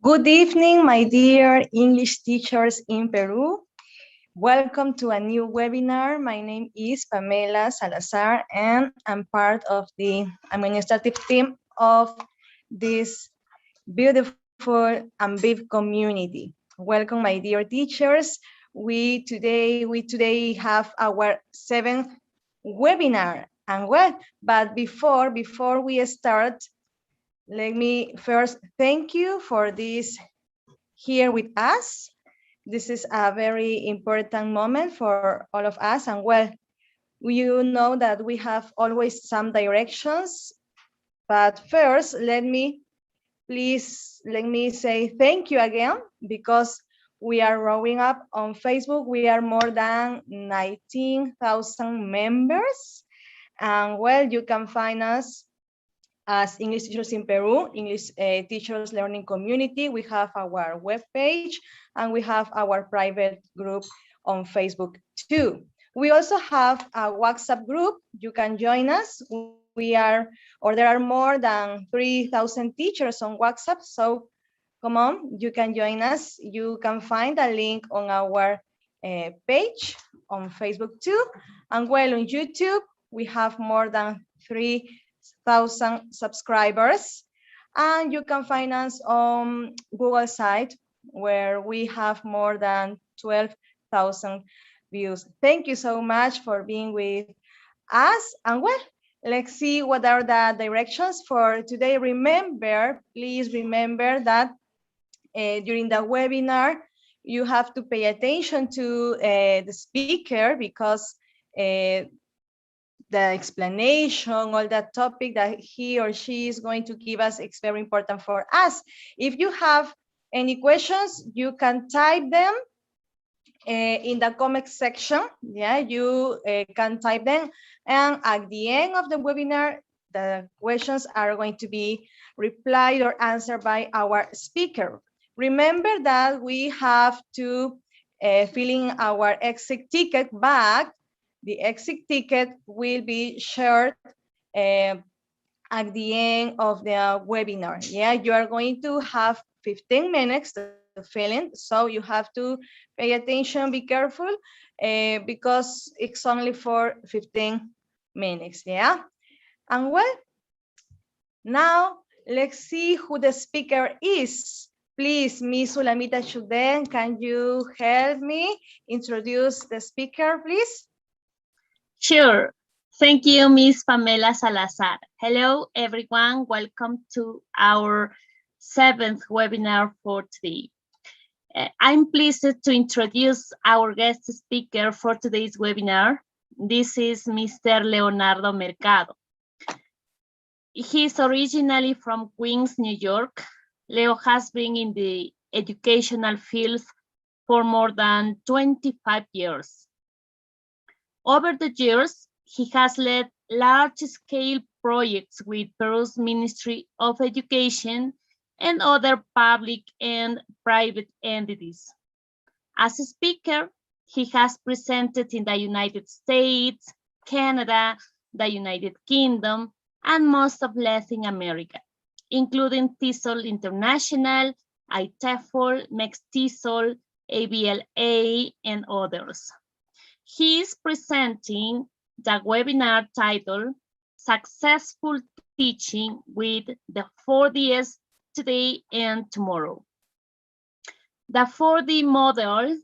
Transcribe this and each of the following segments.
Good evening, my dear English teachers in Peru. Welcome to a new webinar. My name is Pamela Salazar, and I'm part of the administrative team of this beautiful and big community. Welcome, my dear teachers. We today have our 7th webinar, and but before we start, let me first thank you for this here with us. This is a very important moment for all of us, and you know that we have always some directions, but first let me say thank you again, because we are growing up on Facebook. We are more than 19,000 members, and you can find us as English Teachers in Peru, English Teachers Learning Community. We have our webpage, and we have our private group on Facebook too. We also have a WhatsApp group. You can join us. There are more than 3,000 teachers on WhatsApp. So come on, you can join us. You can find a link on our page on Facebook too. And on YouTube, we have more than 3,000 subscribers, and you can find us on Google site, where we have more than 12,000 views. Thank you so much for being with us. And let's see what are the directions for today. Please remember that during the webinar, you have to pay attention to the speaker, because the explanation, all that topic that he or she is going to give us, is very important for us. If you have any questions, you can type them in the comment section. Yeah, you can type them, and at the end of the webinar, the questions are going to be replied or answered by our speaker. Remember that we have to fill in our exit ticket bag. The exit ticket will be shared at the end of the webinar. Yeah, you are going to have 15 minutes to fill in, so you have to pay attention, be careful, because it's only for 15 minutes. Yeah, and now let's see who the speaker is. Please, Miss Sulamita Chuden, can you help me introduce the speaker, please? Sure. Thank you, Miss Pamela Salazar. Hello, everyone. Welcome to our 7th webinar for today. I'm pleased to introduce our guest speaker for today's webinar. This is Mr. Leonardo Mercado. He's originally from Queens, New York. Leo has been in the educational field for more than 25 years. Over the years, he has led large-scale projects with Peru's Ministry of Education and other public and private entities. As a speaker, he has presented in the United States, Canada, the United Kingdom, and most of Latin America, including TESOL International, IELTT, MEX-TESOL, ABLA, and others. He is presenting the webinar titled Successful Teaching with the 4Ds Today and Tomorrow. The 4D model,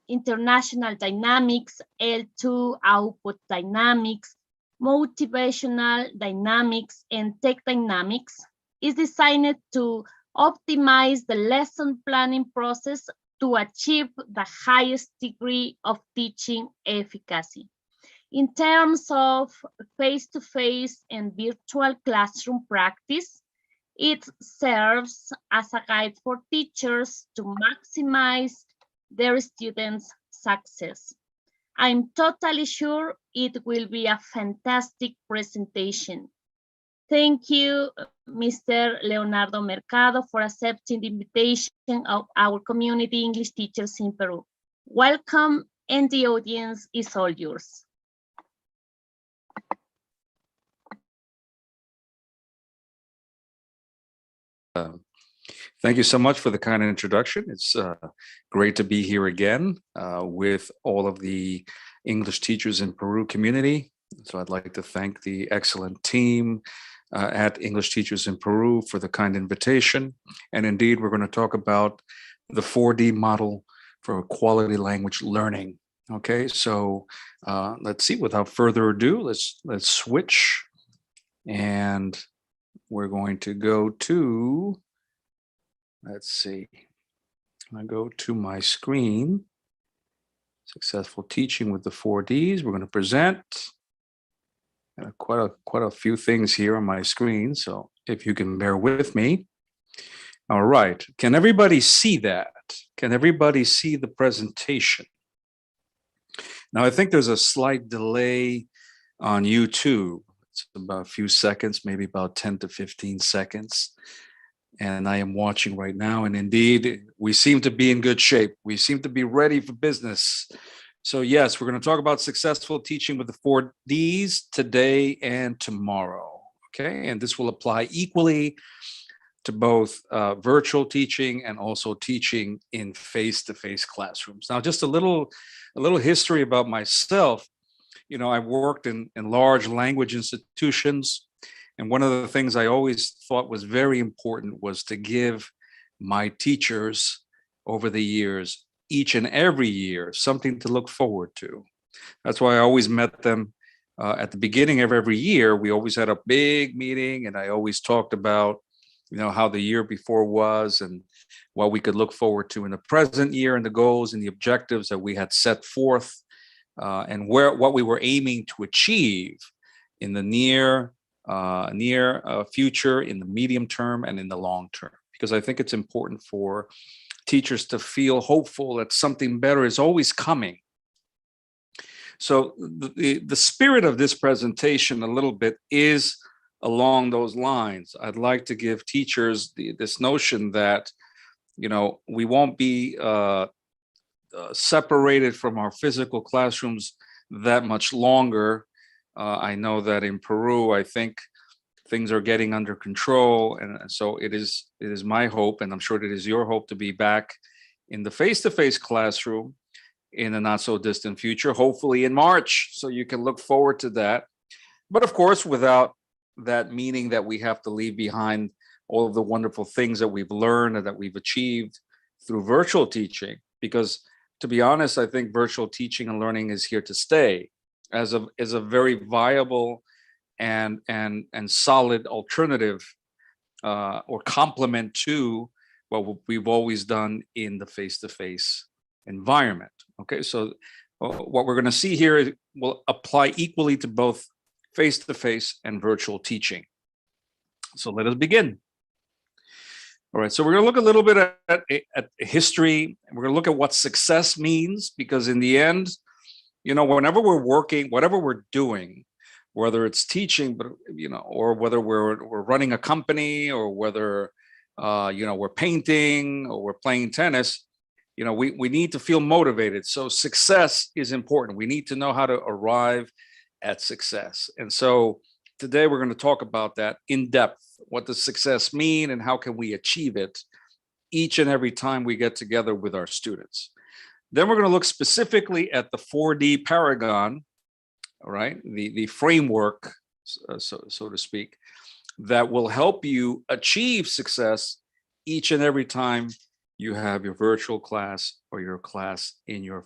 International Dynamics, L2 Output Dynamics, Motivational Dynamics, and Tech Dynamics, is designed to optimize the lesson planning process to achieve the highest degree of teaching efficacy. In terms of face-to-face and virtual classroom practice, it serves as a guide for teachers to maximize their students' success. I'm totally sure it will be a fantastic presentation. Thank you, Mr. Leonardo Mercado, for accepting the invitation of our community English teachers in Peru. Welcome, and the audience is all yours. Thank you so much for the kind introduction. It's great to be here again with all of the English teachers in Peru community. So I'd like to thank the excellent team at English Teachers in Peru for the kind invitation. And indeed, we're going to talk about the 4D model for quality language learning. Okay, so let's see, without further ado, let's switch. And we're going to go to, let's see, I go to my screen, successful teaching with the 4Ds. We're going to present quite a few things here on my screen. So if you can bear with me. All right. Can everybody see that? Can everybody see the presentation? Now, I think there's a slight delay on YouTube. It's about a few seconds, maybe about 10 to 15 seconds. And I am watching right now. And indeed, we seem to be in good shape. We seem to be ready for business. So yes, we're going to talk about successful teaching with the 4Ds today and tomorrow. Okay. And this will apply equally to both virtual teaching and also teaching in face-to-face classrooms. Now, just a little history about myself. You know, I've worked in large language institutions, and one of the things I always thought was very important was to give my teachers over the years, each and every year, something to look forward to. That's why I always met them at the beginning of every year. We always had a big meeting, and I always talked about, you know, how the year before was and what we could look forward to in the present year and the goals and the objectives that we had set forth and what we were aiming to achieve in the near future, in the medium term, and in the long term. Because I think it's important for teachers to feel hopeful that something better is always coming. So the spirit of this presentation a little bit is along those lines. I'd like to give teachers this notion that, you know, we won't be separated from our physical classrooms that much longer. I know that in Peru, I think things are getting under control. And so it is my hope, and I'm sure it is your hope, to be back in the face-to-face classroom in a not so distant future, hopefully in March. So you can look forward to that. But of course, without that meaning that we have to leave behind all of the wonderful things that we've learned and that we've achieved through virtual teaching. Because to be honest, I think virtual teaching and learning is here to stay as a very viable and solid alternative or complement to what we've always done in the face-to-face environment. Okay, so what we're going to see here will apply equally to both face-to-face and virtual teaching. So let us begin. All right, so we're going to look a little bit at history. We're going to look at what success means, because in the end, you know, whenever we're working, whatever we're doing, whether it's teaching, but you know, or whether we're running a company, or whether you know, we're painting or we're playing tennis, you know, we need to feel motivated. So success is important. We need to know how to arrive at success. And so today we're going to talk about that in depth. What does success mean and how can we achieve it each and every time we get together with our students? Then we're going to look specifically at the 4D paragon, all right, the framework, so to speak, that will help you achieve success each and every time you have your virtual class or your class in your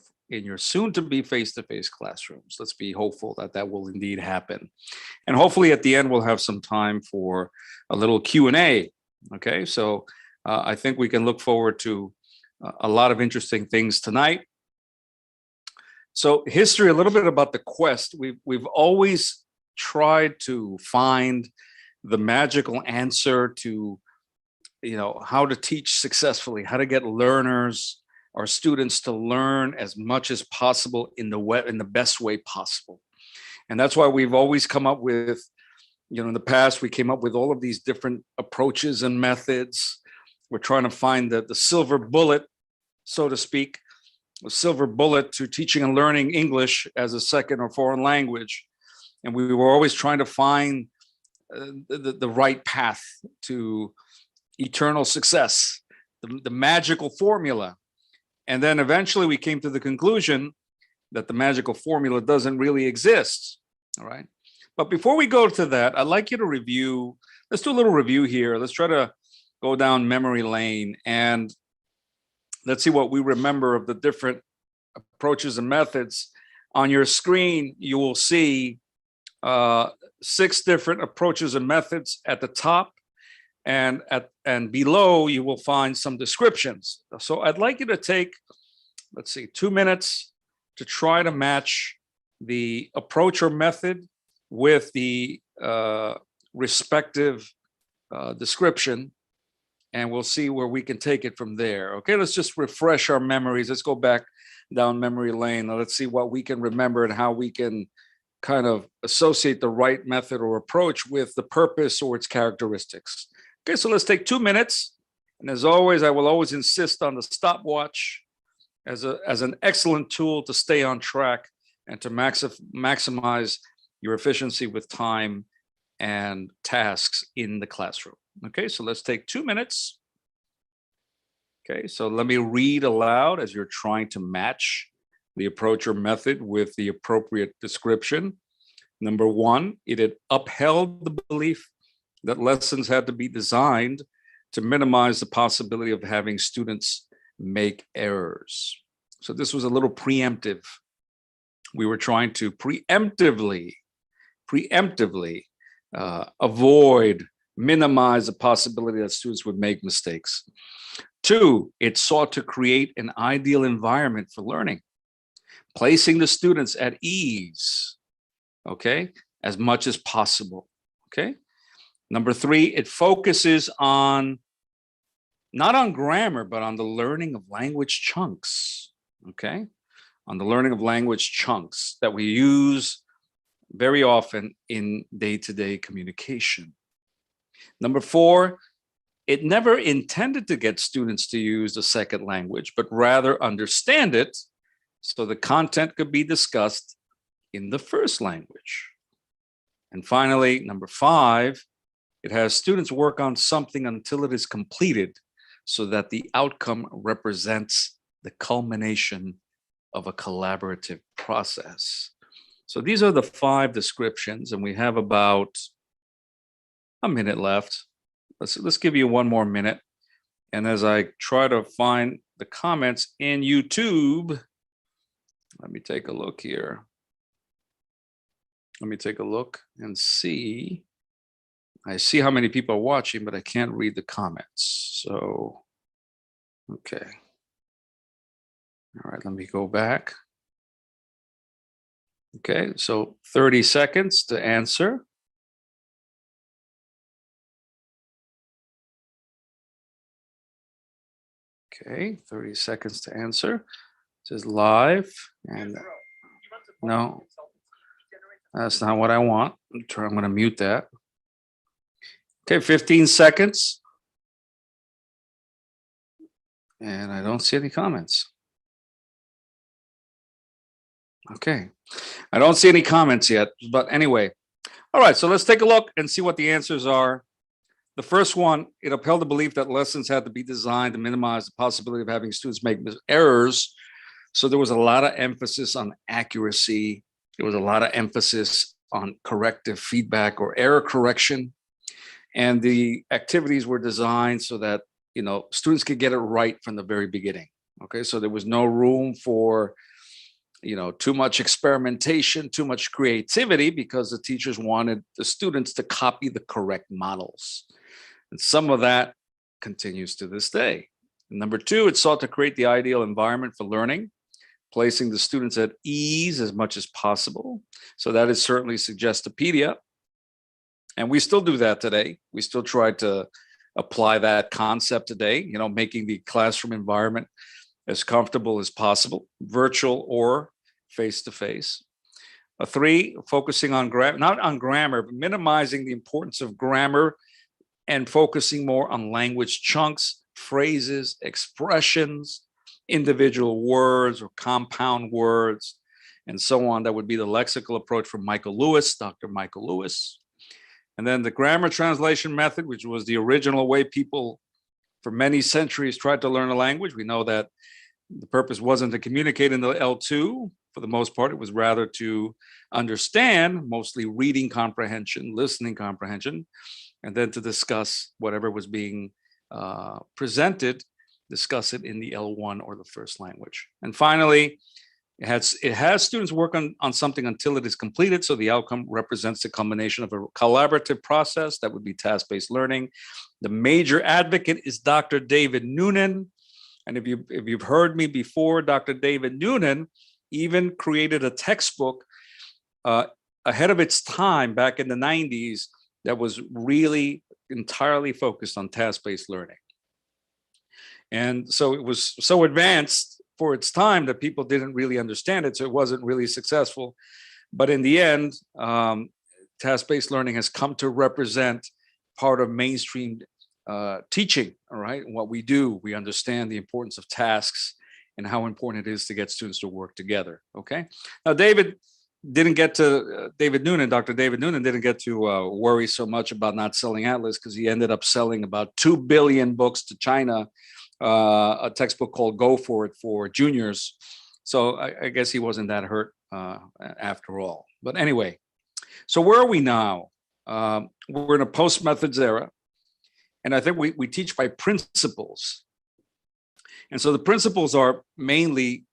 soon-to-be face-to-face classrooms. Let's be hopeful that that will indeed happen. And hopefully at the end, we'll have some time for a little Q&A. Okay, so I think we can look forward to a lot of interesting things tonight. So history, a little bit about the quest. We've always tried to find the magical answer to, you know, how to teach successfully, how to get learners, our students, to learn as much as possible in the best way possible. And that's why we've always come up with, you know, in the past, we came up with all of these different approaches and methods. We're trying to find the silver bullet, so to speak, a silver bullet to teaching and learning English as a second or foreign language. And we were always trying to find the right path to eternal success, the magical formula. And then eventually we came to the conclusion that the magical formula doesn't really exist. All right. But before we go to that, I'd like you to review. Let's do a little review here. Let's try to go down memory lane and let's see what we remember of the different approaches and methods. On your screen, you will see 6 different approaches and methods at the top, and below you will find some descriptions. So I'd like you to take, let's see, 2 minutes to try to match the approach or method with the respective description, and we'll see where we can take it from there. Okay, let's just refresh our memories. Let's go back down memory lane. Let's see what we can remember and how we can kind of associate the right method or approach with the purpose or its characteristics. Okay, so let's take 2 minutes. And as always, I will always insist on the stopwatch as an excellent tool to stay on track and to maximize your efficiency with time and tasks in the classroom. Okay, so let's take 2 minutes. Okay, so let me read aloud as you're trying to match the approach or method with the appropriate description. Number 1, it had upheld the belief that lessons had to be designed to minimize the possibility of having students make errors. So this was a little preemptive. We were trying to preemptively avoid, minimize the possibility that students would make mistakes. 2, it sought to create an ideal environment for learning, placing the students at ease, okay, as much as possible, okay? Number 3, it focuses on, not on grammar, but on the learning of language chunks, okay? On the learning of language chunks that we use very often in day-to-day communication. Number 4, it never intended to get students to use the second language, but rather understand it so the content could be discussed in the first language. And finally, number 5, it has students work on something until it is completed so that the outcome represents the culmination of a collaborative process. So these are the 5 descriptions, and we have about a minute left. Let's give you 1 more minute. And as I try to find the comments in YouTube, let me take a look here. Let me take a look and see. I see how many people are watching, but I can't read the comments. So, okay. All right, let me go back. Okay, so 30 seconds to answer. Okay, 30 seconds to answer. It says live, and no, that's not what I want. I'm going to mute that. Okay, 15 seconds. And I don't see any comments. Okay, I don't see any comments yet, but anyway. All right, so let's take a look and see what the answers are. The first one, it upheld the belief that lessons had to be designed to minimize the possibility of having students make errors. So there was a lot of emphasis on accuracy. There was a lot of emphasis on corrective feedback or error correction. And the activities were designed so that, you know, students could get it right from the very beginning. Okay, so there was no room for, you know, too much experimentation, too much creativity, because the teachers wanted the students to copy the correct models. And some of that continues to this day. Number 2, it sought to create the ideal environment for learning, placing the students at ease as much as possible. So that is certainly Suggestopedia. And we still do that today. We still try to apply that concept today, you know, making the classroom environment as comfortable as possible, virtual or face-to-face. 3, focusing on not on grammar, but minimizing the importance of grammar and focusing more on language chunks, phrases, expressions, individual words or compound words, and so on. That would be the lexical approach from Michael Lewis, Dr. Michael Lewis. And then the grammar translation method, which was the original way people for many centuries tried to learn a language. We know that the purpose wasn't to communicate in the L2. For the most part, it was rather to understand, mostly reading comprehension, listening comprehension, and then to discuss whatever was being presented, discuss it in the L1 or the first language. And finally, it has students work on something until it is completed. So the outcome represents a combination of a collaborative process that would be task-based learning. The major advocate is Dr. David Noonan. And if you've heard me before, Dr. David Noonan even created a textbook ahead of its time back in the 90s that was really entirely focused on task-based learning. And so it was so advanced for its time that people didn't really understand it, so it wasn't really successful. But in the end, task-based learning has come to represent part of mainstream teaching, all right? And what we do, we understand the importance of tasks and how important it is to get students to work together, okay? Now, David Noonan, Dr. David Noonan didn't get to worry so much about not selling Atlas because he ended up selling about 2 billion books to China, a textbook called Go For It for juniors. So I guess he wasn't that hurt after all. But anyway, so where are we now? We're in a post-methods era. And I think we teach by principles. And so the principles are mainly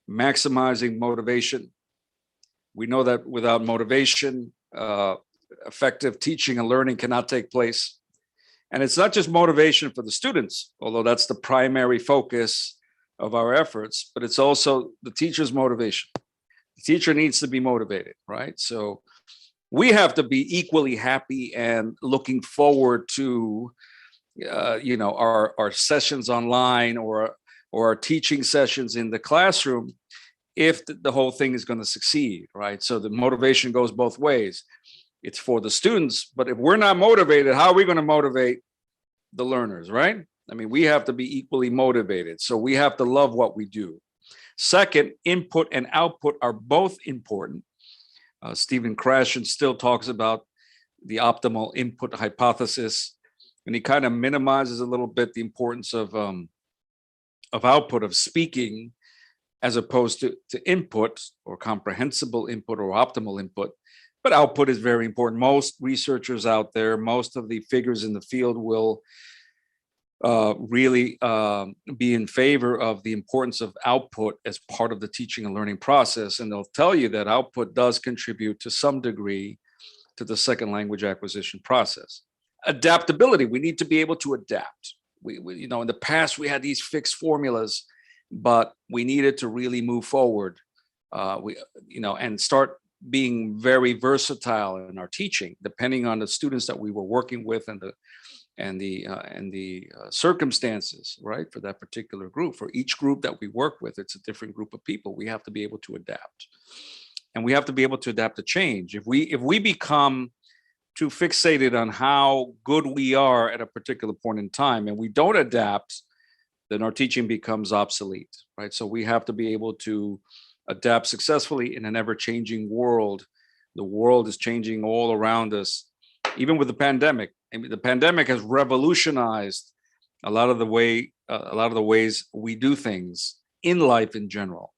maximizing motivation. We know that without motivation, effective teaching and learning cannot take place. And it's not just motivation for the students, although that's the primary focus of our efforts, but it's also the teacher's motivation. The teacher needs to be motivated, right? So we have to be equally happy and looking forward to our sessions online or our teaching sessions in the classroom if the whole thing is going to succeed, right? So the motivation goes both ways. It's for the students, but if we're not motivated, how are we going to motivate the learners, right? I mean, we have to be equally motivated. So we have to love what we do. Second, input and output are both important. Stephen Krashen still talks about the optimal input hypothesis, and he kind of minimizes a little bit the importance of output, of speaking, as opposed to input or comprehensible input or optimal input. But output is very important. Most researchers out there, most of the figures in the field will really be in favor of the importance of output as part of the teaching and learning process. And they'll tell you that output does contribute to some degree to the second language acquisition process. Adaptability, we need to be able to adapt. We in the past, we had these fixed formulas, but we needed to really move forward, and start being very versatile in our teaching, depending on the students that we were working with and the circumstances, right, for that particular group. For each group that we work with, it's a different group of people. We have to be able to adapt, and we have to be able to adapt to change. If we become too fixated on how good we are at a particular point in time and we don't adapt, then our teaching becomes obsolete, right? So we have to be able to adapt successfully in an ever-changing world. The world is changing all around us, even with the pandemic. I mean, the pandemic has revolutionized a lot of the ways we do things in life in general.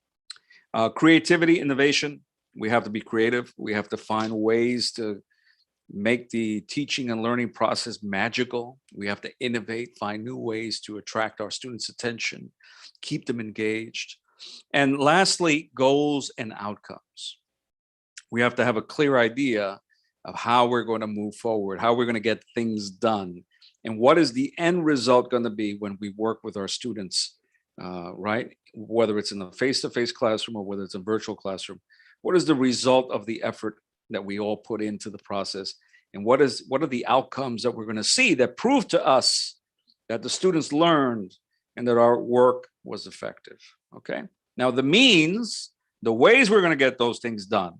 Creativity, innovation. We have to be creative. We have to find ways to make the teaching and learning process magical. We have to innovate, find new ways to attract our students' attention, keep them engaged. And lastly, goals and outcomes. We have to have a clear idea of how we're going to move forward, how we're going to get things done, and what is the end result going to be when we work with our students, right? Whether it's in a face-to-face classroom or whether it's a virtual classroom. What is the result of the effort that we all put into the process? And what are the outcomes that we're going to see that prove to us that the students learned and that our work was effective, okay? Now, the means, the ways we're going to get those things done,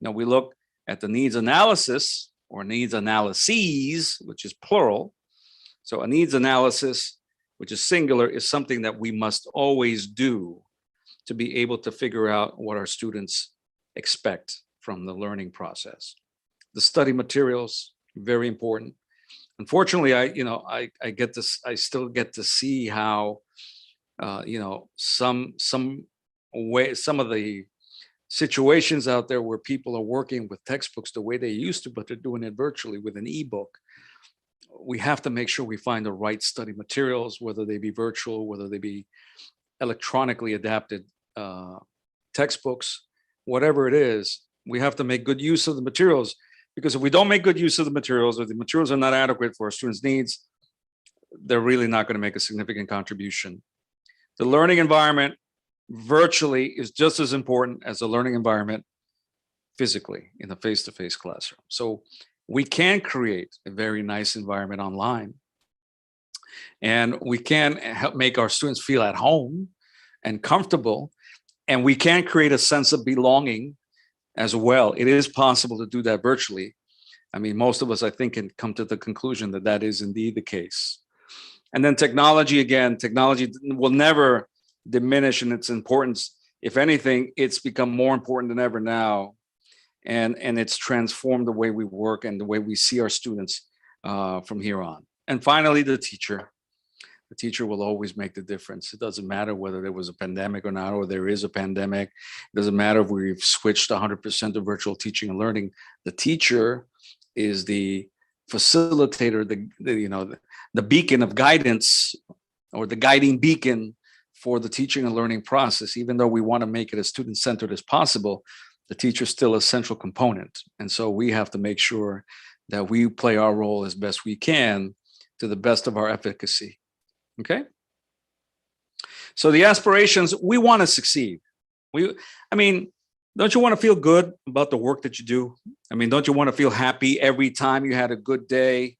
we look at the needs analysis or needs analyses, which is plural. So a needs analysis, which is singular, is something that we must always do to be able to figure out what our students expect from the learning process. The study materials, very important. Unfortunately, I get this, I still get to see how, some of the situations out there where people are working with textbooks the way they used to, but they're doing it virtually with an ebook. We have to make sure we find the right study materials, whether they be virtual, whether they be electronically adapted textbooks, whatever it is. We have to make good use of the materials, because if we don't make good use of the materials, or the materials are not adequate for our students' needs, they're really not going to make a significant contribution. The learning environment virtually is just as important as the learning environment physically in the face-to-face classroom. So we can create a very nice environment online, and we can help make our students feel at home and comfortable, and we can create a sense of belonging as well. It is possible to do that virtually. I mean, most of us, I think, can come to the conclusion that that is indeed the case. And then technology, again, technology will never diminish in its importance. If anything, it's become more important than ever now. And it's transformed the way we work and the way we see our students from here on. And finally, the teacher. The teacher will always make the difference. It doesn't matter whether there was a pandemic or not, or there is a pandemic. It doesn't matter if we've switched 100% to virtual teaching and learning. The teacher is the facilitator, the beacon of guidance, or the guiding beacon for the teaching and learning process. Even though we want to make it as student-centered as possible, the teacher is still a central component. And so we have to make sure that we play our role as best we can to the best of our efficacy. Okay. So the aspirations, we want to succeed. Don't you want to feel good about the work that you do? I mean, don't you want to feel happy every time you had a good day?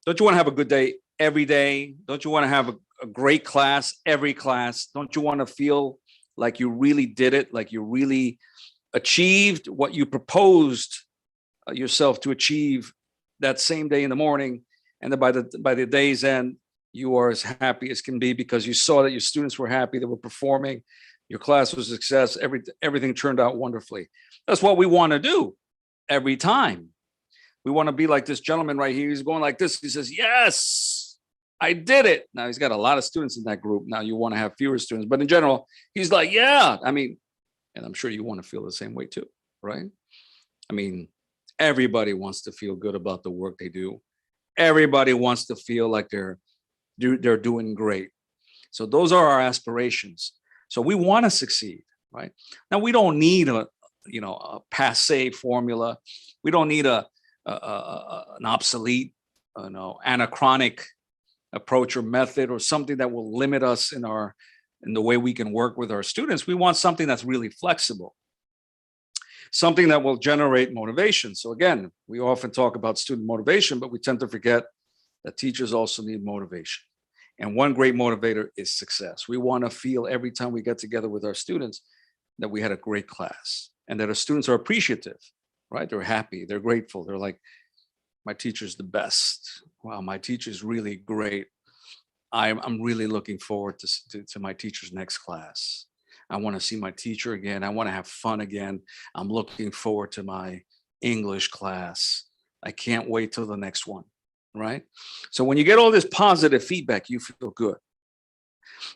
Don't you want to have a good day every day? Don't you want to have a great class every class? Don't you want to feel like you really did it, like you really achieved what you proposed yourself to achieve that same day in the morning, and then by the day's end, you are as happy as can be because you saw that your students were happy, they were performing, your class was a success, everything turned out wonderfully. That's what we want to do every time. We want to be like this gentleman right here. He's going like this. He says, yes, I did it. Now he's got a lot of students in that group. Now you want to have fewer students, but in general, he's like, yeah. And I'm sure you want to feel the same way too, right? I mean, everybody wants to feel good about the work they do. Everybody wants to feel like they're doing great. So those are our aspirations. So we want to succeed, right? Now we don't need a passé formula. We don't need an obsolete, anachronic approach or method, or something that will limit us in the way we can work with our students. We want something that's really flexible, something that will generate motivation. So again, we often talk about student motivation, but we tend to forget that teachers also need motivation. And one great motivator is success. We want to feel every time we get together with our students that we had a great class, and that our students are appreciative, right? They're happy, they're grateful. They're like, my teacher's the best. Wow, my teacher's really great. I'm really looking forward to my teacher's next class. I want to see my teacher again. I want to have fun again. I'm looking forward to my English class. I can't wait till the next one, right? So when you get all this positive feedback, you feel good.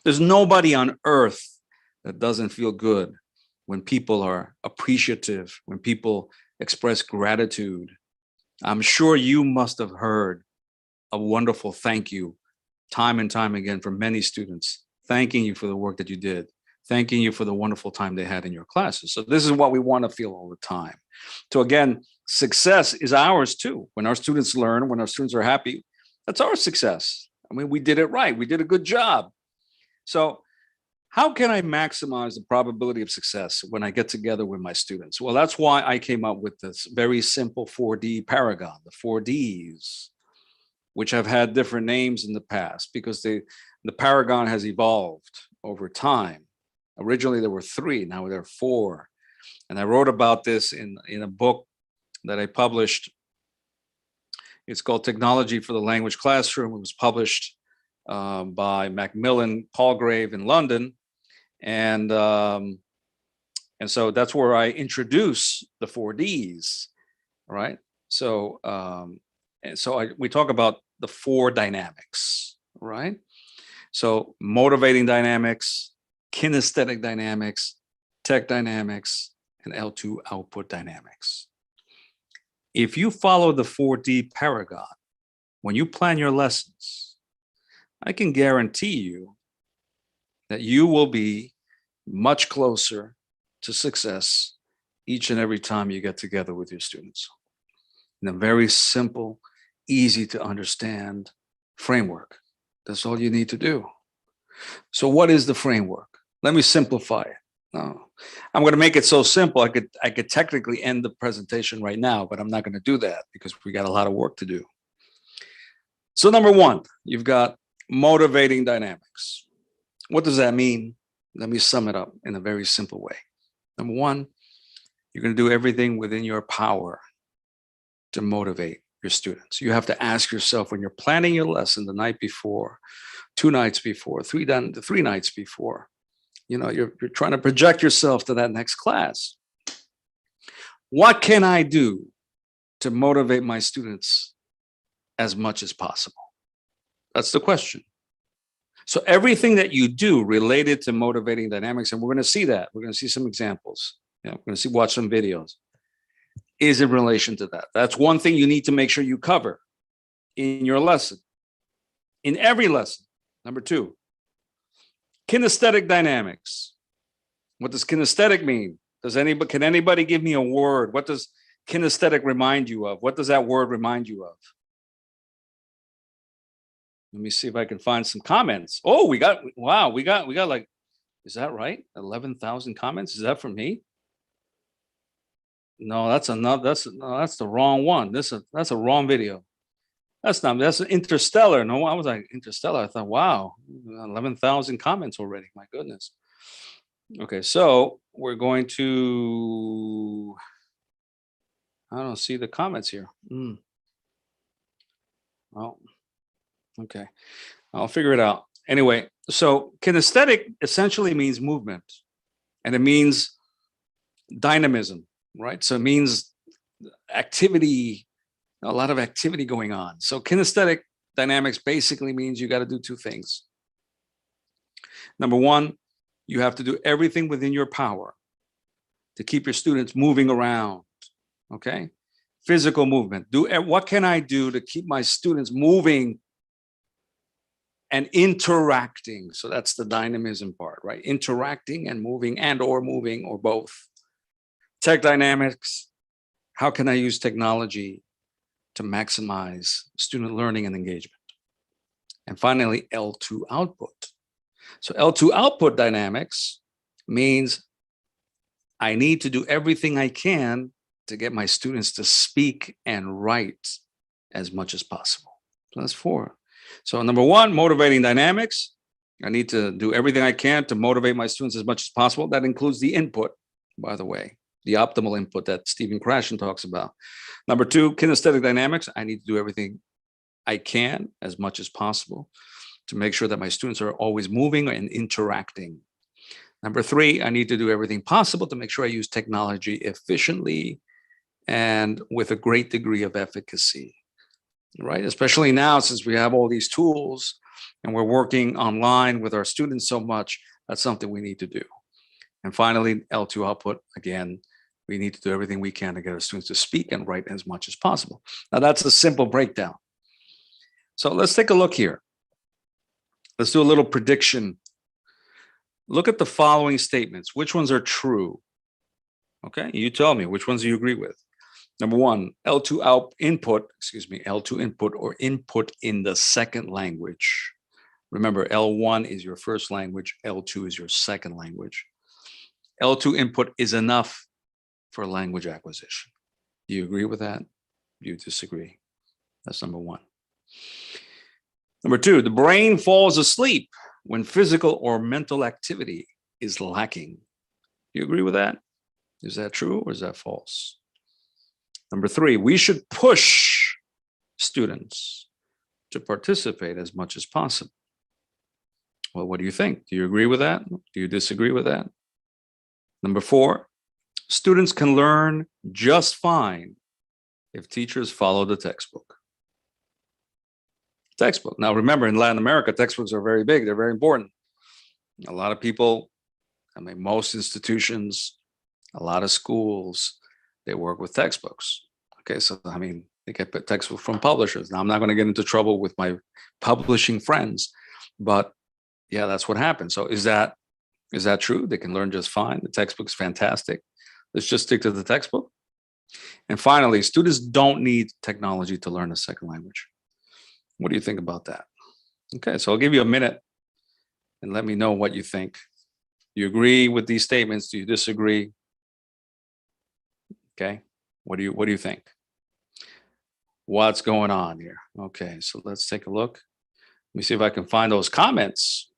There's nobody on earth that doesn't feel good when people are appreciative, when people express gratitude. I'm sure you must have heard a wonderful thank you time and time again from many students, thanking you for the work that you did, thanking you for the wonderful time they had in your classes. So this is what we want to feel all the time. So again, success is ours too. When our students learn, when our students are happy, that's our success. I mean, we did it right. We did a good job. So how can I maximize the probability of success when I get together with my students? Well, that's why I came up with this very simple 4D paragon, the 4Ds, which have had different names in the past because the paragon has evolved over time. Originally, there were 3, now there are 4. And I wrote about this in a book that I published. It's called Technology for the Language Classroom. It was published by Macmillan Palgrave in London. And so that's where I introduce the 4Ds, right? So And so we talk about the 4 dynamics, right? So motivating dynamics, kinesthetic dynamics, tech dynamics, and L2 output dynamics. If you follow the 4D paragon, when you plan your lessons, I can guarantee you that you will be much closer to success each and every time you get together with your students in a very simple, easy to understand framework. That's all you need to do. So what is the framework? Let me simplify it. No, I'm going to make it so simple. I could technically end the presentation right now, but I'm not going to do that because we got a lot of work to do. So number 1, you've got motivating dynamics. What does that mean? Let me sum it up in a very simple way. Number 1, you're going to do everything within your power to motivate your students. You have to ask yourself when you're planning your lesson the night before, 2 nights before, 3 nights before, you're trying to project yourself to that next class. What can I do to motivate my students as much as possible? That's the question. So everything that you do related to motivating dynamics, and we're going to see that. We're going to see some examples. We're going to watch some videos, is in relation to that. That's one thing you need to make sure you cover in your lesson, in every lesson. Number 2, kinesthetic dynamics. What does kinesthetic mean? Can anybody give me a word? What does kinesthetic remind you of? What does that word remind you of? Let me see if I can find some comments. Oh, we got like, is that right? 11,000 comments. Is that from me? No, that's the wrong one. That's a wrong video. That's Interstellar. No, I was like Interstellar. I thought, wow, 11,000 comments already. My goodness. Okay, so we're going to, I don't see the comments here. Oh, okay. I'll figure it out. Anyway, so kinesthetic essentially means movement, and it means dynamism, right? So it means activity, a lot of activity going on. So kinesthetic dynamics basically means you got to do 2 things. Number 1, you have to do everything within your power to keep your students moving around, okay? Physical movement. What can I do to keep my students moving and interacting? So that's the dynamism part, right? Interacting and moving or moving or both. Tech dynamics. How can I use technology to maximize student learning and engagement? And finally, L2 output. So L2 output dynamics means I need to do everything I can to get my students to speak and write as much as possible. So that's 4. So number 1, motivating dynamics. I need to do everything I can to motivate my students as much as possible. That includes the input, by the way, the optimal input that Stephen Krashen talks about. Number 2, kinesthetic dynamics. I need to do everything I can as much as possible to make sure that my students are always moving and interacting. Number 3, I need to do everything possible to make sure I use technology efficiently and with a great degree of efficacy, right? Especially now, since we have all these tools and we're working online with our students so much, that's something we need to do. And finally, L2 output, again, we need to do everything we can to get our students to speak and write as much as possible. Now, that's a simple breakdown. So let's take a look here. Let's do a little prediction. Look at the following statements. Which ones are true? Okay, you tell me which ones do you agree with. Number 1, L2 input or input in the second language. Remember, L1 is your first language, L2 is your second language. L2 input is enough for language acquisition. Do you agree with that? Do you disagree? That's number 1. Number 2, the brain falls asleep when physical or mental activity is lacking. Do you agree with that? Is that true or is that false? Number 3, we should push students to participate as much as possible. Well, what do you think? Do you agree with that? Do you disagree with that? Number 4, students can learn just fine if teachers follow the textbook. textbook. Now, remember, in Latin America, textbooks are very big. They're very important. A lot of people, I mean, most institutions, a lot of schools, they work with textbooks. Okay, so, I mean, they get textbooks from publishers. Now, I'm not going to get into trouble with my publishing friends, but yeah, that's what happens. So is that true? They can learn just fine. The textbook's fantastic. Let's just stick to the textbook. And finally, students don't need technology to learn a second language. What do you think about that? Okay, so I'll give you a minute and let me know what you think. You agree with these statements? Do you disagree? Okay, what do you think? What's going on here? Okay, so let's take a look. Let me see if I can find those comments.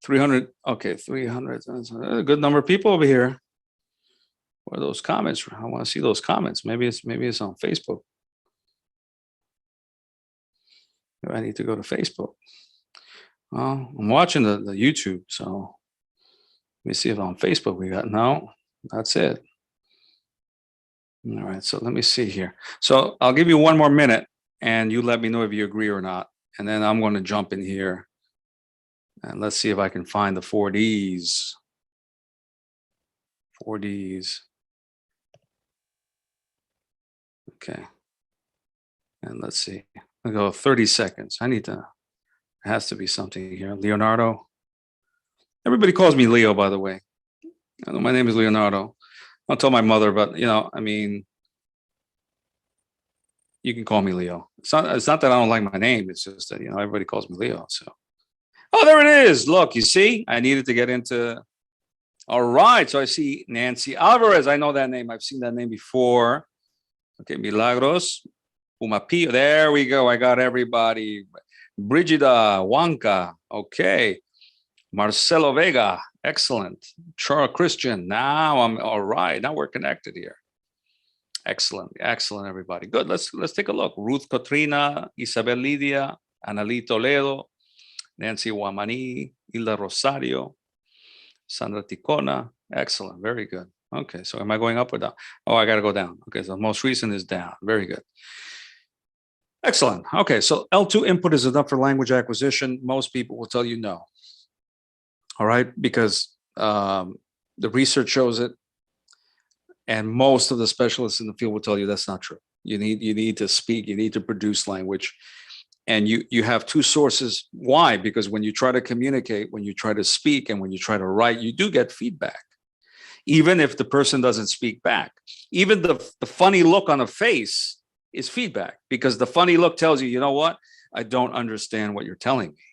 300, okay, 300, a good number of people over here. What are those comments? I want to see those comments. Maybe it's on Facebook. Maybe I need to go to Facebook. Well, I'm watching the YouTube, so let me see if on Facebook we got, no, that's it. All right, so let me see here. So I'll give you one more minute and you let me know if you agree or not. And then I'm going to jump in here and let's see if I can find the 4Ds. 4Ds. Okay. And let's see. I'll go 30 seconds. It has to be something here. Leonardo. Everybody calls me Leo, by the way. I know my name is Leonardo. I'll tell my mother, but I mean, you can call me Leo. It's not that I don't like my name. It's just that, everybody calls me Leo. So, oh, there it is. Look, you see, I needed to get into. All right. So I see Nancy Alvarez. I know that name. I've seen that name before. Okay. Milagros. Umapio. There we go. I got everybody. Brigida Wanka. Okay. Marcelo Vega. Excellent. Charles Christian. Now I'm all right. Now we're connected here. Excellent. Excellent, everybody. Good. Let's take a look. Ruth Katrina, Isabel Lidia, Analí Toledo, Nancy Wamani, Hilda Rosario, Sandra Ticona. Excellent. Very good. Okay. So am I going up or down? Oh, I got to go down. Okay. So most recent is down. Very good. Excellent. Okay. So L2 input is enough for language acquisition. Most people will tell you no. All right. Because the research shows it. And most of the specialists in the field will tell you that's not true. You need to speak, you need to produce language. And you have two sources. Why? Because when you try to communicate, when you try to speak, and when you try to write, you do get feedback. Even if the person doesn't speak back. Even the funny look on a face is feedback, because the funny look tells you, you know what? I don't understand what you're telling me.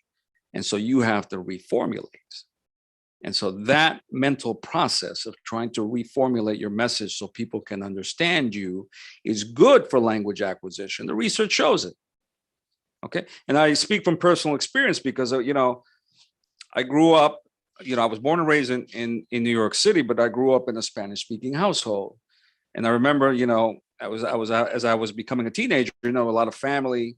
And so you have to reformulate. And so that mental process of trying to reformulate your message so people can understand you is good for language acquisition. The research shows it. Okay. And I speak from personal experience because, I grew up, I was born and raised in New York City, but I grew up in a Spanish speaking household. And I remember, as I was becoming a teenager, a lot of family.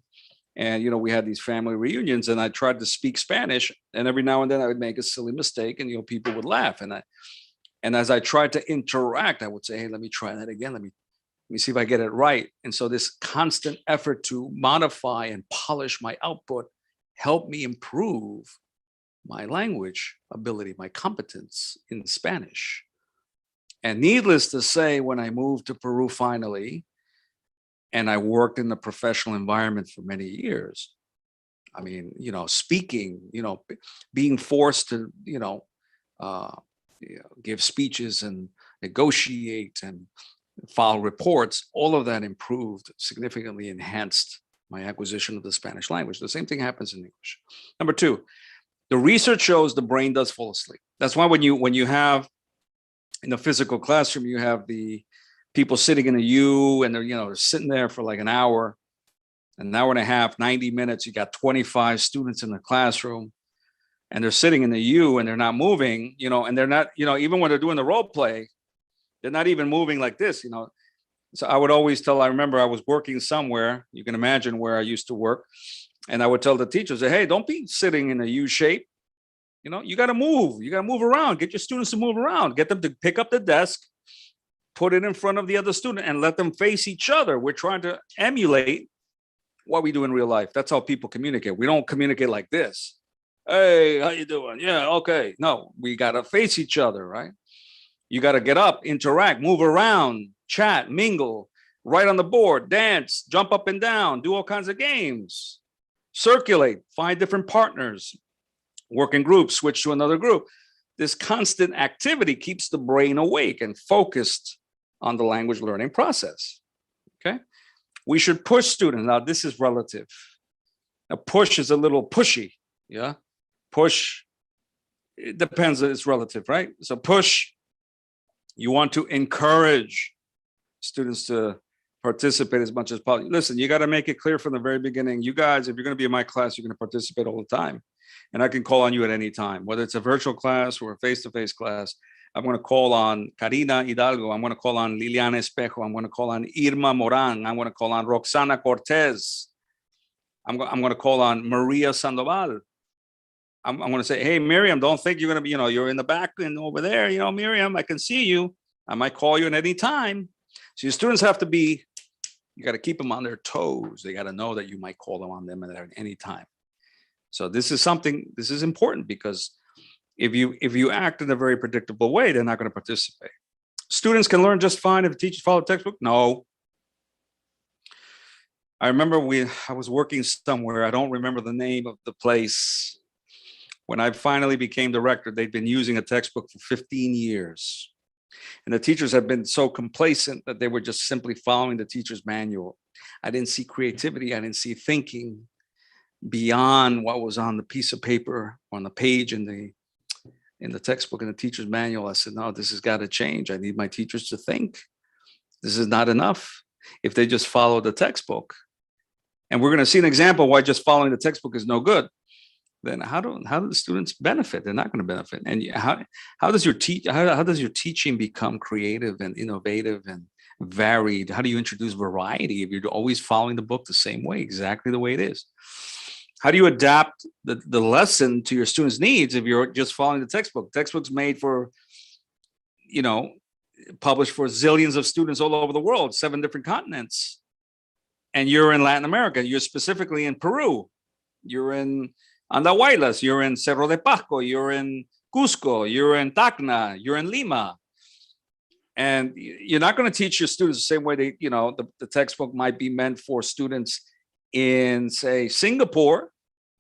And, we had these family reunions and I tried to speak Spanish, and every now and then I would make a silly mistake and, people would laugh. And as I tried to interact, I would say, hey, let me try that again. Let me see if I get it right. And so this constant effort to modify and polish my output helped me improve my language ability, my competence in Spanish. And needless to say, when I moved to Peru finally, and I worked in the professional environment for many years. I mean, speaking, being forced to, give speeches and negotiate and file reports, all of that improved, significantly enhanced my acquisition of the Spanish language. The same thing happens in English. Number two, the research shows the brain does fall asleep. That's why when you have in a physical classroom, you have the people sitting in a U and they're sitting there for like an hour and a half, 90 minutes. You got 25 students in the classroom and they're sitting in the U and they're not moving, and they're not, even when they're doing the role play, they're not even moving like this, So I would always I remember I was working somewhere, you can imagine where I used to work. And I would tell the teachers, hey, don't be sitting in a U shape. You got to move. You got to move around. Get your students to move around. Get them to pick up the desk, put it in front of the other student and let them face each other. We're trying to emulate what we do in real life. That's how people communicate. We don't communicate like this. Hey, how you doing? Yeah, okay. No, we got to face each other, right? You got to get up, interact, move around, chat, mingle, write on the board, dance, jump up and down, do all kinds of games, circulate, find different partners, work in groups, switch to another group. This constant activity keeps the brain awake and focused on the language learning process. Okay. We should push students. Now, this is relative. A push is a little pushy. Yeah. Push, it depends. It's relative, right? So push, you want to encourage students to participate as much as possible. Listen, you got to make it clear from the very beginning. You guys, if you're going to be in my class, you're going to participate all the time. And I can call on you at any time, whether it's a virtual class or a face-to-face class. I'm going to call on Karina Hidalgo. I'm going to call on Liliana Espejo. I'm going to call on Irma Moran. I'm going to call on Roxana Cortez. I'm going to call on Maria Sandoval. I'm going to say, hey, Miriam, don't think you're going to be, you're in the back and over there. Miriam, I can see you. I might call you at any time. So your students have to be, you got to keep them on their toes. They got to know that you might call them on them at any time. So this is important, because if you act in a very predictable way, they're not going to participate. Students can learn just fine if the teachers follow the textbook. No. I remember I was working somewhere. I don't remember the name of the place. When I finally became director, they'd been using a textbook for 15 years. And the teachers had been so complacent that they were just simply following the teacher's manual. I didn't see creativity. I didn't see thinking beyond what was on the piece of paper, on the page in the textbook, in the teacher's manual. I said, no, this has got to change. I need my teachers to think. This is not enough if they just follow the textbook. And we're going to see an example why just following the textbook is no good. Then how do the students benefit? They're not going to benefit. And how does your teaching become creative and innovative and varied? How do you introduce variety if you're always following the book the same way, exactly the way it is? How do you adapt the lesson to your students' needs if you're just following the textbook? Textbooks made for, published for zillions of students all over the world, 7 different continents. And you're in Latin America. You're specifically in Peru. You're in Andahuaylas. You're in Cerro de Pasco. You're in Cusco. You're in Tacna. You're in Lima. And you're not going to teach your students the same way the textbook might be meant for students in, say, Singapore,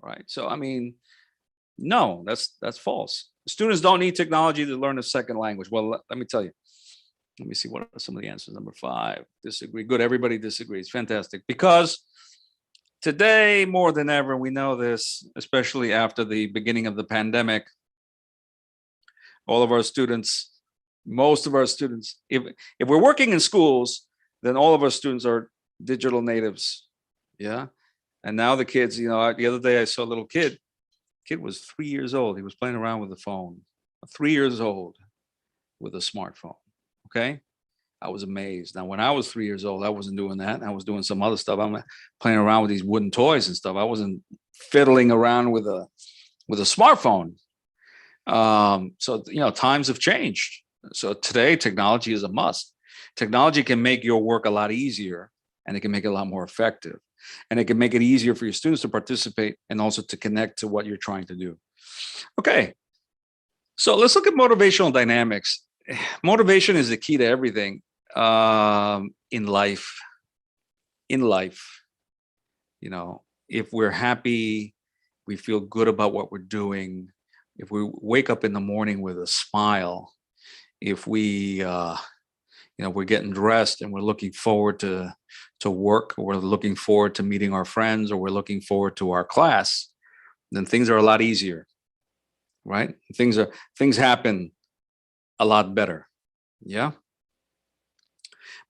right? So, no, that's false. Students don't need technology to learn a second language. Well, let me tell you. Let me see what are some of the answers. Number 5, disagree. Good, everybody disagrees. Fantastic. Because today, more than ever, we know this, especially after the beginning of the pandemic, most of our students, if we're working in schools, then all of our students are digital natives. Yeah. And now the kids, the other day I saw a little kid. Kid was 3 years old. He was playing around with the phone. 3 years old with a smartphone. Okay. I was amazed. Now, when I was 3 years old, I wasn't doing that. I was doing some other stuff. I'm playing around with these wooden toys and stuff. I wasn't fiddling around with a smartphone. So, times have changed. So today, technology is a must. Technology can make your work a lot easier, and it can make it a lot more effective. And it can make it easier for your students to participate and also to connect to what you're trying to do. Okay. So let's look at motivational dynamics. Motivation is the key to everything in life. If we're happy, we feel good about what we're doing. If we wake up in the morning with a smile, if we, we're getting dressed and we're looking forward to work, or we're looking forward to meeting our friends, or we're looking forward to our class, then things are a lot easier, right? Things happen a lot better. Yeah.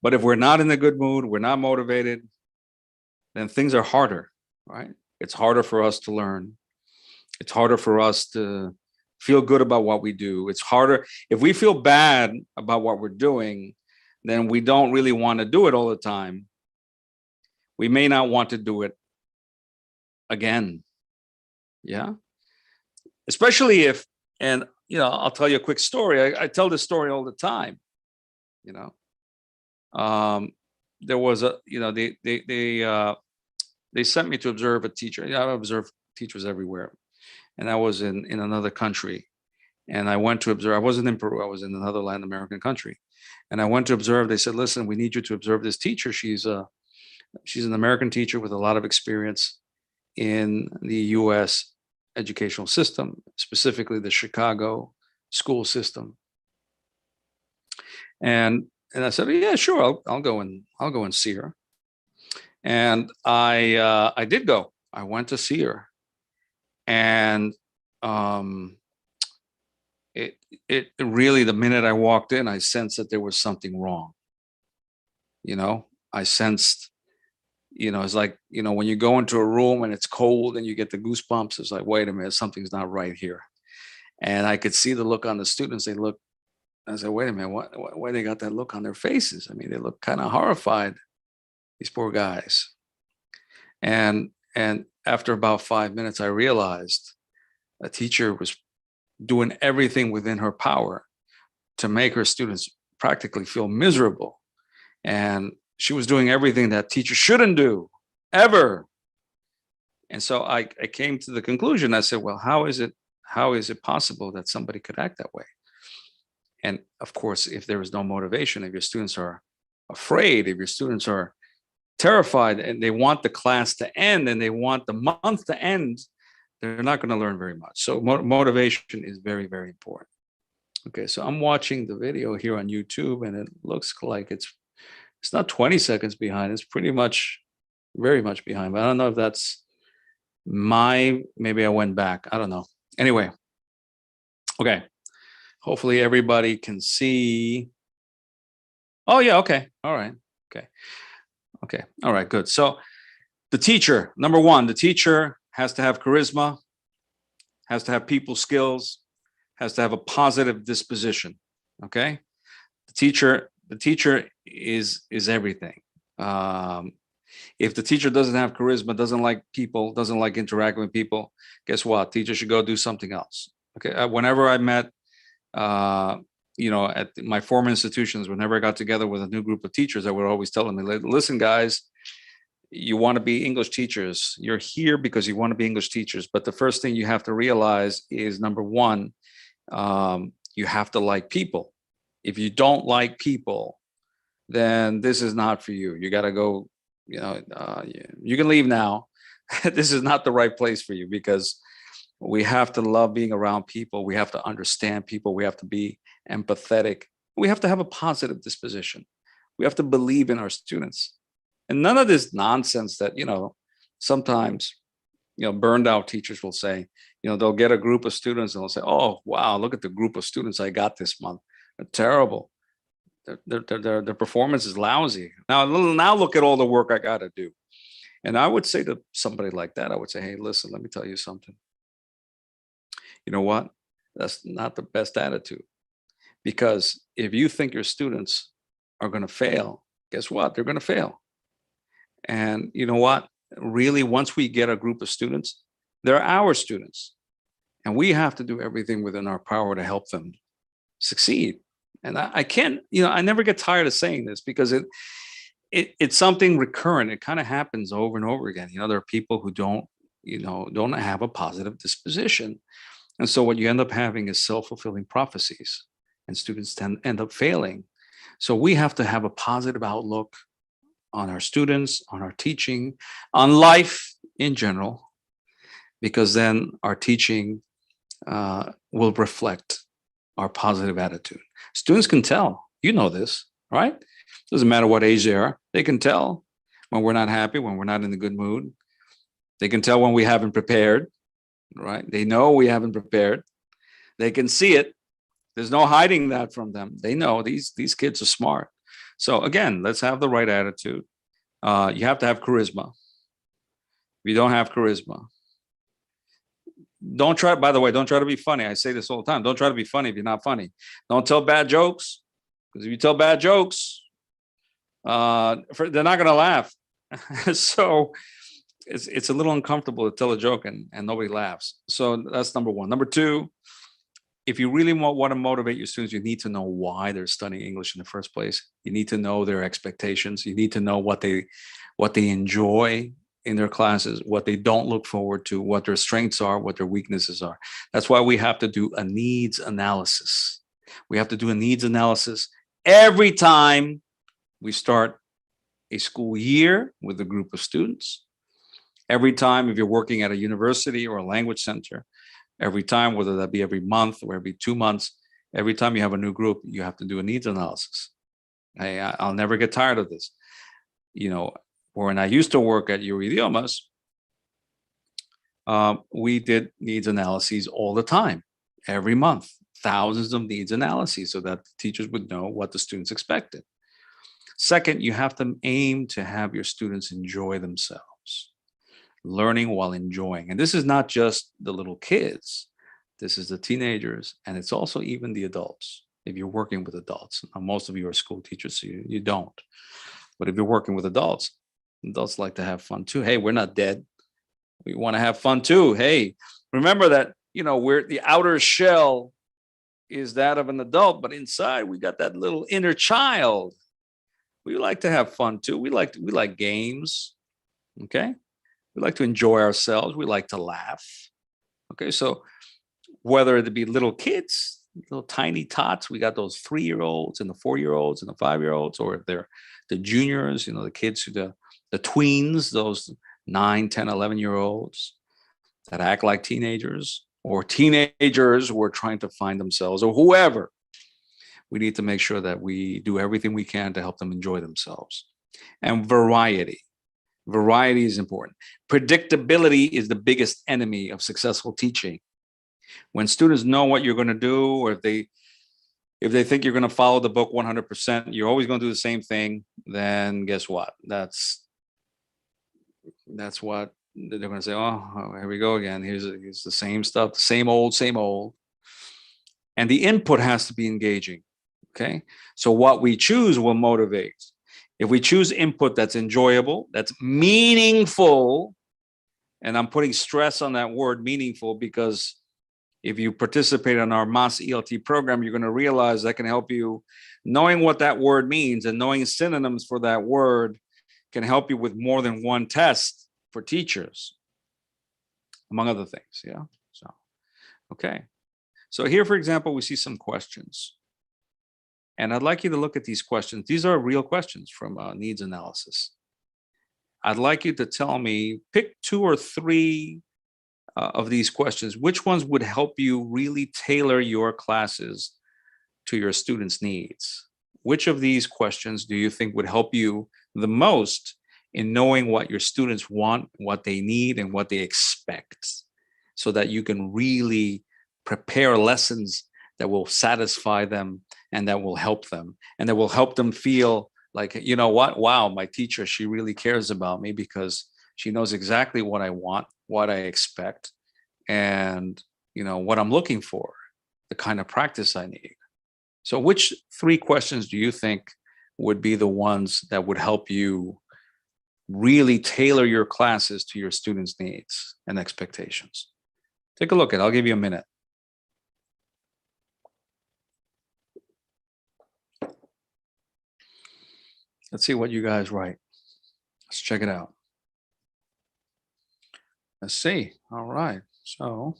But if we're not in a good mood, we're not motivated, then things are harder, right? It's harder for us to learn. It's harder for us to feel good about what we do. It's harder. If we feel bad about what we're doing, then we don't really want to do it all the time. We may not want to do it again. Yeah. Especially if, and I'll tell you a quick story. I tell this story all the time. There was a, they sent me to observe a teacher. Yeah, I observe teachers everywhere. And I was in another country. And I went to observe. I wasn't in Peru. I was in another Latin American country. And I went to observe. They said, listen, we need you to observe this teacher. She's an American teacher with a lot of experience in the US educational system, specifically the Chicago school system. And I said, yeah, sure, I'll go and see her. And I did go. I went to see her, and it really, the minute I walked in, I sensed that there was something wrong. I sensed, it's like, when you go into a room and it's cold and you get the goosebumps, it's like, wait a minute, something's not right here. And I could see the look on the students. I said, wait a minute, why they got that look on their faces? I mean, they look kind of horrified, these poor guys. And after about 5 minutes, I realized a teacher was doing everything within her power to make her students practically feel miserable. And she was doing everything that teachers shouldn't do, ever. And so I came to the conclusion. I said, well, how is it possible that somebody could act that way? And of course, if there is no motivation, if your students are afraid, if your students are terrified and they want the class to end and they want the month to end, they're not going to learn very much. So motivation is very, very important. Okay, so I'm watching the video here on YouTube, and it looks like it's not 20 seconds behind. It's pretty much very much behind. But I don't know if that's maybe I went back. I don't know. Anyway, okay. Hopefully everybody can see. Oh, yeah. Okay. All right. Okay. Okay. All right. Good. So the teacher, number one, the teacher has to have charisma, has to have people skills, has to have a positive disposition. Okay. The teacher is everything. If the teacher doesn't have charisma, doesn't like people, doesn't like interacting with people, guess what? Teacher should go do something else. Okay. Whenever I met, at my former institutions, whenever I got together with a new group of teachers, I would always tell them, listen, guys, you want to be English teachers. You're here because you want to be English teachers. But the first thing you have to realize is, number one, you have to like people. If you don't like people, then this is not for you. You got to go, you can leave now. This is not the right place for you, because we have to love being around people. We have to understand people. We have to be empathetic. We have to have a positive disposition. We have to believe in our students. And none of this nonsense that, sometimes, burned out teachers will say, they'll get a group of students and they'll say, oh, wow, look at the group of students I got this month. They're terrible. Their performance is lousy. Now look at all the work I got to do. And I would say to somebody like that, I would say, hey, listen, let me tell you something. You know what? That's not the best attitude. Because if you think your students are going to fail, guess what? They're going to fail. And you know what? Really, once we get a group of students, they're our students. And we have to do everything within our power to help them succeed. And I can't, I never get tired of saying this, because it's something recurrent. It kind of happens over and over again. There are people who don't have a positive disposition. And so what you end up having is self-fulfilling prophecies, and students end up failing. So we have to have a positive outlook on our students, on our teaching, on life in general, because then our teaching will reflect our positive attitude. Students can tell, this, right? Doesn't matter what age they are. They can tell when we're not happy, when we're not in a good mood. They can tell when we haven't prepared, right? They know we haven't prepared. They can see it. There's no hiding that from them. They know these kids are smart. So again, let's have the right attitude. You have to have charisma. If you don't have charisma, don't try to be funny. I say this all the time. Don't try to be funny if you're not funny. Don't tell bad jokes, because if you tell bad jokes, they're not going to laugh. So it's a little uncomfortable to tell a joke and nobody laughs. So that's number one. Number two, if you really want to motivate your students, you need to know why they're studying English in the first place. You need to know their expectations. You need to know what they enjoy in their classes, what they don't look forward to, what their strengths are, what their weaknesses are. That's why we have to do a needs analysis. We have to do a needs analysis every time we start a school year with a group of students. Every time, if you're working at a university or a language center, every time, whether that be every month or every 2 months, every time you have a new group, you have to do a needs analysis. I'll never get tired of this. You know, when I used to work at Idiomas, we did needs analyses all the time, every month, thousands of needs analyses so that the teachers would know what the students expected. Second, you have to aim to have your students enjoy themselves, learning while enjoying. And this is not just the little kids, this is the teenagers, and it's also even the adults. If you're working with adults, now most of you are school teachers, so you don't. But if you're working with adults like to have fun too. Hey, we're not dead. We want to have fun too. Hey, remember that, you know, we're the outer shell is that of an adult, but inside we got that little inner child. We like to have fun too. We like games. Okay. We like to enjoy ourselves. We like to laugh. Okay. So whether it be little kids, little tiny tots, we got those 3-year-olds and the 4-year-olds and the 5-year-olds, or if they're the juniors, you know, the kids who the tweens, those 9, 10, 11-year-olds that act like teenagers, or teenagers who are trying to find themselves, or whoever. We need to make sure that we do everything we can to help them enjoy themselves. And variety. Variety is important. Predictability is the biggest enemy of successful teaching. When students know what you're going to do, or if they think you're going to follow the book 100%, you're always going to do the same thing, then guess what? That's what they're going to say. Oh, here we go again. Here's the same stuff, the same old. And the input has to be engaging. Okay. So what we choose will motivate. If we choose input that's enjoyable, that's meaningful, and I'm putting stress on that word meaningful, because if you participate in our MAS ELT program, you're going to realize that can help you. Knowing what that word means and knowing synonyms for that word can help you with more than one test for teachers, among other things. Yeah. So, okay. So here, for example, we see some questions. And I'd like you to look at these questions. These are real questions from needs analysis. I'd like you to tell me, pick 2 or 3 of these questions. Which ones would help you really tailor your classes to your students' needs? Which of these questions do you think would help you the most in knowing what your students want, what they need, and what they expect, so that you can really prepare lessons that will satisfy them and that will help them, and that will help them feel like, you know what, wow, my teacher, she really cares about me because she knows exactly what I want, what I expect, and, you know, what I'm looking for, the kind of practice I need. So which 3 questions do you think would be the ones that would help you really tailor your classes to your students' needs and expectations? Take a look at it. I'll give you a minute. Let's see what you guys write. Let's check it out. Let's see. All right. So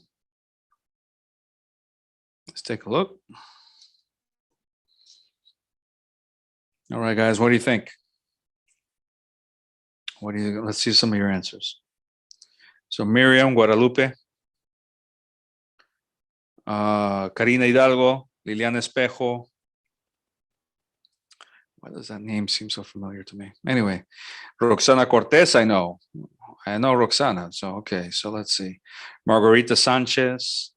let's take a look. All right, guys, what do you think? Let's see some of your answers. So Miriam, Guadalupe, Karina Hidalgo, Liliana Espejo. Why does that name seem so familiar to me? Anyway, Roxana Cortez, I know Roxana. So, okay, so let's see. Margarita Sanchez,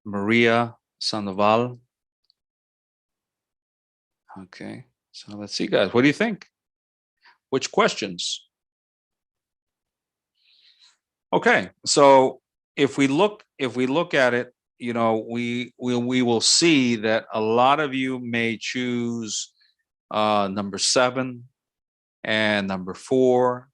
Maria Sandoval. Okay, so let's see, guys. What do you think? Which questions? Okay, so if we look at it, you know, we will see that a lot of you may choose number 7 and number 4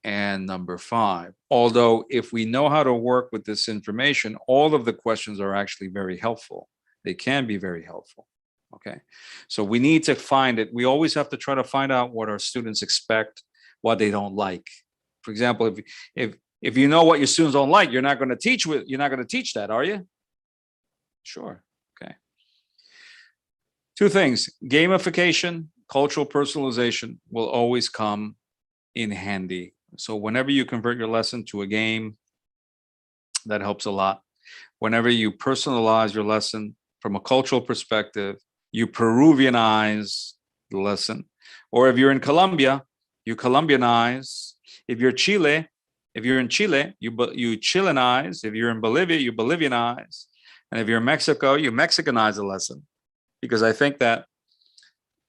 and number 5. Although if we know how to work with this information, all of the questions are actually very helpful. They can be very helpful. Okay, so we need to find it. We always have to try to find out what our students expect, what they don't like For example, if you know what your students don't like, you're not going to teach that, are you? Sure. Okay. Two things: gamification, cultural personalization will always come in handy. So whenever you convert your lesson to a game, that helps a lot. Whenever you personalize your lesson from a cultural perspective, you Peruvianize the lesson. Or if you're in Colombia, you Colombianize. If you're in Chile, you Chilenize. If you're in Bolivia, you Bolivianize. And if you're in Mexico, you Mexicanize the lesson. Because I think that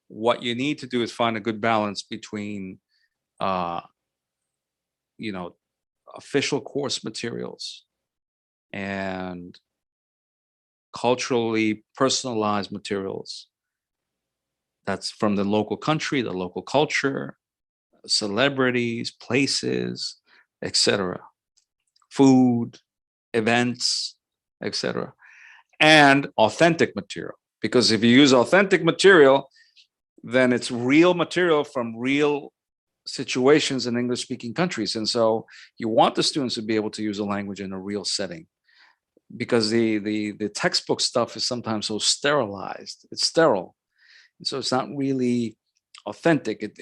what you need to do is find a good balance between, official course materials and culturally personalized materials. That's from the local country, the local culture, celebrities, places, etc., food, events, etc., and authentic material. Because if you use authentic material, then it's real material from real situations in English-speaking countries. And so you want the students to be able to use a language in a real setting, because the textbook stuff is sometimes so sterilized. It's sterile. So it's not really authentic.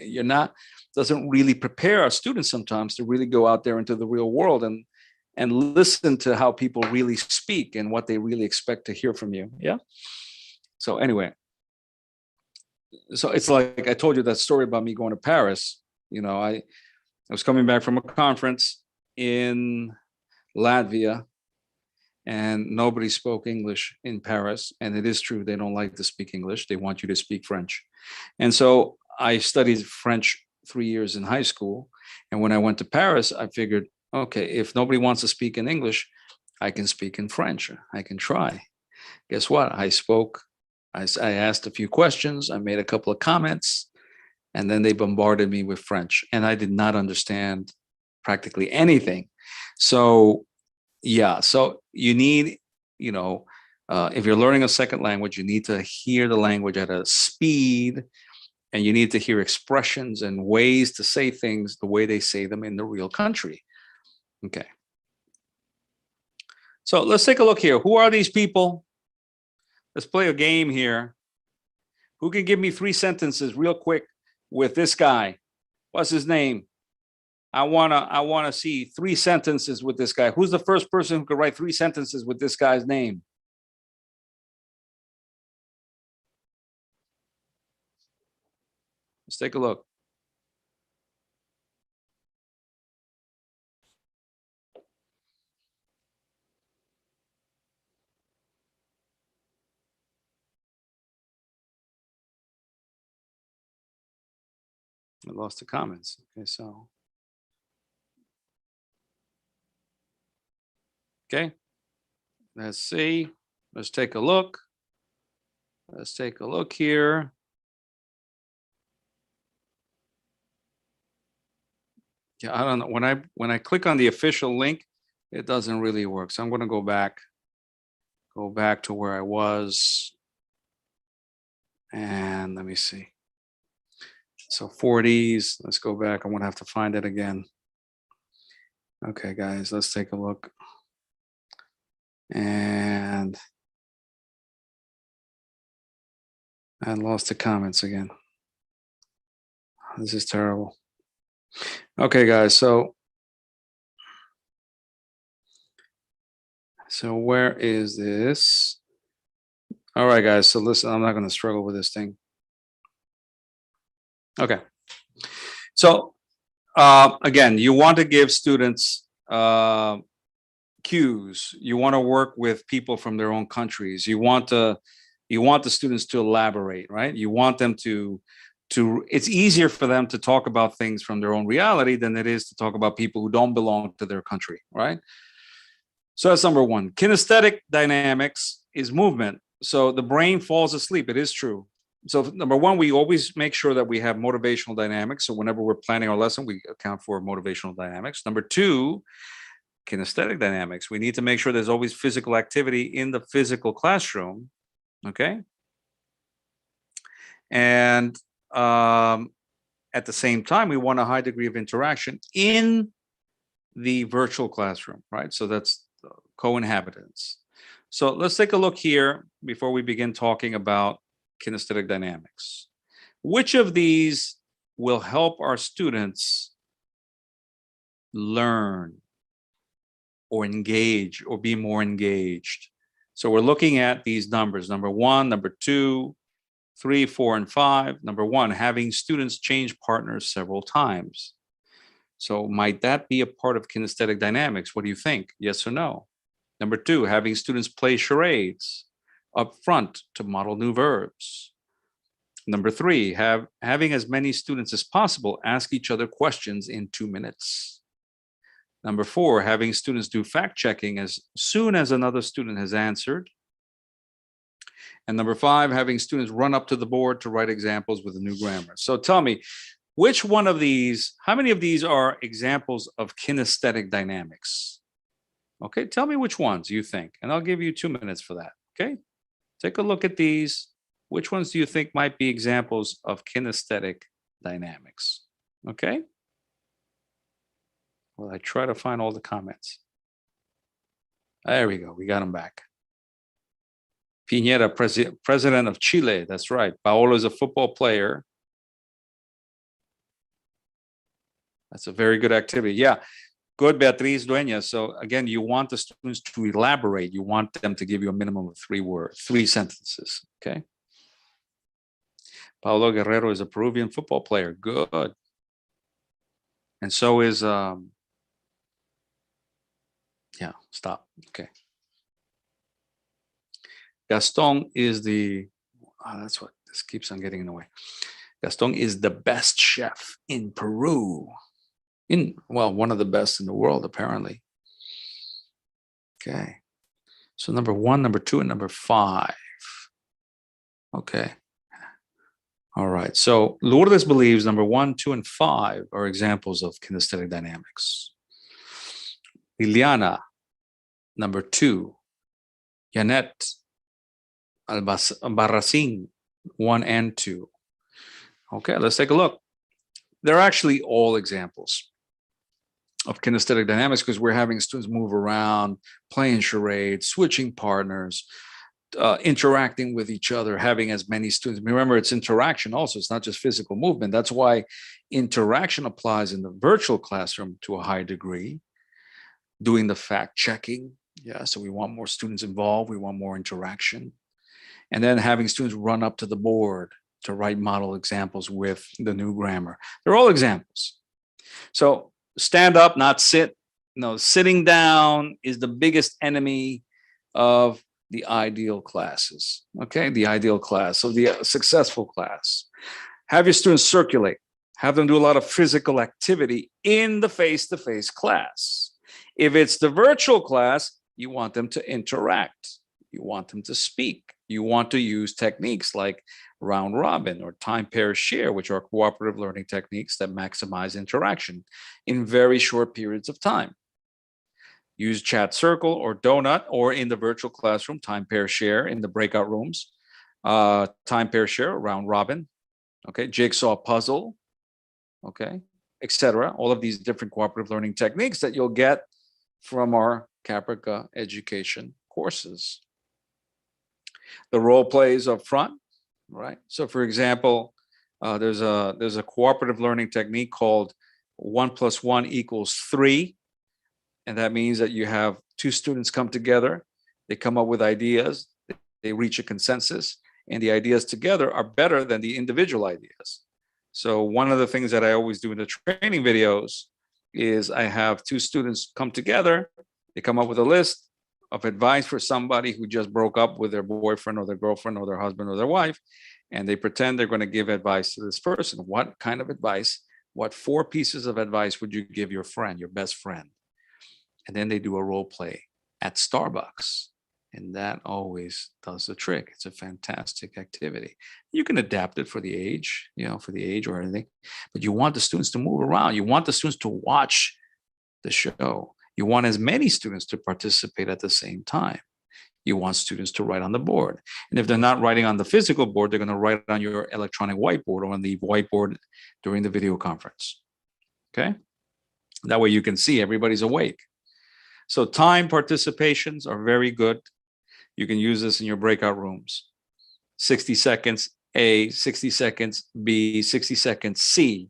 Doesn't really prepare our students sometimes to really go out there into the real world and listen to how people really speak and what they really expect to hear from you. Yeah. So anyway, so it's like I told you that story about me going to Paris. I was coming back from a conference in Latvia, and nobody spoke English in Paris. And it is true, they don't like to speak English. They want you to speak French. And so I studied French 3 years in high school. And when I went to Paris, I figured, okay, if nobody wants to speak in English, I can speak in French. I can try. Guess what? I asked a few questions. I made a couple of comments, and then they bombarded me with French. And I did not understand practically anything. So yeah, so you need, if you're learning a second language, you need to hear the language at a speed, and you need to hear expressions and ways to say things the way they say them in the real country. Okay. So let's take a look here. Who are these people? Let's play a game here. Who can give me 3 sentences real quick with this guy? What's his name? I wanna see 3 sentences with this guy. Who's the first person who could write 3 sentences with this guy's name? Let's take a look. I lost the comments. Okay, so. Okay, let's see. Let's take a look. Let's take a look here. Yeah, I don't know. When I click on the official link, it doesn't really work. So I'm going to go back to where I was. And let me see. So 40s, let's go back. I'm going to have to find it again. Okay, guys, let's take a look. And I lost the comments again. This is terrible. Okay, guys, so where is this? All right, guys, so listen, I'm not going to struggle with this thing. Okay. So again, you want to give students cues. You want to work with people from their own countries. You want the students to elaborate, right? You want them to it's easier for them to talk about things from their own reality than it is to talk about people who don't belong to their country, right? So that's number 1. Kinesthetic dynamics is movement. So the brain falls asleep. It is true. So number 1, we always make sure that we have motivational dynamics. So whenever we're planning our lesson, we account for motivational dynamics. Number 2, kinesthetic dynamics. We need to make sure there's always physical activity in the physical classroom. Okay. And at the same time, we want a high degree of interaction in the virtual classroom, right? So that's co-inhabitants. So let's take a look here before we begin talking about kinesthetic dynamics. Which of these will help our students learn or engage or be more engaged? So we're looking at these numbers, number 1, number 2, 3, 4, and 5. Number 1, having students change partners several times. So might that be a part of kinesthetic dynamics? What do you think? Yes or no? Number 2, having students play charades up front to model new verbs. Number 3, having as many students as possible ask each other questions in 2 minutes. Number 4, having students do fact checking as soon as another student has answered. And number 5, having students run up to the board to write examples with a new grammar. So tell me, which one of these, how many of these are examples of kinesthetic dynamics? Okay, tell me which ones you think, and I'll give you 2 minutes for that, okay? Take a look at these. Which ones do you think might be examples of kinesthetic dynamics? Okay? Well, I try to find all the comments. There we go, we got them back. Piñera, president of Chile, that's right. Paolo is a football player. That's a very good activity. Yeah, good, Beatriz Dueña. So again, you want the students to elaborate. You want them to give you a minimum of 3 words, 3 sentences, okay? Paulo Guerrero is a Peruvian football player. Good. And so is, yeah, stop. Okay. Gaston is the, that's what, this keeps on getting in the way. Gaston is the best chef in Peru. Well, one of the best in the world, apparently. Okay. So number 1, number 2, and number 5. Okay. All right. So Lourdes believes number 1, 2, and 5 are examples of kinesthetic dynamics. Liliana, number 2. Janet Albarracin, 1 and 2. Okay, let's take a look. They're actually all examples of kinesthetic dynamics because we're having students move around, playing charades, switching partners, interacting with each other, having as many students. Remember, it's interaction also. It's not just physical movement. That's why interaction applies in the virtual classroom to a high degree. Doing the fact checking. Yeah, so we want more students involved. We want more interaction. And then having students run up to the board to write model examples with the new grammar. They're all examples. So stand up, not sit. No, sitting down is the biggest enemy of the ideal classes, okay? The ideal class, so the successful class. Have your students circulate. Have them do a lot of physical activity in the face-to-face class. If it's the virtual class, you want them to interact. You want them to speak. You want to use techniques like round robin or time pair share, which are cooperative learning techniques that maximize interaction in very short periods of time. Use chat circle or donut, or in the virtual classroom, time pair share in the breakout rooms, time pair share, round robin, okay, jigsaw puzzle, okay, etc. All of these different cooperative learning techniques that you'll get from our Caprica education courses. The role plays up front, right? So for example, there's a cooperative learning technique called 1 + 1 = 3. And that means that you have 2 students come together, they come up with ideas, they reach a consensus, and the ideas together are better than the individual ideas. So one of the things that I always do in the training videos is I have 2 students come together, they come up with a list of advice for somebody who just broke up with their boyfriend or their girlfriend or their husband or their wife, and they pretend they're going to give advice to this person. What kind of advice? What 4 pieces of advice would you give your friend, your best friend? And then they do a role play at Starbucks. And that always does the trick. It's a fantastic activity. You can adapt it for the age, for the age or anything, but you want the students to move around. You want the students to watch the show. You want as many students to participate at the same time. You want students to write on the board. And if they're not writing on the physical board, they're going to write on your electronic whiteboard or on the whiteboard during the video conference. Okay? That way you can see everybody's awake. So time participations are very good. You can use this in your breakout rooms. 60 seconds A, 60 seconds B, 60 seconds C.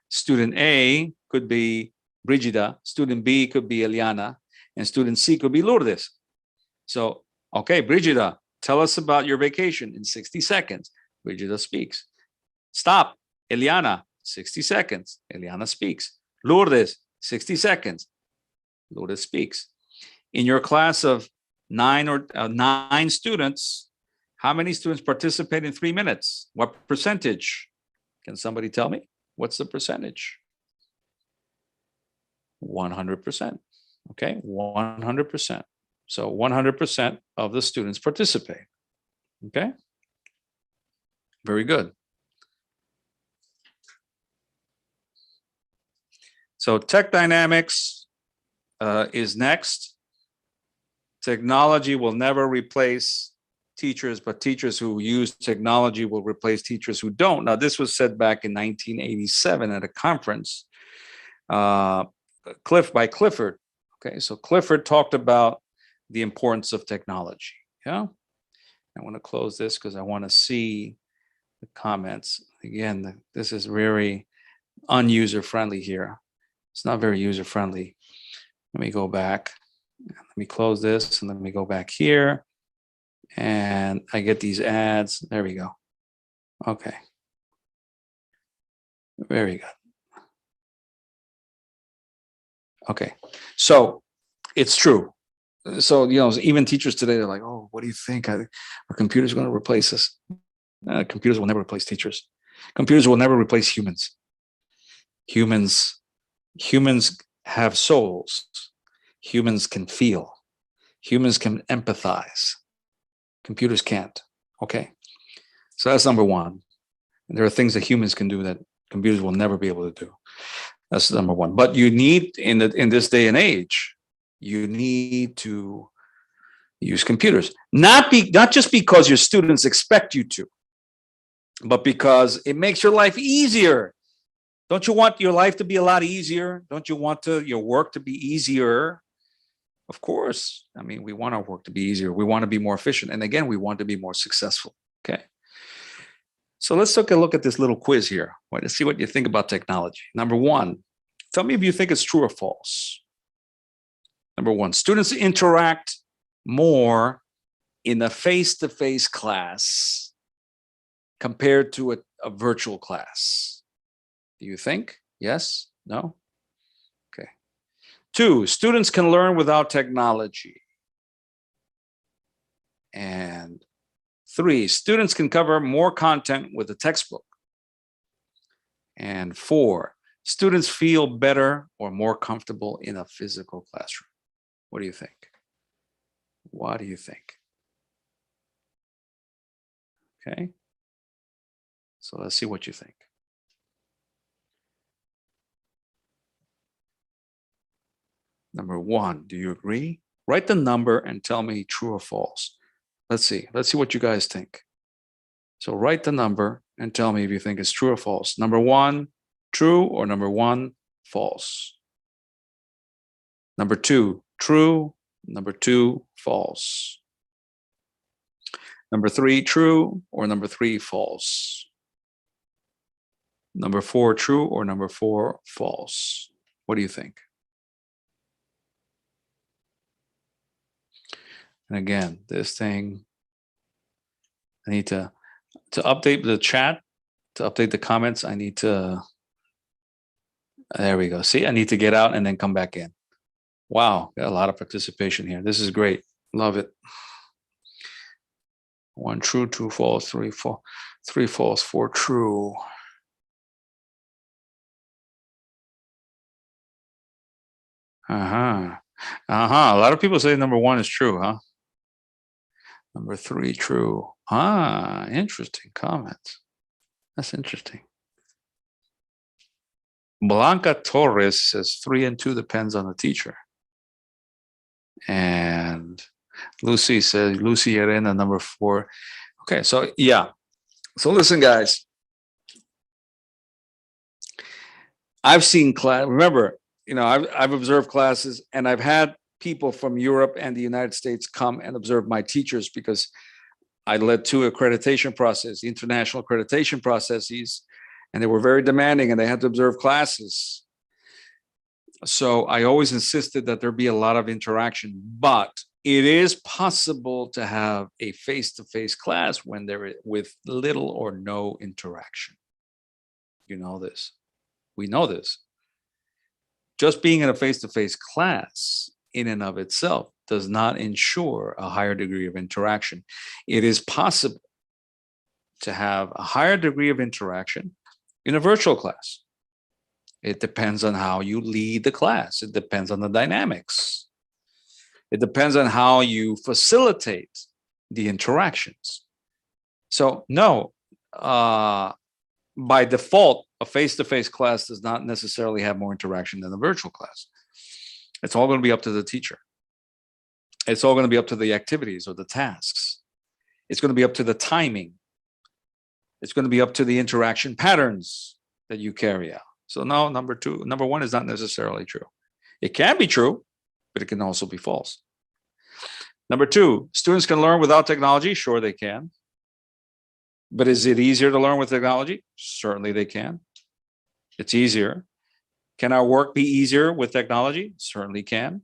Student A could be Brigida, student B could be Eliana, and student C could be Lourdes. So, okay, Brigida, tell us about your vacation in 60 seconds. Brigida speaks. Stop, Eliana, 60 seconds. Eliana speaks. Lourdes, 60 seconds. Lourdes speaks. In your class of nine students, how many students participate in 3 minutes? What percentage? Can somebody tell me? What's the percentage? 100%. Okay, 100%. So 100% of the students participate. Okay, very good. So tech dynamics is next. Technology will never replace teachers, but teachers who use technology will replace teachers who don't. Now, this was said back in 1987 at a conference by Clifford. Okay, so Clifford talked about the importance of technology. Yeah, I want to close this because I want to see the comments. Again, this is very unuser friendly here. It's not very user friendly. Let me go back. Let me close this and let me go back here. And I get these ads. There we go. Okay. Very good. Okay. So it's true. So, even teachers today, they're like, oh, what do you think? Are computers going to replace us? Computers will never replace teachers. Computers will never replace humans. Humans have souls. Humans can feel. Humans can empathize. Computers can't. Okay. So that's number one. And there are things that humans can do that computers will never be able to do. That's number one. But you need, in this day and age, you need to use computers. Not just because your students expect you to, but because it makes your life easier. Don't you want your life to be a lot easier? Don't you want your work to be easier? Of course. I mean, we want our work to be easier. We want to be more efficient. And again, we want to be more successful. Okay. So let's take a look at this little quiz here. Let's see what you think about technology. Number one, tell me if you think it's true or false. Number one, students interact more in a face-to-face class compared to a virtual class. Do you think? Yes? No? Okay. Two, students can learn without technology. And three, students can cover more content with a textbook. And four, students feel better or more comfortable in a physical classroom. What do you think? What do you think? Okay. So let's see what you think. Number one, do you agree? Write the number and tell me true or false. Let's see what you guys think. So write the number and tell me if you think it's true or false. Number one, true, or number one, false. Number two, true. Number two, false. Number three, true, or number three, false. Number four, true, or number four, false. What do you think? And again, this thing, I need to update the chat, to update the comments. I need to, there we go. See, I need to get out and then come back in. Wow, got a lot of participation here. This is great. Love it. One true, two false, three false, four true. A lot of people say number one is true, huh? Number three, true. Interesting comment. That's interesting. Blanca Torres says 3 and 2 depends on the teacher. And Lucy says, Lucy Arena, number 4. Okay, so yeah. So listen, guys. I've seen class. Remember, you know, I've observed classes, and I've had people from Europe and the United States come and observe my teachers because I led two accreditation processes, international accreditation processes, and they were very demanding and they had to observe classes. So I always insisted that there be a lot of interaction, but it is possible to have a face-to-face class when there is with little or no interaction. You know this. We know this. Just being in a face-to-face class in and of itself does not ensure a higher degree of interaction. It is possible to have a higher degree of interaction in a virtual class. It depends on how you lead the class. It depends on the dynamics. It depends on how you facilitate the interactions. So no, by default, a face-to-face class does not necessarily have more interaction than a virtual class. It's all going to be up to the teacher. It's all going to be up to the activities or the tasks. It's going to be up to the timing. It's going to be up to the interaction patterns that you carry out. So no, number one is not necessarily true. It can be true, but it can also be false. Number two, students can learn without technology. Sure, they can. But is it easier to learn with technology? Certainly they can. It's easier. Can our work be easier with technology? Certainly can.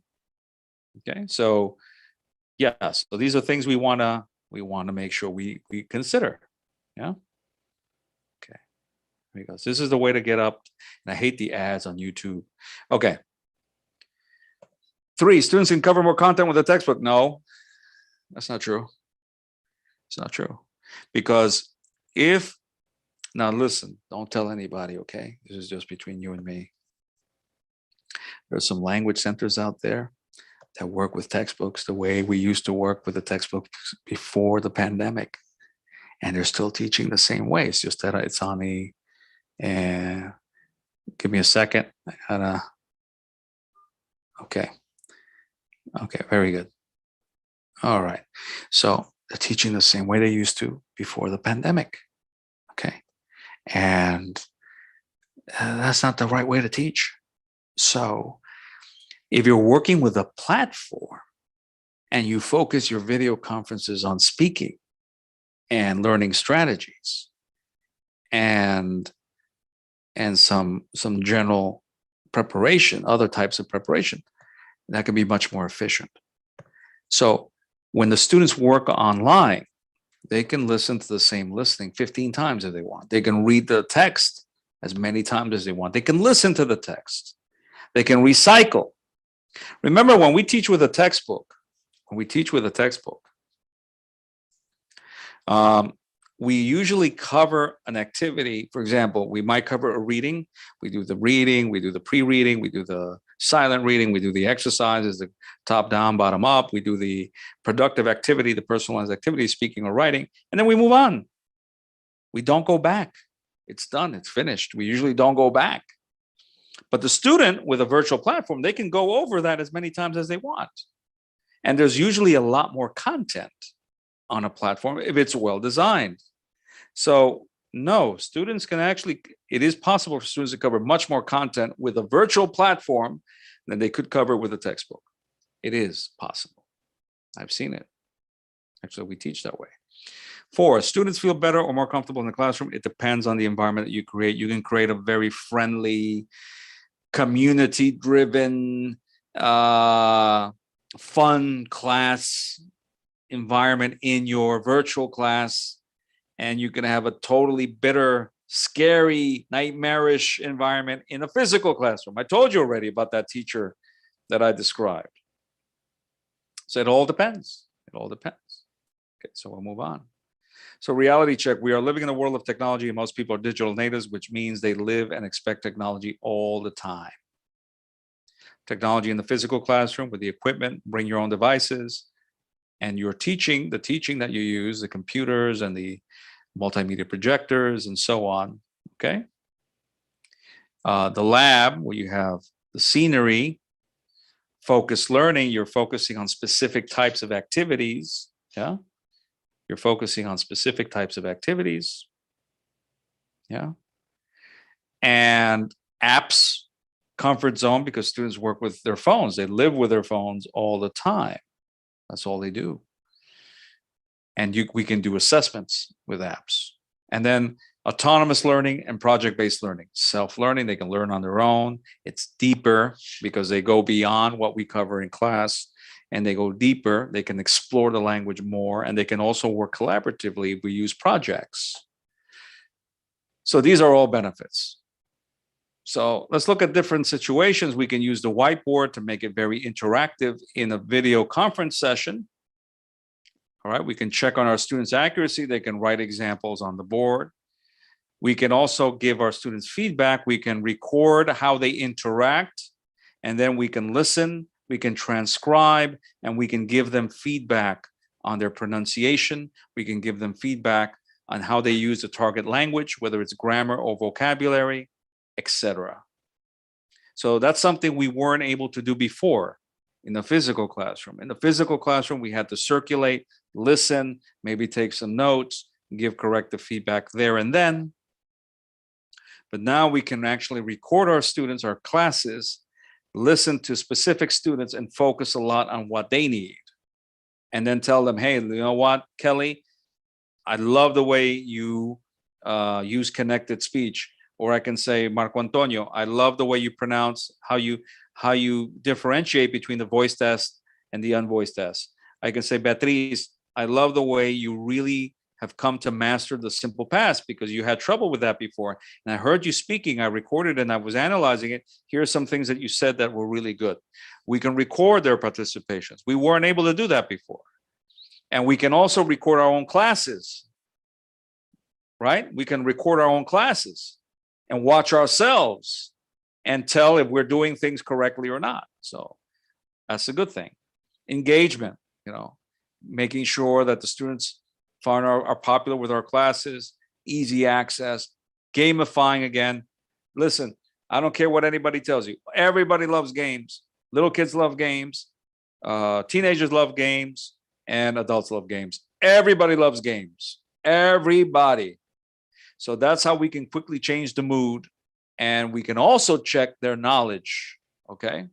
Okay, so yes, so these are things we want to make sure we consider. Yeah. Okay. Here we go. So this is the way to get up. And I hate the ads on YouTube. Okay. 3, students can cover more content with a textbook. No, that's not true. It's not true. Because now listen, don't tell anybody, okay? This is just between you and me. There's some language centers out there that work with textbooks the way we used to work with the textbooks before the pandemic. And they're still teaching the same way. It's just that it's on give me a second. Okay. Okay, very good. All right. So they're teaching the same way they used to before the pandemic. Okay. And that's not the right way to teach. So if you're working with a platform and you focus your video conferences on speaking and learning strategies and some general preparation, other types of preparation, that can be much more efficient. So when the students work online, they can listen to the same listening 15 times if they want. They can read the text as many times as they want. They can listen to the text. They can recycle. Remember, when we teach with a textbook, we usually cover an activity. For example, we might cover a reading. We do the reading, we do the pre-reading, we do the silent reading, we do the exercises, the top down, bottom up, we do the productive activity, the personalized activity, speaking or writing, and then we move on. We don't go back. It's done, it's finished. We usually don't go back. But the student with a virtual platform, they can go over that as many times as they want. And there's usually a lot more content on a platform if it's well designed. So no, students can actually, it is possible for students to cover much more content with a virtual platform than they could cover with a textbook. It is possible. I've seen it. Actually, we teach that way. 4, students feel better or more comfortable in the classroom. It depends on the environment that you create. You can create a very friendly, community-driven, fun class environment in your virtual class, and you can have a totally bitter, scary, nightmarish environment in a physical classroom. I told you already about that teacher that I described. So it all depends. It all depends. Okay, so we'll move on. So reality check. We are living in a world of technology, and most people are digital natives, which means they live and expect technology all the time. Technology in the physical classroom with the equipment, bring your own devices, and your teaching, the teaching that you use, the computers and the multimedia projectors and so on, okay? The lab, where you have the scenery, focused learning, you're focusing on specific types of activities, yeah? You're focusing on specific types of activities, yeah? And apps, comfort zone because students work with their phones. They live with their phones all the time. That's all they do. And we can do assessments with apps. And then autonomous learning and project-based learning. Self-learning, they can learn on their own. It's deeper because they go beyond what we cover in class and they go deeper. They can explore the language more and they can also work collaboratively. We use projects. So these are all benefits. So let's look at different situations. We can use the whiteboard to make it very interactive in a video conference session. All right, we can check on our students' accuracy. They can write examples on the board. We can also give our students feedback. We can record how they interact, and then we can listen, we can transcribe, and we can give them feedback on their pronunciation. We can give them feedback on how they use the target language, whether it's grammar or vocabulary, etc. So that's something we weren't able to do before in the physical classroom. In the physical classroom, we had to circulate, listen, maybe take some notes, give corrective feedback there and then. But now we can actually record our students, our classes, listen to specific students and focus a lot on what they need. And then tell them, hey, you know what, Kelly, I love the way you use connected speech. Or I can say, Marco Antonio, I love the way you pronounce, how you differentiate between the voice test and the unvoiced test. I can say, Beatriz, I love the way you really have come to master the simple past because you had trouble with that before. And I heard you speaking, I recorded and I was analyzing it. Here are some things that you said that were really good. We can record their participations. We weren't able to do that before. And we can also record our own classes, right? We can record our own classes and watch ourselves and tell if we're doing things correctly or not. So that's a good thing. Engagement, making sure that the students are popular with our classes, easy access, gamifying again. Listen, I don't care what anybody tells you. Everybody loves games. Little kids love games. Teenagers love games and adults love games. Everybody loves games. Everybody. So that's how we can quickly change the mood. And we can also check their knowledge, okay?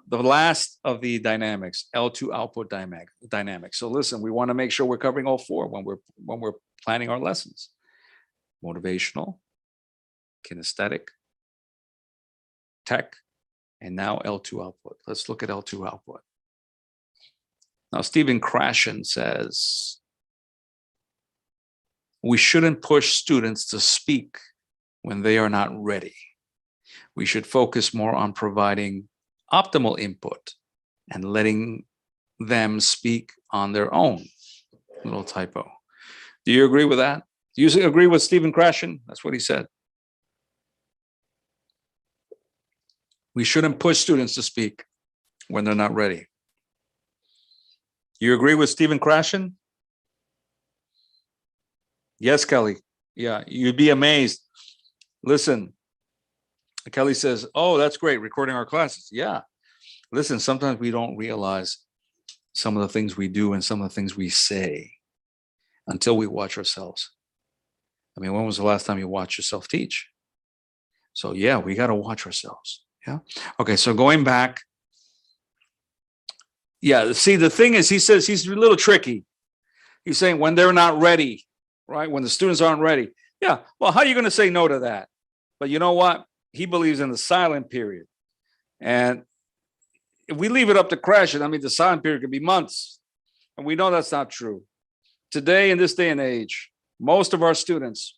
The last of the dynamics, L2 output dynamics. So listen, we want to make sure we're covering all four when we're planning our lessons. Motivational, kinesthetic, tech, and now L2 output. Let's look at L2 output. Now, Stephen Krashen says, we shouldn't push students to speak when they are not ready. We should focus more on providing optimal input and letting them speak on their own. Little typo. Do you agree with that? Do you agree with Stephen Krashen? That's what he said. We shouldn't push students to speak when they're not ready. You agree with Stephen Krashen? Yes, Kelly. Yeah, you'd be amazed. Listen, Kelly says, oh, that's great, recording our classes. Yeah. Listen, sometimes we don't realize some of the things we do and some of the things we say until we watch ourselves. I mean, when was the last time you watched yourself teach? So yeah, we got to watch ourselves. Yeah. Okay, so going back. Yeah, see, the thing is, he says he's a little tricky. He's saying when they're not ready, right? When the students aren't ready. Yeah, well, how are you going to say no to that? But you know what? He believes in the silent period. And if we leave it up to Krashen, I mean, the silent period could be months. And we know that's not true. Today, in this day and age, most of our students,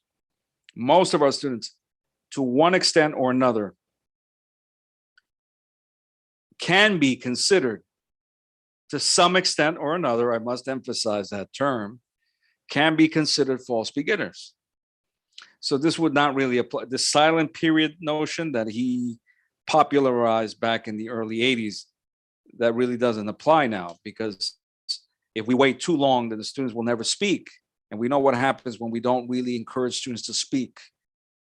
to one extent or another, can be considered, to some extent or another, I must emphasize that term, can be considered false beginners. So this would not really apply. The silent period notion that he popularized back in the early 80s, that really doesn't apply now, because if we wait too long, then the students will never speak. And we know what happens when we don't really encourage students to speak.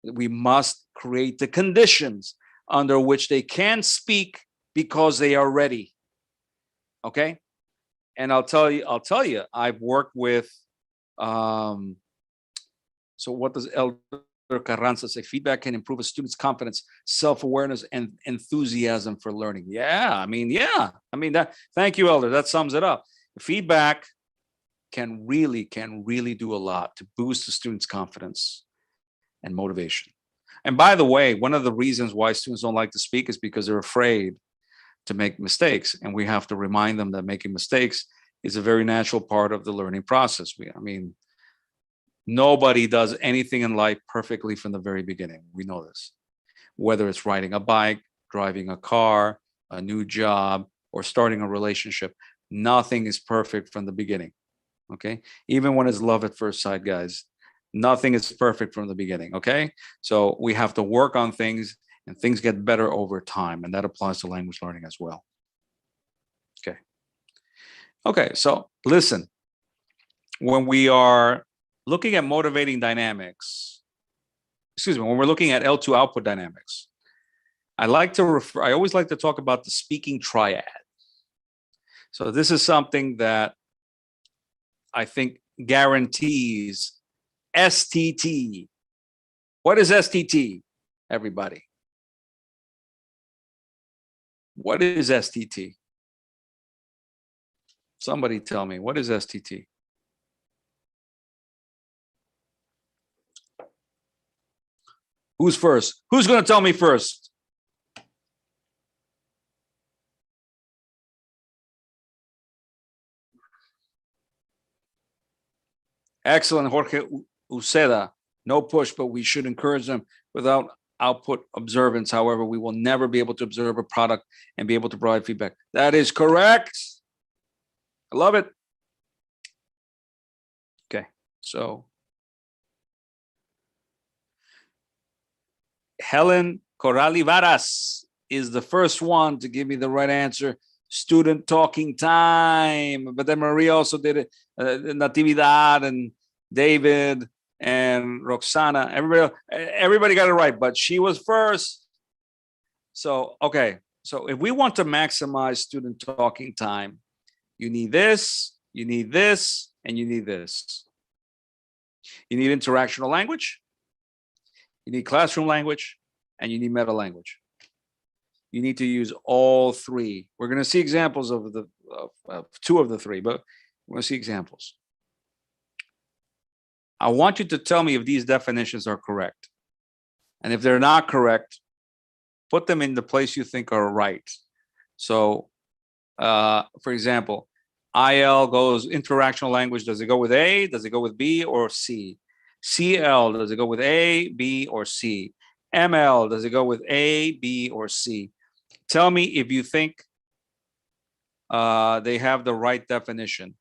We must create the conditions under which they can speak because they are ready. Okay? And I'll tell you, I've worked with, so what does Carranza say feedback can improve a student's confidence, self-awareness, and enthusiasm for learning. Yeah, that. Thank you, Elder. That sums it up. Feedback can really do a lot to boost the student's confidence and motivation. And by the way, one of the reasons why students don't like to speak is because they're afraid to make mistakes. And we have to remind them that making mistakes is a very natural part of the learning process. Nobody does anything in life perfectly from the very beginning. We know this. Whether it's riding a bike, driving a car, a new job, or starting a relationship, nothing is perfect from the beginning. Okay? Even when it's love at first sight, guys, nothing is perfect from the beginning. Okay? So we have to work on things, and things get better over time. And that applies to language learning as well. Okay. Okay, so listen, when we are looking at motivating dynamics, when we're looking at L2 output dynamics, I always like to talk about the speaking triad. So this is something that I think guarantees STT. What is STT, everybody? What is STT? Somebody tell me, what is STT? Who's first? Who's going to tell me first? Excellent, Jorge Uceda. No push, but we should encourage them without output observance. However, we will never be able to observe a product and be able to provide feedback. That is correct. I love it. Okay, so Helen Corrali Varas is the first one to give me the right answer. Student talking time. But then Maria also did it. Natividad and David and Roxana. Everybody got it right, but she was first. So, okay. So if we want to maximize student talking time, you need this, you need this, and you need this. You need interactional language, you need classroom language, and you need meta language. You need to use all three. We're going to see examples of two of the three, but we're going to see examples. I want you to tell me if these definitions are correct. And if they're not correct, put them in the place you think are right. So, for example, IL goes interactional language. Does it go with A? Does it go with B or C? CL, does it go with A, B, or C? ML, does it go with A, B, or C? Tell me if you think they have the right definition.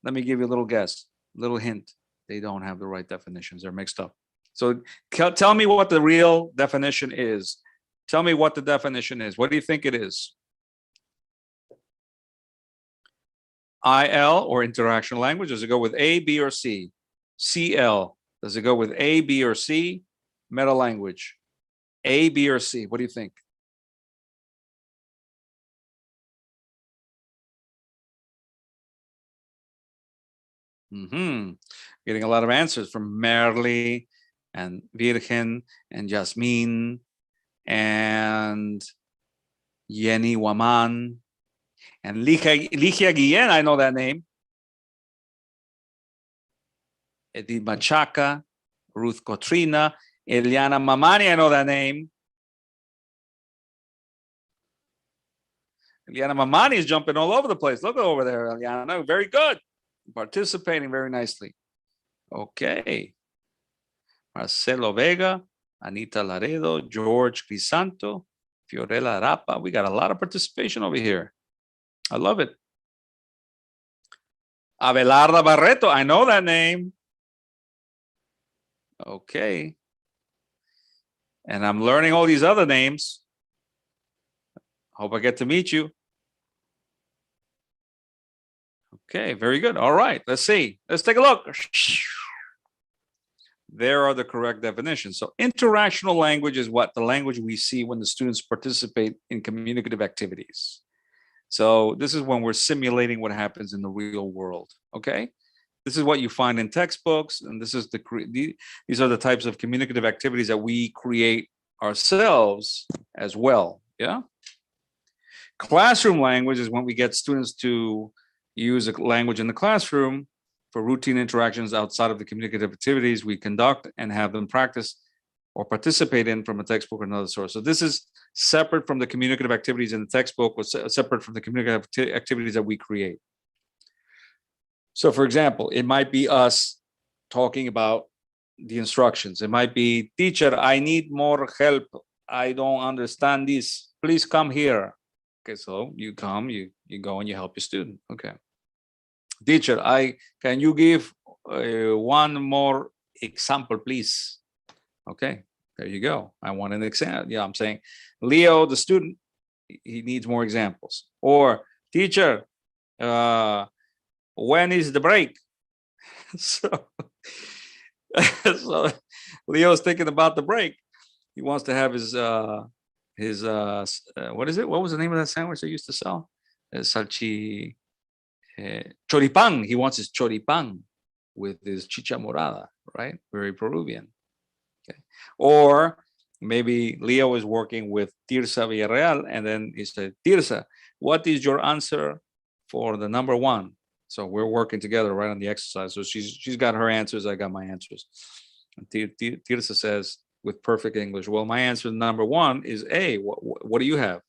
Let me give you a little guess, little hint. They don't have the right definitions. They're mixed up. So tell me what the real definition is. Tell me what the definition is. What do you think it is? IL, or interactional language, does it go with A, B, or C? CL, does it go with A, B, or C? Meta language, A, B, or C? What do you think? Getting a lot of answers from Merly and Virgen and Jasmine and Yeni Waman and Ligia Guillen. I know that name. Edith Machaca, Ruth Cotrina, Eliana Mamani. I know that name. Eliana Mamani is jumping all over the place. Look over there, Eliana. Very good. Participating very nicely. Okay. Marcelo Vega, Anita Laredo, George Crisanto, Fiorella Arapa. We got a lot of participation over here. I love it. Abelarda Barreto. I know that name. Okay. And I'm learning all these other names. Hope I get to meet you. Okay, very good. All right, let's see. Let's take a look. There are the correct definitions. So interactional language is what? The language we see when the students participate in communicative activities. So this is when we're simulating what happens in the real world, okay? This is what you find in textbooks, and this is these are the types of communicative activities that we create ourselves as well. Yeah. Classroom language is when we get students to use a language in the classroom for routine interactions outside of the communicative activities we conduct and have them practice or participate in from a textbook or another source. So this is separate from the communicative activities in the textbook, or separate from the communicative activities that we create. So for example, it might be us talking about the instructions. It might be, teacher, I need more help. I don't understand this. Please come here. Okay, so you come, you go and you help your student. Okay. Teacher, can you give one more example, please? Okay, there you go. I want an example. Yeah, I'm saying, Leo, the student, he needs more examples. Or, teacher, when is the break? So Leo's thinking about the break. He wants to have his what is it? What was the name of that sandwich they used to sell? Choripan. He wants his choripan with his chicha morada, right? Very Peruvian. Okay. Or maybe Leo is working with Tirsa Villarreal, and then he said, Tirsa, what is your answer for the number 1? So we're working together right on the exercise. So she's got her answers, I got my answers. And Tirsa says with perfect English, well, my answer number 1 is A. What do you have?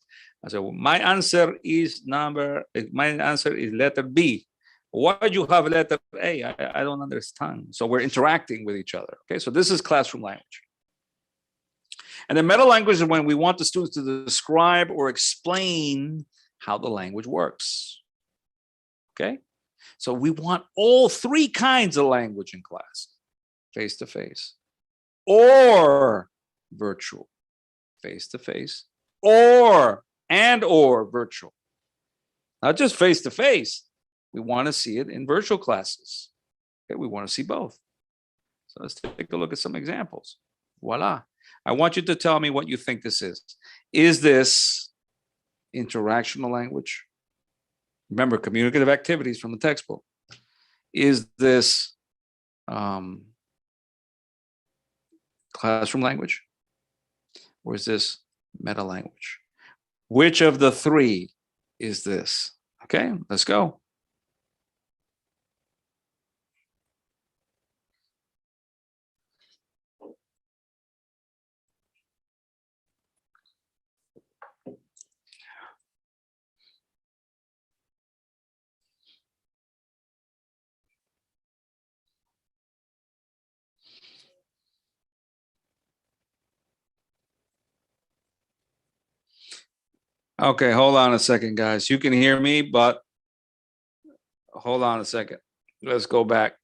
I said, well, my answer is letter B. Why do you have letter A? I don't understand. So we're interacting with each other. Okay, so this is classroom language. And then meta language is when we want the students to describe or explain how the language works. Okay, so we want all 3 kinds of language in class: face-to-face, or virtual, face-to-face, or virtual. Not just face-to-face. We want to see it in virtual classes. Okay, we want to see both. So let's take a look at some examples. Voila. I want you to tell me what you think this is. Is this interactional language? Remember, communicative activities from the textbook. Is this classroom language? Or is this meta language? Which of the 3 is this? Okay, let's go. Okay, hold on a second, guys. You can hear me, but hold on a second. Let's go back.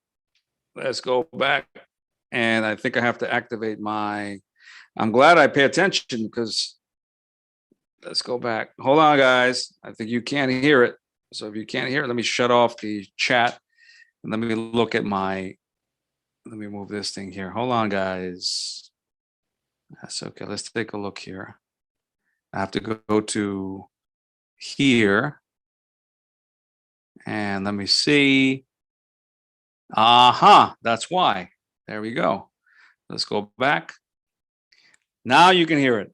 Let's go back. And I think I have to activate my, I'm glad I pay attention because let's go back. Hold on, guys. I think you can't hear it. So if you can't hear it, let me shut off the chat and let me look at my, let me move this thing here. Hold on, guys. That's okay. Let's take a look here. I have to go to here and let me see. Aha, that's why. There we go. Let's go back. Now you can hear it.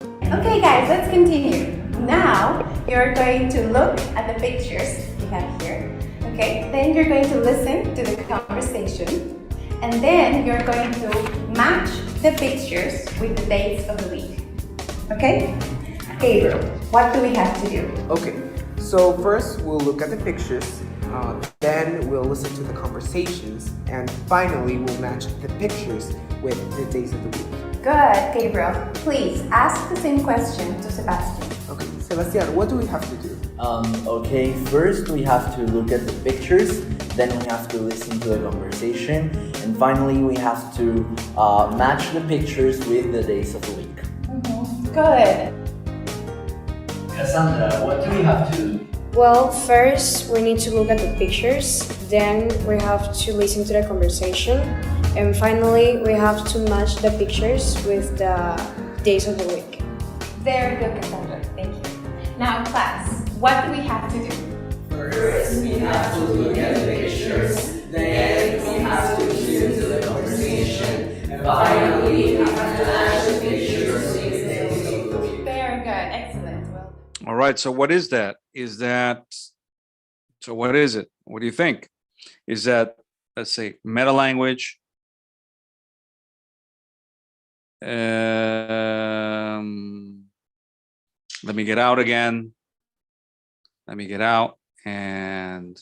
Okay, guys, let's continue. Now you're going to look at the pictures we have here. Okay, then you're going to listen to the conversation, and then you're going to match the pictures with the dates of the week. Okay? Gabriel, what do we have to do? Okay, so first we'll look at the pictures, then we'll listen to the conversations, and finally we'll match the pictures with the days of the week. Good, Gabriel. Please ask the same question to Sebastian. Okay, Sebastian, what do we have to do? Okay, first we have to look at the pictures, then we have to listen to the conversation, and finally we have to match the pictures with the days of the week. Good. Cassandra, what do we have to do? Well, first we need to look at the pictures, then we have to listen to the conversation, and finally we have to match the pictures with the days of the week. Very good, Cassandra. Thank you. Now, class, what do we have to do? First, we have to look at the pictures. pictures, then we have to listen to the conversation, and finally we have to match the pictures with the days of the week. Very good. Excellent. Well done. All right, so what is that? So what is it? What do you think? Is that, let's say, meta language? Let me get out again. Let me get out and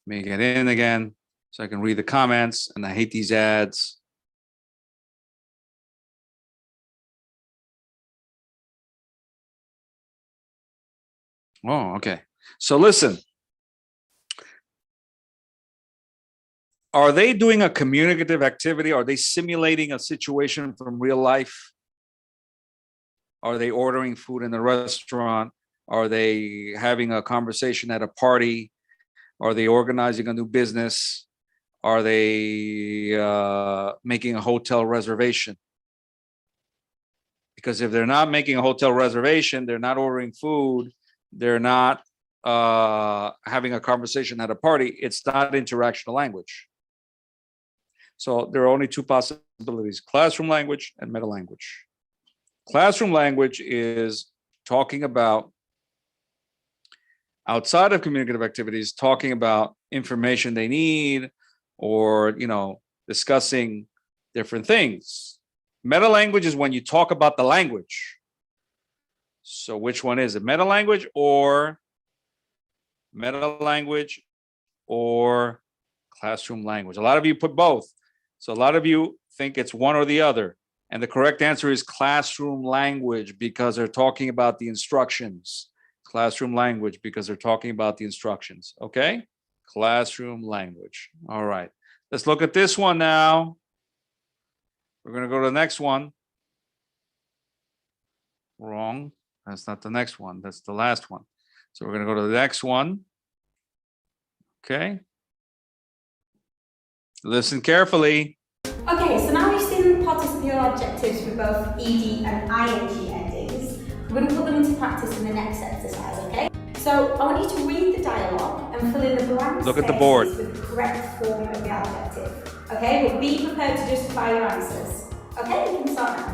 let me get in again so I can read the comments. And I hate these ads. Oh, okay. So listen. Are they doing a communicative activity? Are they simulating a situation from real life? Are they ordering food in a restaurant? Are they having a conversation at a party? Are they organizing a new business? Are they making a hotel reservation? Because if they're not making a hotel reservation, they're not ordering food, they're not having a conversation at a party, it's not interactional language. So there are only two possibilities: classroom language and meta language. Classroom language is talking about, outside of communicative activities, talking about information they need, or, you know, discussing different things. Meta language is when you talk about the language. So which one is it? Meta language or classroom language? A lot of you put both. So a lot of you think it's one or the other. And the correct answer is classroom language, because they're talking about the instructions. Classroom language, because they're talking about the instructions. Okay? Classroom language. All right. Let's look at this one now. We're going to go to the next one. Wrong. That's not the next one. That's the last one. So we're going to go to the next one. Okay. Listen carefully. Okay, so now we've seen participial adjectives with both ed and ing endings. We're going to put them into practice in the next exercise, okay? So I want you to read the dialogue and fill in the blank Look at the board. spaces with the correct form of the adjective. Okay, but be prepared to justify your answers. Okay, we can start now.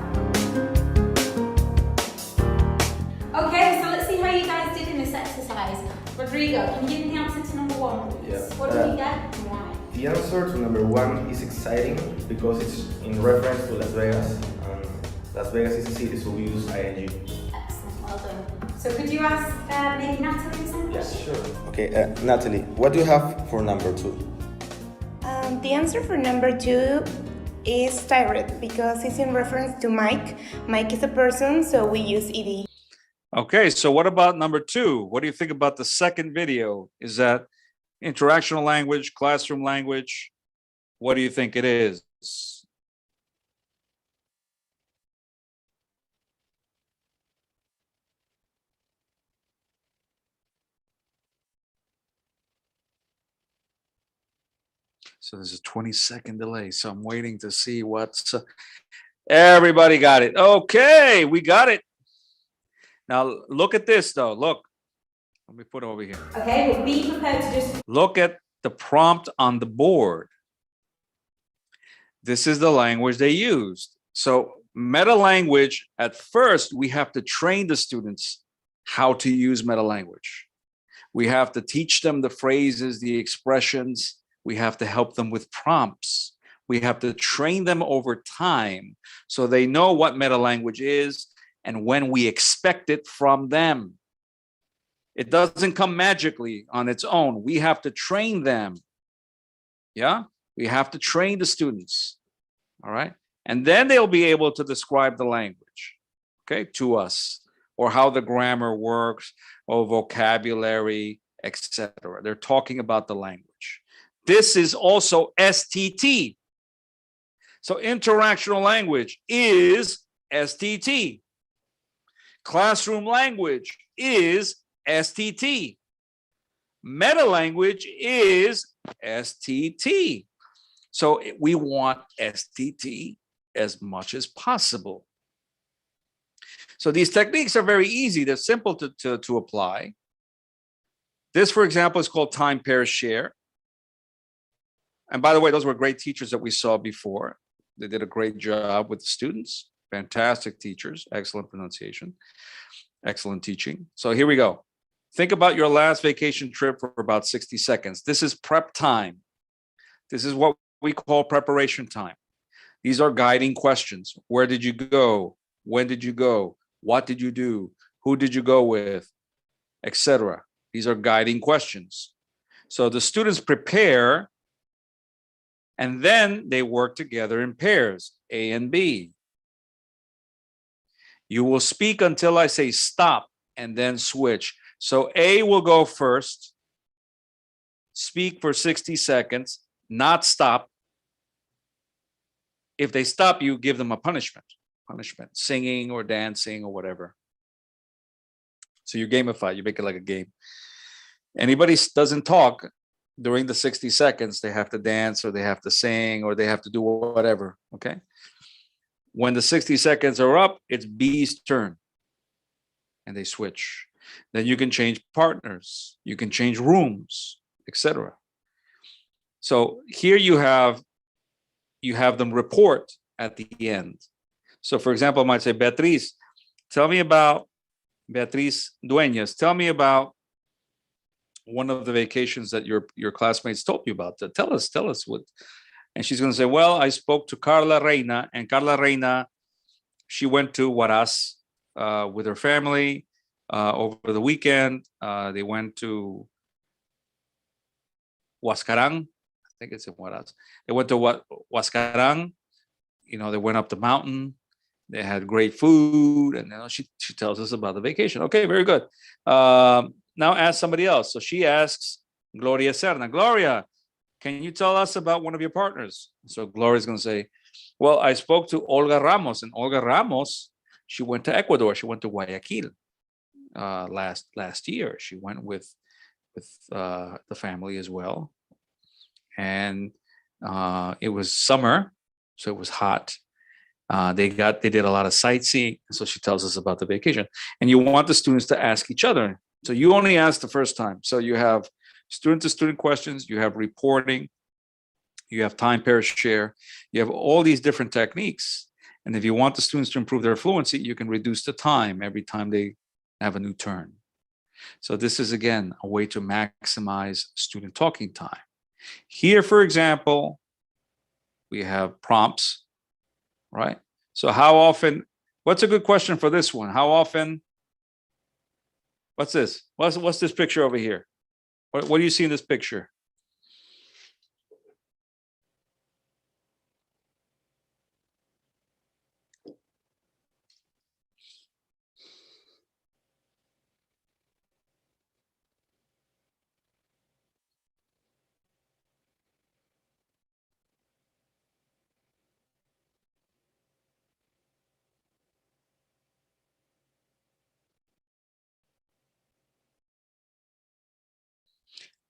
Okay, so let's see how you guys did in this exercise. Rodrigo, can you give me the answer to number one, please? Yeah. What did you get and why? The answer to number one is exciting because it's in reference to Las Vegas, and Las Vegas is a city, so we use ing. Excellent, well done. So could you ask maybe Natalie the same question? Sure. Okay, Natalie, what do you have for number two? The answer for number two is direct, because it's in reference to Mike. Mike is a person, so we use ed. Okay, so what about number two? What do you think about the second video? Is that interactional language, classroom language? What do you think it is? So there's a 20-second delay. So I'm waiting to see what's... Everybody got it. Okay, we got it. Now look at this though. Look, let me put it over here. Okay, but be prepared to just... Look at the prompt on the board. This is the language they used. So meta language, at first, we have to train the students how to use meta language. We have to teach them the phrases, the expressions. We have to help them with prompts. We have to train them over time so they know what meta language is and when we expect it from them. It doesn't come magically on its own. We have to train them. Yeah, we have to train the students. All right. And then they'll be able to describe the language, okay, to us, or how the grammar works, or vocabulary, etc. They're talking about the language. This is also STT. So interactional language is STT. Classroom language is STT. Meta language is STT. So we want STT as much as possible. So these techniques are very easy. They're simple to apply. This, for example, is called time pair share. And by the way, those were great teachers that we saw before. They did a great job with the students. Fantastic teachers, excellent pronunciation, excellent teaching. So here we go. Think about your last vacation trip for about 60 seconds. This is prep time. This is what we call preparation time. These are guiding questions. Where did you go? When did you go? What did you do? Who did you go with? Etc. These are guiding questions. So the students prepare, and then they work together in pairs, A and B. You will speak until I say stop and then switch. So A will go first, speak for 60 seconds, not stop. If they stop, you give them a punishment, singing or dancing or whatever. So you gamify, you make it like a game. Anybody doesn't talk during the 60 seconds, they have to dance or they have to sing or they have to do whatever, okay? When the 60 seconds are up, it's B's turn and they switch. Then you can change partners, you can change rooms, etc. So here you have them report at the end. So for example, I might say, Beatriz Dueñas, tell me about one of the vacations that your classmates told you about. Tell us what. And she's going to say, well, I spoke to Carla Reina, and Carla Reina, she went to Huaraz with her family over the weekend. They went to Huascarán. I think it's in Huaraz. They went to Huascarán. You know, they went up the mountain. They had great food, and she tells us about the vacation. Okay, very good. Now ask somebody else. So she asks Gloria Serna. Gloria, can you tell us about one of your partners? So Gloria's going to say, well, I spoke to Olga Ramos, and Olga Ramos, she went to Ecuador. She went to Guayaquil last year. She went with the family as well, and it was summer, so it was hot. They did a lot of sightseeing, so she tells us about the vacation. And you want the students to ask each other. So you only ask the first time. So you have student-to-student questions, you have reporting, you have time pair share, you have all these different techniques. And if you want the students to improve their fluency, you can reduce the time every time they have a new turn. So this is, again, a way to maximize student talking time. Here, for example, we have prompts, right? So how often, what's a good question for this one? How often, what's this? What's this picture over here? What do you see in this picture?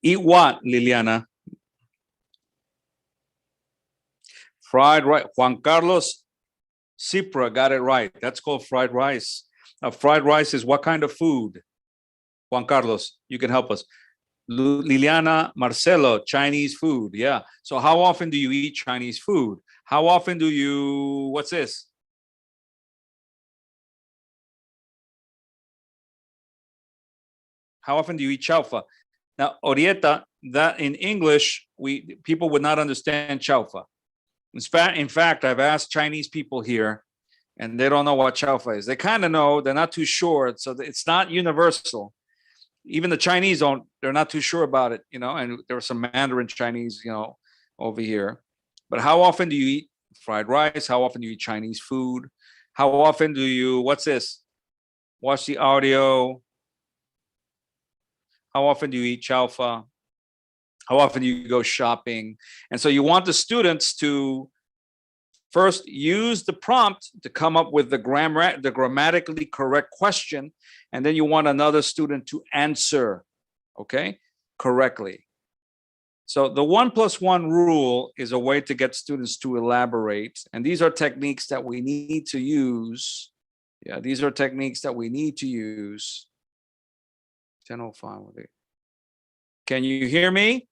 Eat what, Liliana? Fried rice. Juan Carlos Cipra got it right. That's called fried rice. Fried rice is what kind of food? Juan Carlos, you can help us. Liliana Marcelo, Chinese food. Yeah. So how often do you eat Chinese food? How often do you, what's this? How often do you eat chaufa? Now, Orieta, that in English, people would not understand chaufa. In fact, I've asked Chinese people here, and they don't know what chaufa is. They kind of know, they're not too sure. So it's not universal. Even the Chinese they're not too sure about it, and there was some Mandarin Chinese, over here. But how often do you eat fried rice? How often do you eat Chinese food? How often do you, what's this? Watch the audio. How often do you eat chaufa? How often do you go shopping? And so you want the students to first use the prompt to come up with the grammatically correct question, and then you want another student to answer, okay, correctly. So the 1+1 rule is a way to get students to elaborate, and these are techniques that we need to use. Yeah, these are techniques that we need to use. 10:05. Can you hear me?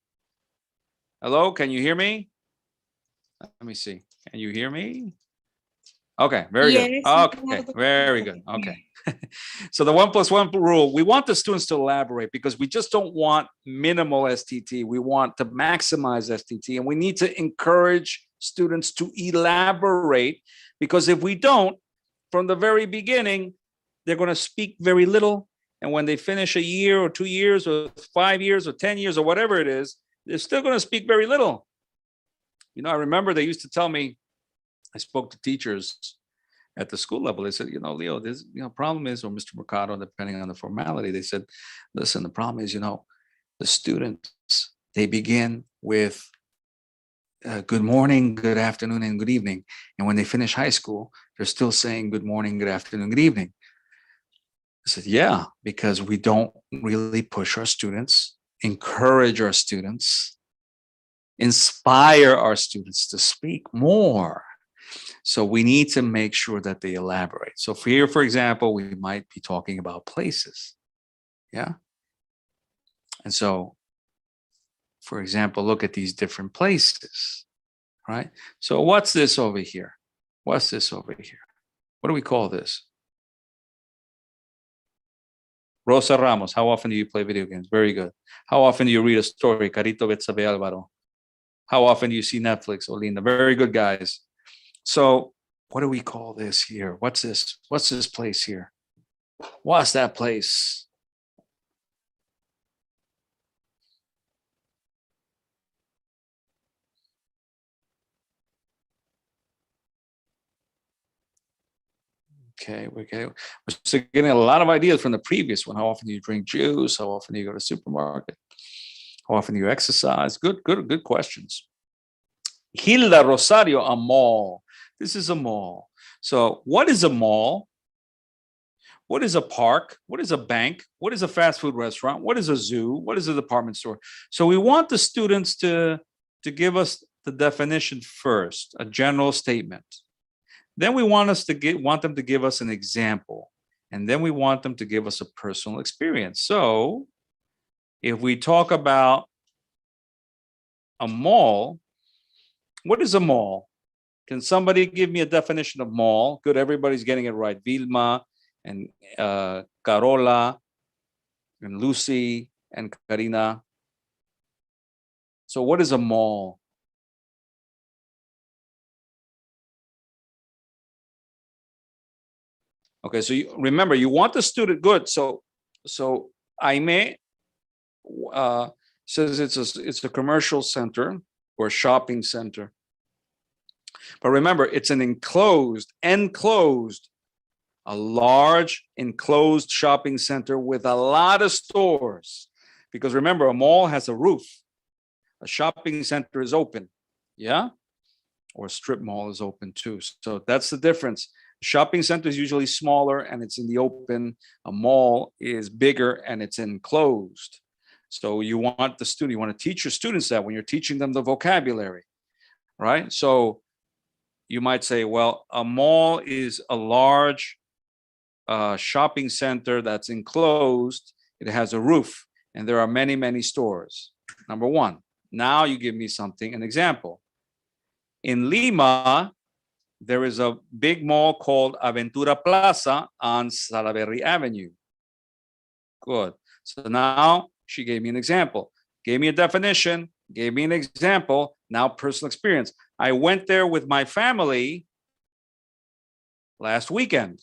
Hello, can you hear me? Let me see. Can you hear me? Okay, very good. Okay, very good. Okay. So the 1+1 rule, we want the students to elaborate because we just don't want minimal STT. We want to maximize STT, and we need to encourage students to elaborate, because if we don't, from the very beginning, they're going to speak very little. And when they finish a year or 2 years or 5 years or 10 years or whatever it is, they're still going to speak very little. You know, I remember they used to tell me, I spoke to teachers at the school level. They said, you know, Leo, this, you know, problem is, or Mr. Mercado, depending on the formality, they said, listen, the problem is, you know, the students, they begin with good morning, good afternoon, and good evening. And when they finish high school, they're still saying good morning, good afternoon, good evening. I said, yeah, because we don't really push our students, encourage our students, inspire our students to speak more. So we need to make sure that they elaborate. So for here, for example, we might be talking about places. Yeah. And so, for example, look at these different places, right? So what's this over here? What's this over here? What do we call this? Rosa Ramos, how often do you play video games? Very good. How often do you read a story? Carito Betsabe Alvaro. How often do you see Netflix? Olinda. Very good, guys. So what do we call this here? What's this? What's this place here? What's that place? Okay, we're still getting a lot of ideas from the previous one. How often do you drink juice? How often do you go to the supermarket? How often do you exercise? Good questions. Hilda Rosario, a mall. This is a mall. So what is a mall? What is a park? What is a bank? What is a fast food restaurant? What is a zoo? What is a department store? So we want the students to give us the definition first, a general statement. Then we want them to give us an example. And then we want them to give us a personal experience. So if we talk about a mall, what is a mall? Can somebody give me a definition of mall? Good, everybody's getting it right. Vilma and Carola and Lucy and Karina. So what is a mall? Okay, so remember, you want the student, good. So Aime says it's a commercial center or shopping center. But remember, it's an enclosed, a large enclosed shopping center with a lot of stores. Because remember, a mall has a roof. A shopping center is open, yeah? Or a strip mall is open too. So that's the difference. A shopping center is usually smaller and it's in the open. A mall is bigger and it's enclosed. So you want to teach your students that when you're teaching them the vocabulary, right? So you might say, well, a mall is a large shopping center that's enclosed. It has a roof and there are many, many stores. Number one. Now you give me an example. In Lima, there is a big mall called Aventura Plaza on Salaberry Avenue. Good. So now she gave me an example, gave me a definition, gave me an example, now personal experience. I went there with my family last weekend.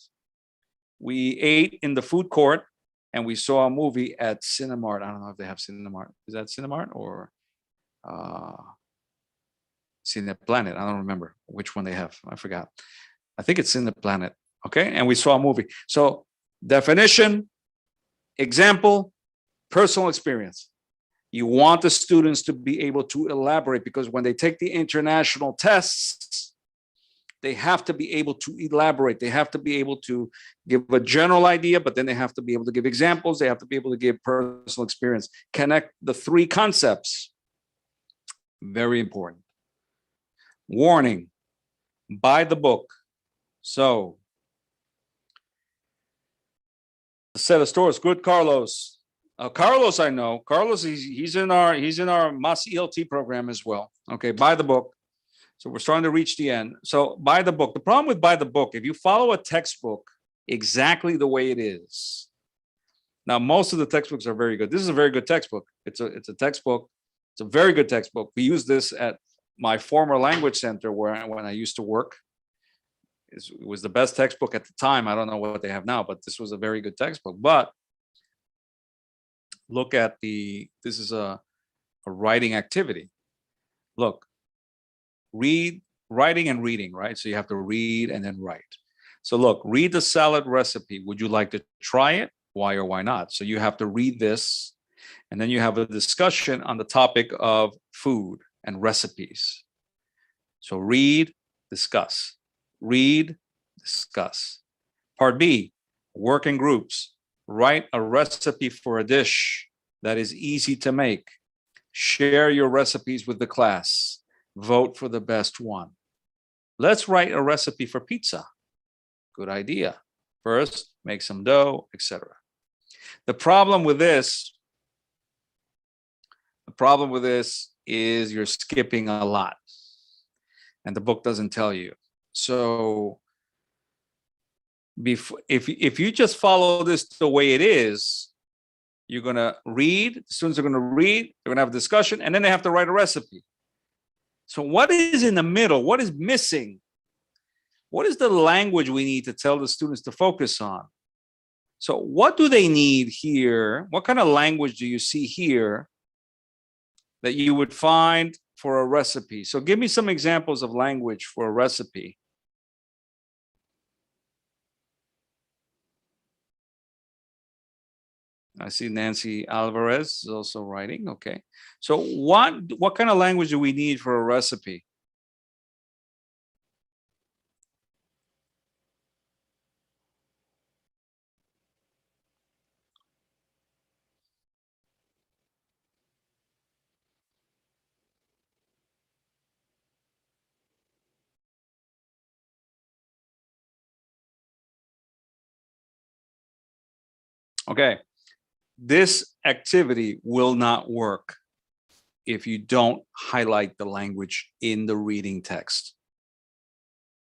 We ate in the food court and we saw a movie at Cinemark. I don't know if they have Cinemark. Is that Cinemark or Cineplanet? I don't remember which one they have. I forgot. I think it's Cineplanet. Okay, and we saw a movie. So definition, example, personal experience. You want the students to be able to elaborate because when they take the international tests, they have to be able to elaborate. They have to be able to give a general idea, but then they have to be able to give examples. They have to be able to give personal experience. Connect the three concepts. Very important. Warning, buy the book. So, a set of stores. Good, Carlos. Carlos, I know. Carlos, he's in our Mas ELT program as well. Okay, buy the book. So we're starting to reach the end. So buy the book. The problem with buy the book, if you follow a textbook exactly the way it is. Now, most of the textbooks are very good. This is a very good textbook. It's a textbook. It's a very good textbook. We use this at my former language center when I used to work. It was the best textbook at the time. I don't know what they have now, but this was a very good textbook. But look at this is a writing activity. Look, read, writing and reading, right? So you have to read and then write. So look, read the salad recipe. Would you like to try it? Why or why not? So you have to read this, and then you have a discussion on the topic of food and recipes. So read, discuss. Read, discuss. Part B, work in groups. Write a recipe for a dish that is easy to make. Share your recipes with the class. Vote for the best one. Let's write a recipe for pizza. Good idea. First, make some dough, etc. The problem with this is you're skipping a lot, and the book doesn't tell you. So if you just follow this the way it is, you're going to read, students are going to read, they're going to have a discussion, and then they have to write a recipe. So what is in the middle? What is missing? What is the language we need to tell the students to focus on? So what do they need here? What kind of language do you see here that you would find for a recipe? So give me some examples of language for a recipe. I see Nancy Alvarez is also writing. Okay. So what kind of language do we need for a recipe? Okay. This activity will not work if you don't highlight the language in the reading text.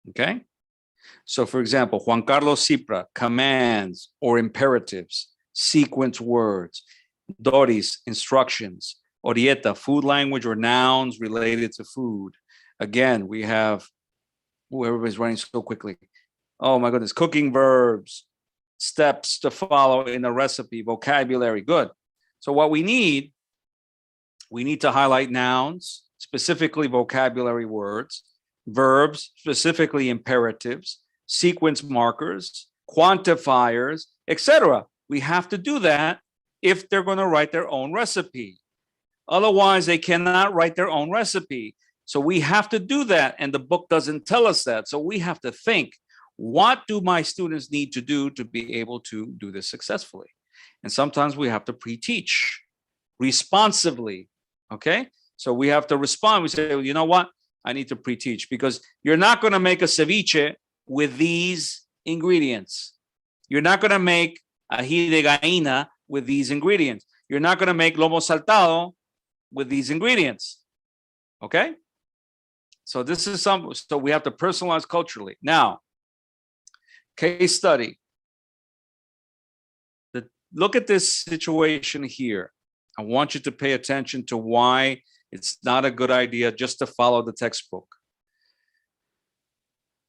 Okay? So for example, Juan Carlos Cipra, commands or imperatives, sequence words, Doris, instructions, Orieta, food language or nouns related to food. Again, we have, everybody's running so quickly. Oh my goodness, cooking verbs, steps to follow in a recipe, vocabulary, good. So what we need to highlight nouns, specifically vocabulary words, verbs, specifically imperatives, sequence markers, quantifiers, etc. We have to do that if they're going to write their own recipe. Otherwise, they cannot write their own recipe. So we have to do that, and the book doesn't tell us that. So we have to think, what do my students need to do to be able to do this successfully? And sometimes we have to pre-teach responsively, okay? So we have to respond. We say, well, you know what? I need to pre-teach, because you're not going to make a ceviche with these ingredients. You're not going to make ají de gallina with these ingredients. You're not going to make lomo saltado with these ingredients, okay? So this is so we have to personalize culturally. Now, case study. Look at this situation here. I want you to pay attention to why it's not a good idea just to follow the textbook.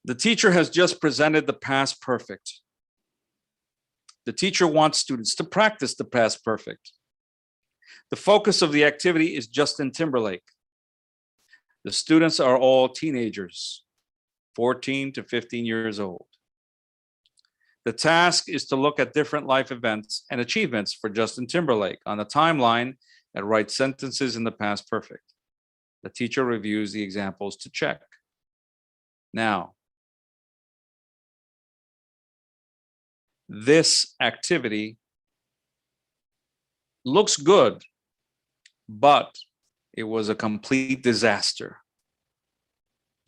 The teacher has just presented the past perfect. The teacher wants students to practice the past perfect. The focus of the activity is Justin Timberlake. The students are all teenagers, 14 to 15 years old. The task is to look at different life events and achievements for Justin Timberlake on a timeline and write sentences in the past perfect. The teacher reviews the examples to check. Now, this activity looks good, but it was a complete disaster.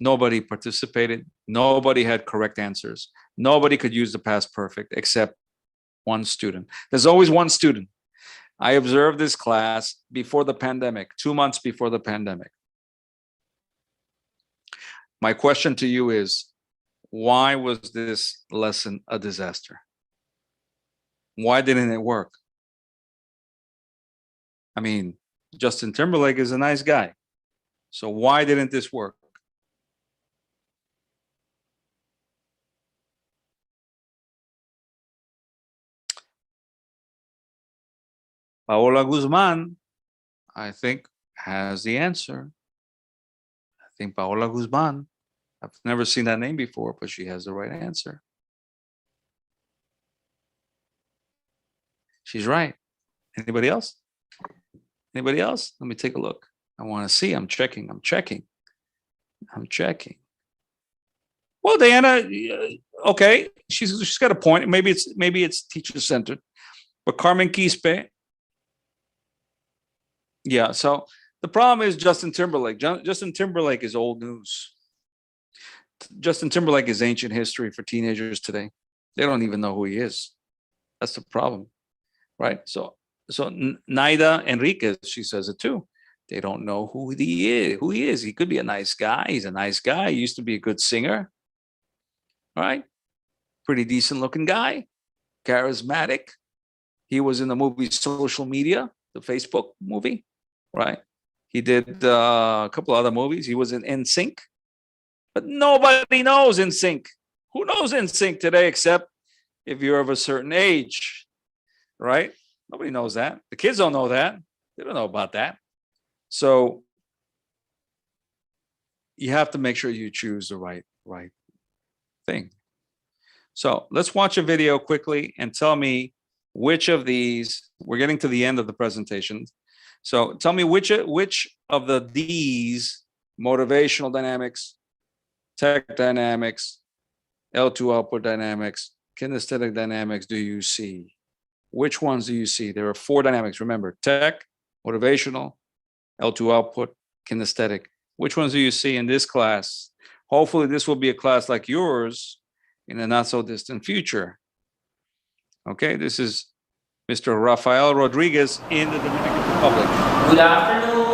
Nobody participated. Nobody had correct answers. Nobody could use the past perfect except one student. There's always one student. I observed this class before the pandemic, 2 months before the pandemic. My question to you is, why was this lesson a disaster? Why didn't it work? I mean, Justin Timberlake is a nice guy. So why didn't this work? Paola Guzman, I think, has the answer. I think Paola Guzman, I've never seen that name before, but she has the right answer. She's right. Anybody else? Anybody else? Let me take a look. I want to see. I'm checking. Well, Diana, okay, she's got a point. Maybe it's teacher centered, but Carmen Quispe. Yeah. So the problem is Justin Timberlake. Justin Timberlake is old news. Justin Timberlake is ancient history for teenagers today. They don't even know who he is. That's the problem, right? So Naida Enriquez, she says it too. They don't know who he is. He could be a nice guy. He's a nice guy. He used to be a good singer, right? Pretty decent looking guy, charismatic. He was in the movie Social Media, the Facebook movie, right? He did a couple other movies. He was in NSYNC, but nobody knows NSYNC. Who knows NSYNC today except if you're of a certain age, right? Nobody knows that. The kids don't know that. They don't know about that. So you have to make sure you choose the right thing. So let's watch a video quickly and tell me which of these, we're getting to the end of the presentation. So tell me which of these, motivational dynamics, tech dynamics, L2 output dynamics, kinesthetic dynamics do you see? Which ones do you see? There are 4 dynamics. Remember, tech, motivational, L2 output, kinesthetic. Which ones do you see in this class? Hopefully this will be a class like yours in a not so distant future. Okay, this is Mr. Rafael Rodriguez in the Dominican Republic. Good afternoon.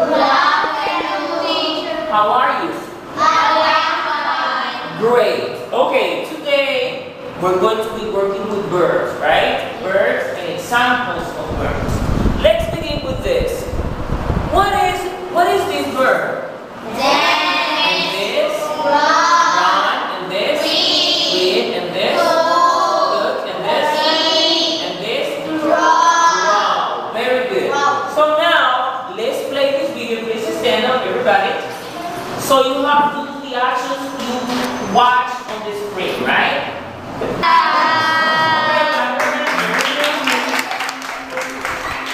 Good afternoon, teacher. How are you? I am fine. Great. Okay, today we're going to be working with birds, right? Birds and examples of birds. Let's begin with this. What is this bird? And this? Run. And this? Read. And this? Look. And this? And this? Draw. Very good. So now, let's play this video. Please stand up, everybody. So you have to do the actions you watch on the screen, right?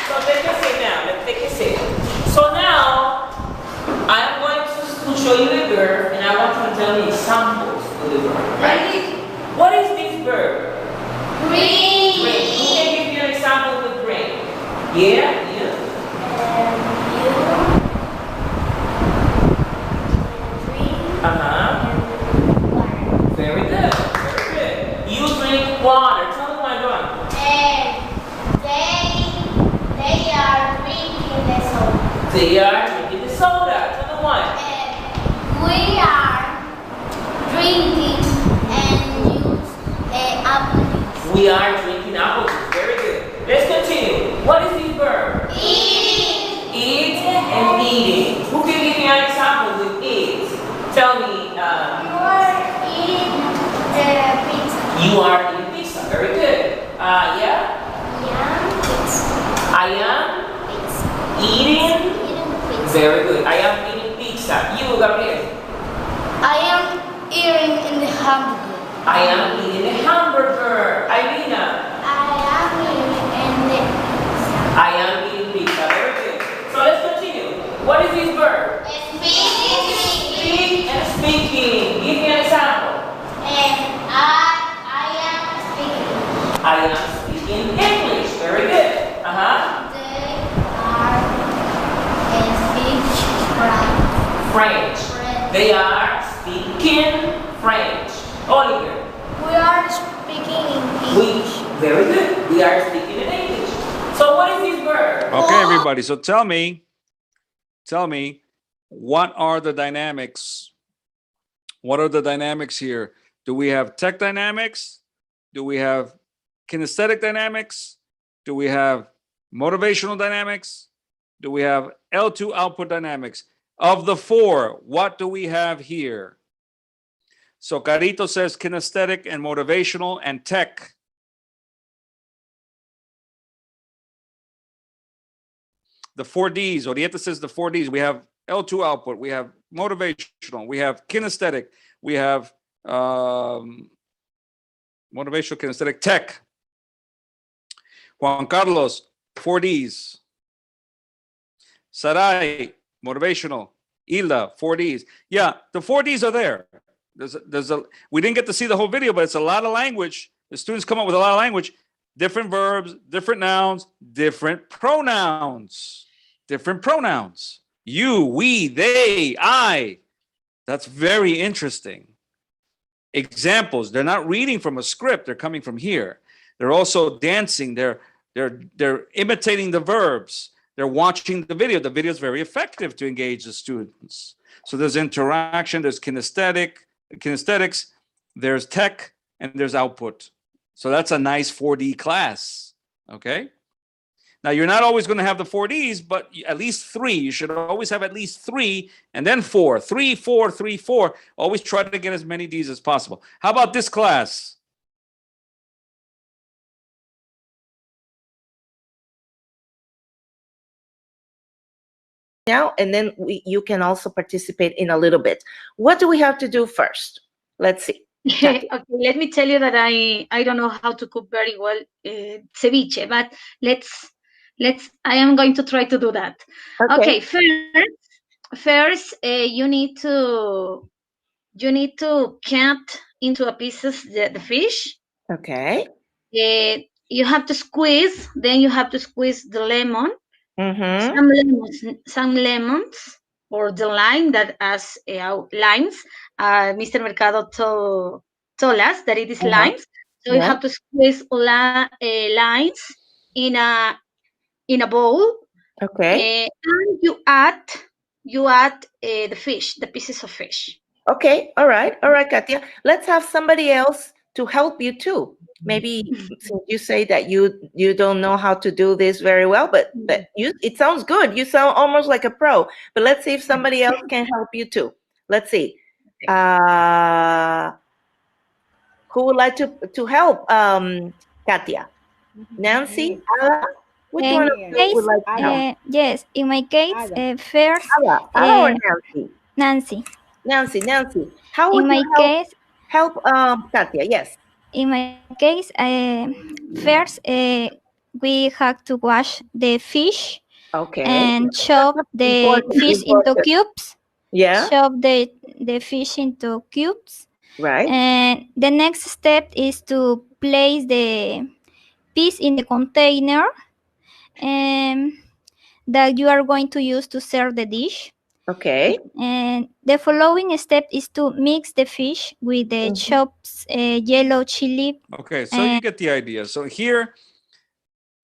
So take a seat now. Let's take a seat. So now, I'm going to show you a bird, and I want you to tell me examples of the bird, right? What is this bird? Green. Green. Who can give you an example with green? Yeah? You? Very good. Very good. You drink water. Tell me what I'm doing. They are drinking the soda. They are drinking the soda. Tell me what. We are drinking and use apple juice. We are drinking apple juice. Very good. Let's continue. What is this verb? Eating. Eat and eating. Who can give me an example with eat? Tell me. You are eating the pizza. You are eating pizza. Very good. Yeah? I am eating pizza. Very good. I am eating pizza. You, Gabriel. I am eating in the hamburger. I am eating a hamburger. Irina. I am eating the pizza. I am eating pizza. Very good. So let's continue. What is this verb? Speaking. Speak and speaking. Give me an example. I am speaking English. Very good. French. They are speaking French. Oliver. We are speaking English. Very good. We are speaking in English. So what is this Okay, everybody. So tell me, what are the dynamics? What are the dynamics here? Do we have tech dynamics? Do we have kinesthetic dynamics? Do we have motivational dynamics? Do we have L2 output dynamics? Of the four, what do we have here? So Carito says kinesthetic and motivational and tech. The 4Ds, Orieta says the 4Ds. We have L2 output, we have motivational, we have kinesthetic, we have motivational, kinesthetic, tech. Juan Carlos, 4Ds. Sarai, motivational. Hilda, 4Ds. Yeah, the 4Ds are there. We didn't get to see the whole video, but it's a lot of language. The students come up with a lot of language. Different verbs, different nouns, different pronouns. Different pronouns. You, we, they, I. That's very interesting. Examples. They're not reading from a script. They're coming from here. They're also dancing. They're imitating the verbs. They're watching the video. The video is very effective to engage the students. So there's interaction, there's kinesthetics, there's tech, and there's output. So that's a nice 4D class, okay? Now, you're not always going to have the 4Ds, but at least three. You should always have at least three, and then four. 3, 4, 3, 4. Always try to get as many Ds as possible. How about this class? Now, and then you can also participate in a little bit. What do we have to do first? Let's see. Okay, let me tell you that I don't know how to cook very well ceviche, but let's I am going to try to do that. Okay, first you need to cut into a pieces the fish. Okay. You have to squeeze. Then you have to squeeze the lemon. Some lemons, or the lime that as limes. Mr. Mercado told us that it is limes. So you have to squeeze limes in a bowl. Okay. And you add the fish, the pieces of fish. Okay. All right, Katia. Let's have somebody else to help you too. Maybe since you say that you don't know how to do this very well, but it sounds good. You sound almost like a pro. But let's see if somebody else can help you too. Let's see. Who would like to help Katia? Nancy? Ala? Which one of you would like to help? Yes, in my case, first Ala or Nancy? Nancy. How would you help Katia? Yes. In my case, first we have to wash the fish. Okay. And chop the fish into cubes. Yeah. Chop the fish into cubes. Right. And the next step is to place the piece in the container that you are going to use to serve the dish. Okay. And the following step is to mix the fish with the chopped yellow chili. Okay, so you get the idea. So here,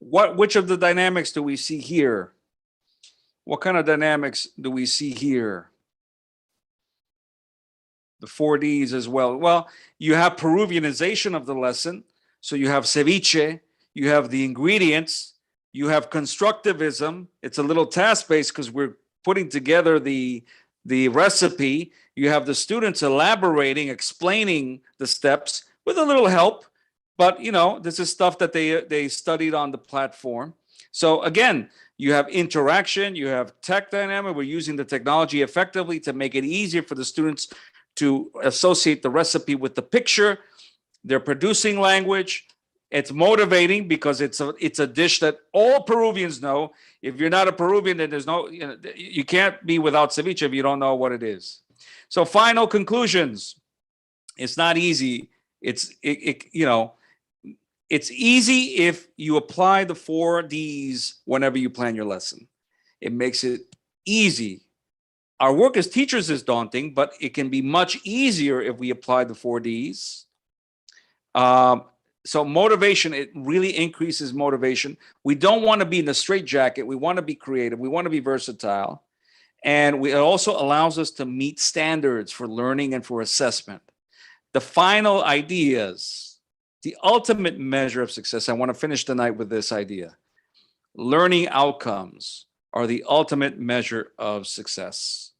which of the dynamics do we see here? What kind of dynamics do we see here? The 4Ds as well. Well, you have Peruvianization of the lesson. So you have ceviche, you have the ingredients, you have constructivism. It's a little task-based because we're putting together the recipe. You have the students elaborating, explaining the steps with a little help. But, you know, this is stuff that they studied on the platform. So again, you have interaction, you have tech dynamic. We're using the technology effectively to make it easier for the students to associate the recipe with the picture. They're producing language. It's motivating because it's a dish that all Peruvians know. If you're not a Peruvian, then there's no, you can't be without ceviche if you don't know what it is. So final conclusions. It's not easy. It's easy if you apply the 4Ds whenever you plan your lesson. It makes it easy. Our work as teachers is daunting, but it can be much easier if we apply the 4Ds. So motivation, it really increases motivation. We don't want to be in the straitjacket. We want to be creative. We want to be versatile. And it also allows us to meet standards for learning and for assessment. The final ideas, the ultimate measure of success. I want to finish the night with this idea. Learning outcomes are the ultimate measure of success.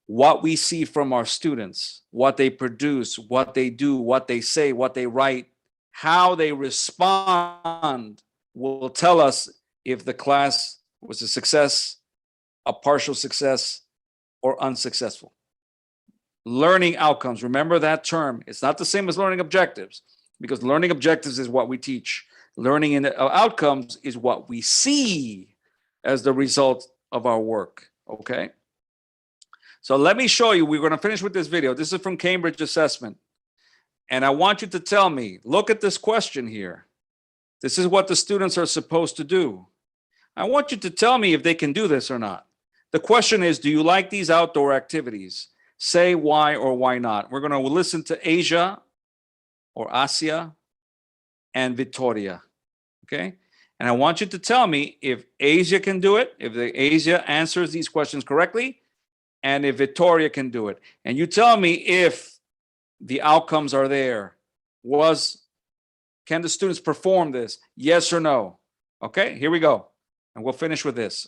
What we see from our students, what they produce, what they do, what they say, what they write, how they respond will tell us if the class was a success, a partial success, or unsuccessful. Learning outcomes, remember that term. It's not the same as learning objectives, because learning objectives is what we teach. Learning in outcomes is what we see as the result of our work, okay? So let me show you, we're gonna finish with this video. This is from Cambridge Assessment. And I want you to tell me, look at this question here. This is what the students are supposed to do. I want you to tell me if they can do this or not. The question is, do you like these outdoor activities? Say why or why not. We're gonna listen to Asia or Asia and Victoria, okay? And I want you to tell me if Asia can do it, if Asia answers these questions correctly, and if Victoria can do it. And you tell me if the outcomes are there. Can the students perform this? Yes or no? Okay, here we go. And we'll finish with this.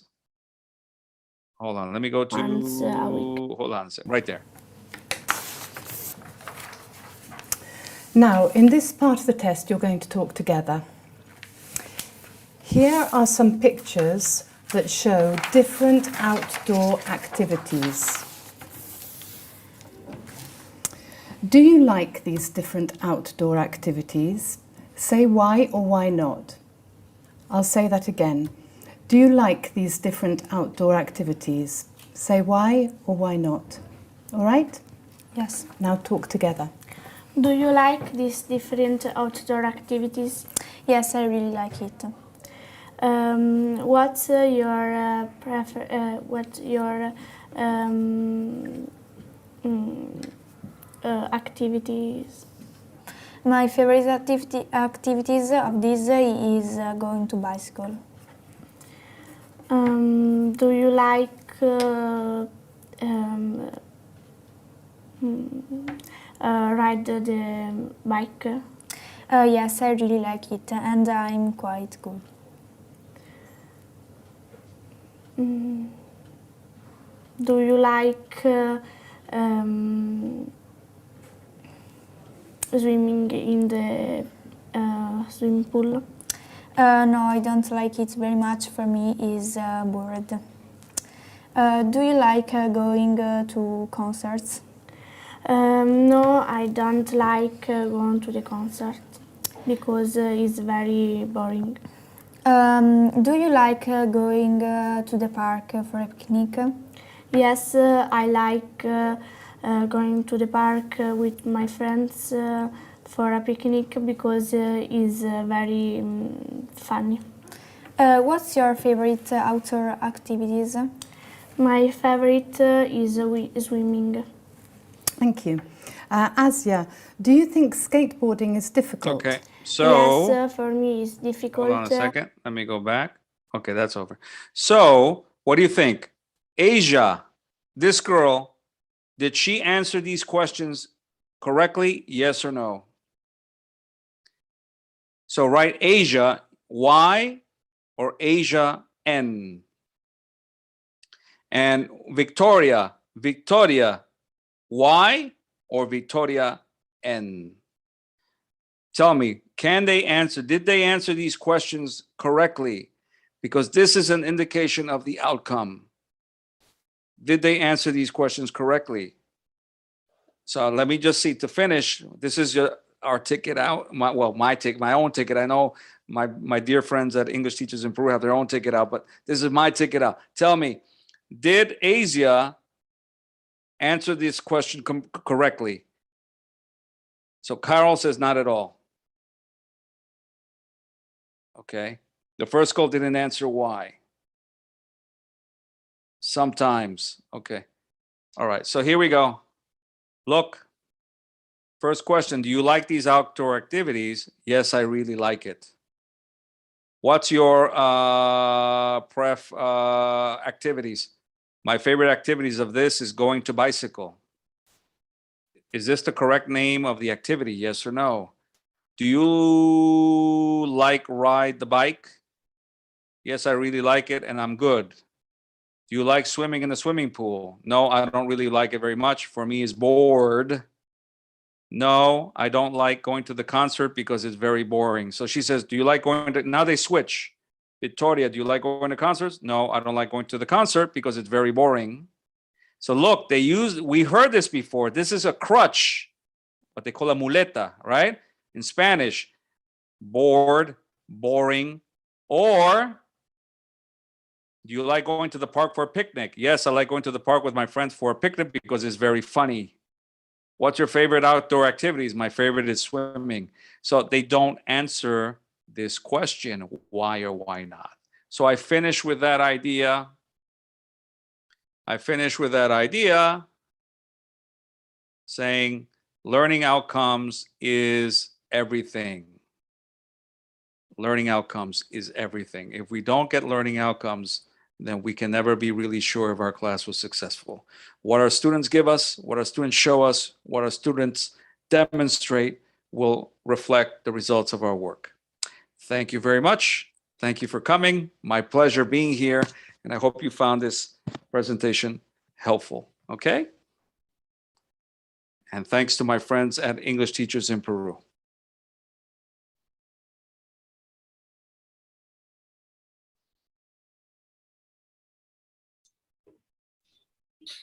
Hold on, let me go to, hold on a second, right there. Now, in this part of the test, you're going to talk together. Here are some pictures that show different outdoor activities. Do you like these different outdoor activities? Say why or why not. I'll say that again. Do you like these different outdoor activities? Say why or why not. All right? Yes. Now talk together. Do you like these different outdoor activities? Yes, I really like it. What's your activities? My favorite activities of this is going to bicycle. Do you like ride the bike? Yes, I really like it, and I'm quite good. Do you like swimming in the swimming pool? No, I don't like it very much. For me, it's bored. Do you like going to concerts? No, I don't like going to the concert because it's very boring. Do you like going to the park for a picnic? Yes, I like going to the park with my friends for a picnic because it's very funny. What's your favorite outdoor activities? My favorite is swimming. Thank you. Asia, do you think skateboarding is difficult? Okay, so. Yes, for me it's difficult. Hold on a second, let me go back. Okay, that's over. So, what do you think? Asia, this girl, did she answer these questions correctly? Yes or no? So write Asia, Y or Asia, N. And Victoria, Y or Victoria, N. Tell me, did they answer these questions correctly? Because this is an indication of the outcome. Did they answer these questions correctly? So let me just see, to finish, this is our ticket out, my own ticket. I know my dear friends at English Teachers in Peru have their own ticket out, but this is my ticket out. Tell me, did Asia answer this question correctly? So Carol says not at all. Okay. The first girl didn't answer why. Sometimes. Okay. All right. So here we go. Look. First question, do you like these outdoor activities? Yes, I really like it. What's your activities? My favorite activities of this is going to bicycle. Is this the correct name of the activity? Yes or no? Do you like ride the bike? Yes, I really like it and I'm good. Do you like swimming in the swimming pool? No, I don't really like it very much. For me, it's bored. No, I don't like going to the concert because it's very boring. So she says, do you like going to, now they switch. Victoria, do you like going to concerts? No, I don't like going to the concert because it's very boring. So look, we heard this before. This is a crutch, what they call a muleta, right? In Spanish, bored, boring, or do you like going to the park for a picnic? Yes, I like going to the park with my friends for a picnic because it's very funny. What's your favorite outdoor activities? My favorite is swimming. So they don't answer this question, why or why not? So I finish with that idea. Saying learning outcomes is everything. Learning outcomes is everything. If we don't get learning outcomes, then we can never be really sure if our class was successful. What our students give us, what our students show us, what our students demonstrate will reflect the results of our work. Thank you very much. Thank you for coming. My pleasure being here, and I hope you found this presentation helpful, okay? And thanks to my friends at English Teachers in Peru.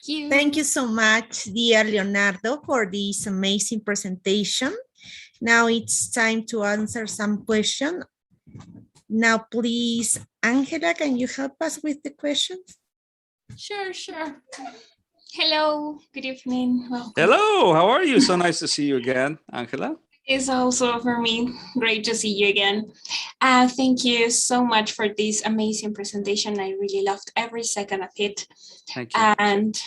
Thank you so much, dear Leonardo, for this amazing presentation. Now it's time to answer some questions. Now, please, Angela, can you help us with the questions? Sure. Hello, good evening. Welcome. Hello, how are you? So nice to see you again, Angela. It's also for me great to see you again. Thank you so much for this amazing presentation. I really loved every second of it. Thank you. And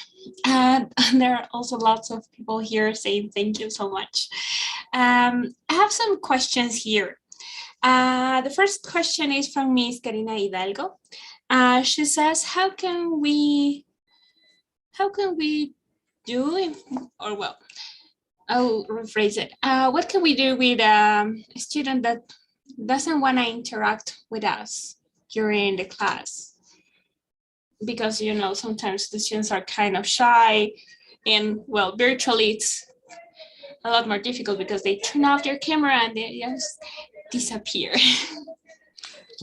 there are also lots of people here saying thank you so much. I have some questions here. The first question is from Miss Karina Hidalgo. She says, how can we do, or well, I'll rephrase it. What can we do with a student that doesn't want to interact with us during the class? Because, you know, sometimes the students are kind of shy, and well, virtually it's a lot more difficult because they turn off their camera and they just disappear.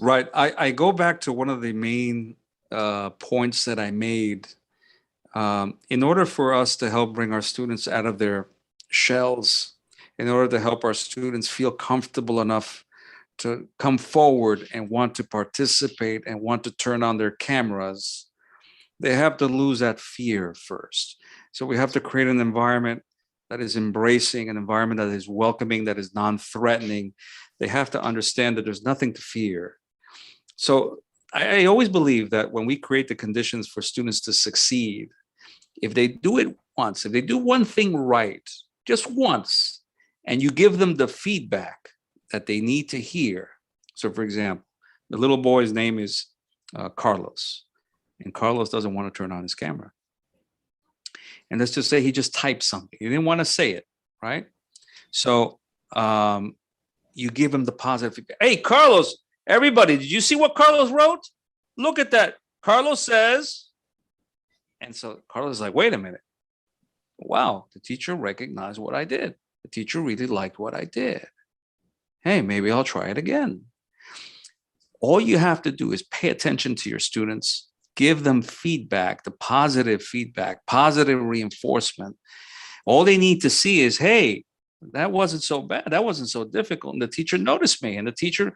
Right. I go back to one of the main points that I made. In order for us to help bring our students out of their shells, in order to help our students feel comfortable enough to come forward and want to participate and want to turn on their cameras, they have to lose that fear first. So we have to create an environment that is embracing, an environment that is welcoming, that is non-threatening. They have to understand that there's nothing to fear. So I always believe that when we create the conditions for students to succeed, if they do it once, if they do one thing right, just once, and you give them the feedback that they need to hear. So for example, the little boy's name is Carlos, and Carlos doesn't want to turn on his camera. And let's just say he just typed something. He didn't want to say it, right? So you give him the positive feedback. Hey, Carlos, everybody, did you see what Carlos wrote? Look at that. Carlos says, and so Carlos is like, wait a minute. Wow, the teacher recognized what I did. The teacher really liked what I did. Hey, maybe I'll try it again. All you have to do is pay attention to your students, give them feedback, the positive feedback, positive reinforcement. All they need to see is, hey, that wasn't so bad. That wasn't so difficult. And the teacher noticed me. And the teacher,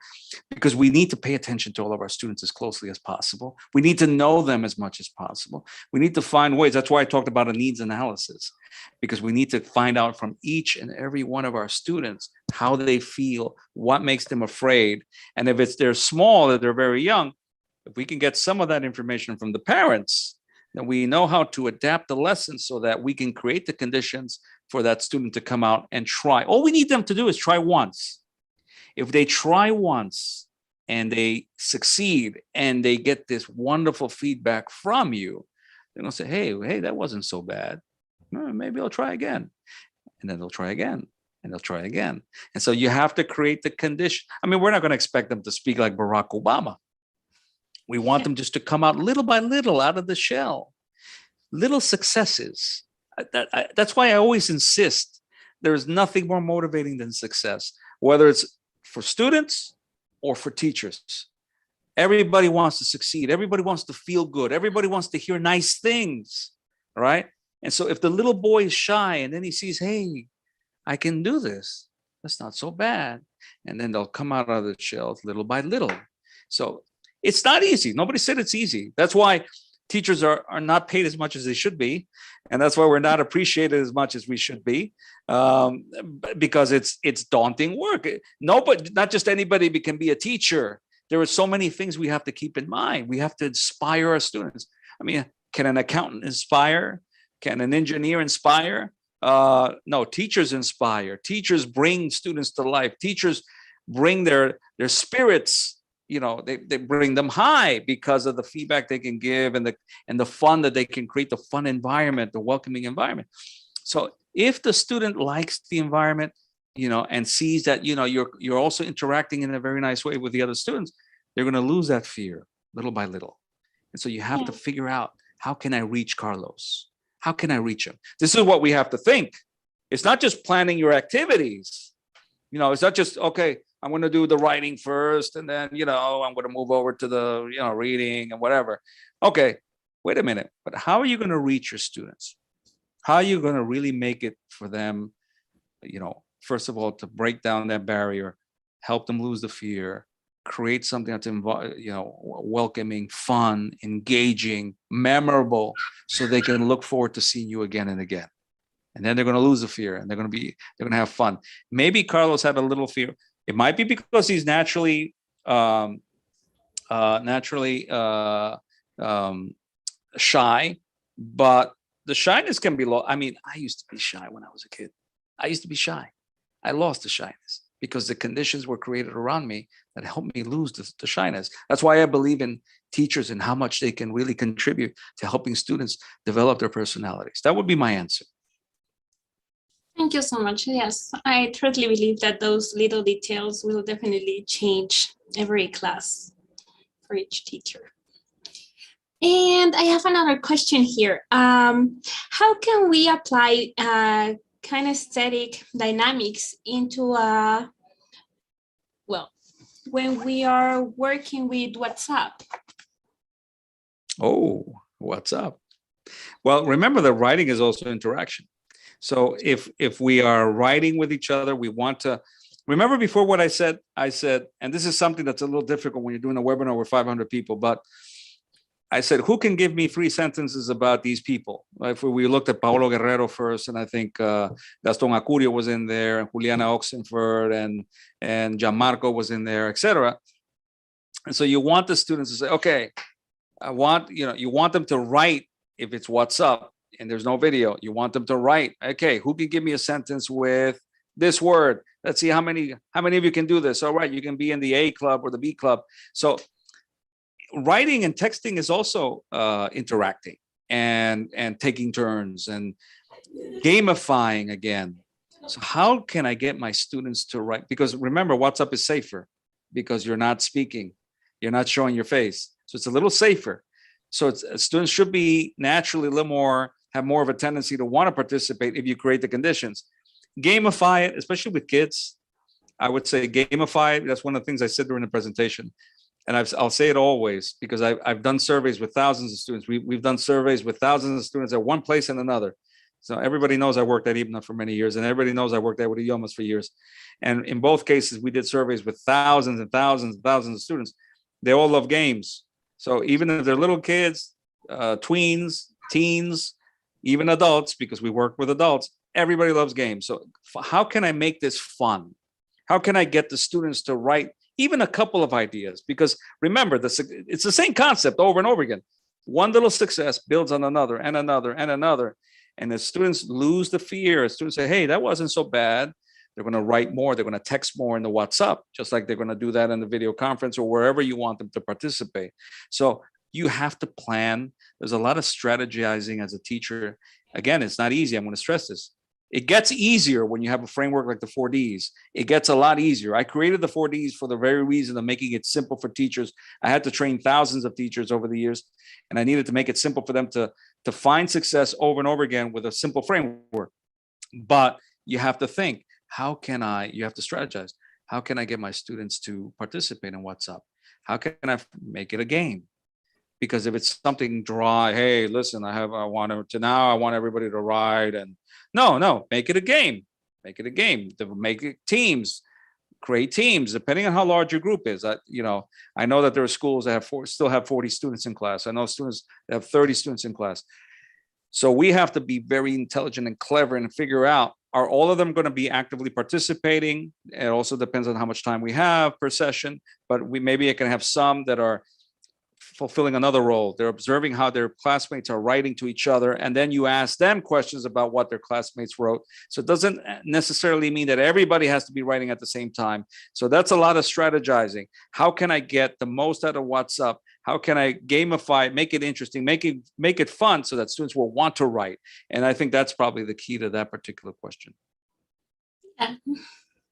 because we need to pay attention to all of our students as closely as possible. We need to know them as much as possible. We need to find ways. That's why I talked about a needs analysis, because we need to find out from each and every one of our students how they feel, what makes them afraid. And if they're small, if they're very young, if we can get some of that information from the parents, then we know how to adapt the lessons so that we can create the conditions for that student to come out and try. All we need them to do is try once. If they try once and they succeed and they get this wonderful feedback from you, they're gonna say, hey, that wasn't so bad. Maybe I'll try again. And then they'll try again and they'll try again. And so you have to create the condition. I mean, we're not gonna expect them to speak like Barack Obama. We want them just to come out little by little out of the shell. Little successes. That's why I always insist there's nothing more motivating than success, whether it's for students or for teachers. Everybody wants to succeed. Everybody wants to feel good. Everybody wants to hear nice things, right? And so if the little boy is shy and then he sees, hey, I can do this, that's not so bad. And then they'll come out of the shell little by little. So it's not easy. Nobody said it's easy. That's why teachers are not paid as much as they should be. And that's why we're not appreciated as much as we should be, because it's daunting work. Nobody, not just anybody can be a teacher. There are so many things we have to keep in mind. We have to inspire our students. I mean, can an accountant inspire? Can an engineer inspire? No, teachers inspire. Teachers bring students to life. Teachers bring their spirits. You know, they bring them high because of the feedback they can give and the fun that they can create, the fun environment, the welcoming environment. So if the student likes the environment, you know, and sees that, you know, you're also interacting in a very nice way with the other students, they're going to lose that fear little by little. And so you have to figure out, how can I reach Carlos? How can I reach him? This is what we have to think. It's not just planning your activities. You know, it's not just, okay, I'm going to do the writing first, and then, you know, I'm going to move over to the, you know, reading and whatever. Okay, wait a minute. But how are you going to reach your students? How are you going to really make it for them, you know, first of all, to break down that barrier, help them lose the fear, create something that's, you know, welcoming, fun, engaging, memorable, so they can look forward to seeing you again and again. And then they're going to lose the fear, and they're going to have fun. Maybe Carlos had a little fear. It might be because he's naturally shy, but the shyness can be lost. I mean, I used to be shy when I was a kid. I used to be shy. I lost the shyness because the conditions were created around me that helped me lose the shyness. That's why I believe in teachers and how much they can really contribute to helping students develop their personalities. That would be my answer. Thank you so much. Yes, I totally believe that those little details will definitely change every class for each teacher. And I have another question here. How can we apply kinesthetic dynamics into well, when we are working with WhatsApp? Oh, WhatsApp. Well, remember that writing is also interaction. So if we are writing with each other, we want to remember before what I said, and this is something that's a little difficult when you're doing a webinar with 500 people, but I said, who can give me 3 sentences about these people? If we looked at Paolo Guerrero first, and I think Gaston Acurio was in there, and Juliana Oxenford, and Gianmarco was in there, etc. And so you want the students to say, okay, you want them to write. If it's what's up and there's no video, you want them to write, okay, who can give me a sentence with this word? Let's see how many of you can do this. All right, you can be in the A club or the B club. So writing and texting is also interacting and taking turns and gamifying again. So how can I get my students to write? Because remember, WhatsApp is safer because you're not speaking, you're not showing your face. So it's a little safer. So students should be naturally have more of a tendency to want to participate if you create the conditions. Gamify it, especially with kids. I would say gamify it. That's one of the things I said during the presentation. And I'll say it always because I've done surveys with thousands of students. We've done surveys with thousands of students at one place and another. So everybody knows I worked at IBNA for many years, and everybody knows I worked at Idiomas for years. And in both cases, we did surveys with thousands and thousands and thousands of students. They all love games. So even if they're little kids, tweens, teens, even adults, because we work with adults, everybody loves games. So how can I make this fun? How can I get the students to write even a couple of ideas? Because remember, it's the same concept over and over again. One little success builds on another and another and another. And as students lose the fear, as students say, hey, that wasn't so bad, they're going to write more, they're going to text more in the WhatsApp, just like they're going to do that in the video conference or wherever you want them to participate. So you have to plan. There's a lot of strategizing as a teacher. Again, it's not easy. I'm going to stress this. It gets easier when you have a framework like the 4Ds. It gets a lot easier. I created the 4Ds for the very reason of making it simple for teachers. I had to train thousands of teachers over the years, and I needed to make it simple for them to find success over and over again with a simple framework. But you have to think, how can you have to strategize. How can I get my students to participate in WhatsApp? How can I make it a game? Because if it's something dry, hey, listen, I want everybody to ride, and no, make it a game. Make it a game. Make it teams, create teams, depending on how large your group is. I know that there are schools that still have 40 students in class. I know students that have 30 students in class. So we have to be very intelligent and clever and figure out, are all of them going to be actively participating? It also depends on how much time we have per session, but maybe it can have some that are fulfilling another role. They're observing how their classmates are writing to each other, and then you ask them questions about what their classmates wrote. So it doesn't necessarily mean that everybody has to be writing at the same time. So that's a lot of strategizing. How can I get the most out of WhatsApp? How can I gamify it, make it interesting, make it fun so that students will want to write? And I think that's probably the key to that particular question.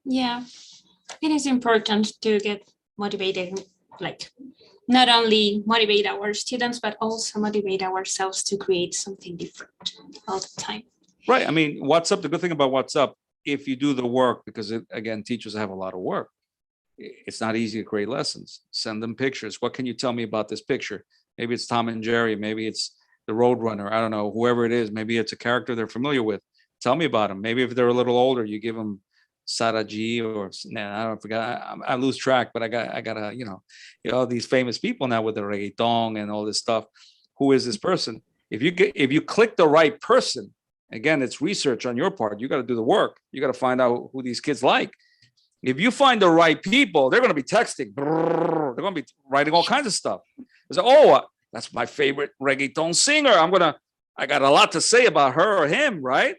Yeah, it is important to get motivated, like not only motivate our students, but also motivate ourselves to create something different all the time. Right. I mean, WhatsApp, the good thing about WhatsApp, if you do the work, because again, teachers have a lot of work, it's not easy to create lessons. Send them pictures. What can you tell me about this picture? Maybe it's Tom and Jerry. Maybe it's the Roadrunner. I don't know, whoever it is. Maybe it's a character they're familiar with. Tell me about them. Maybe if they're a little older, you give them Sarah G or I don't forget. I lose track, but I got all these famous people now with the reggaeton and all this stuff. Who is this person? If you click the right person, again, it's research on your part. You got to do the work. You got to find out who these kids like. If you find the right people, they're going to be texting. They're going to be writing all kinds of stuff. It's like, that's my favorite reggaeton singer. I got a lot to say about her or him, right?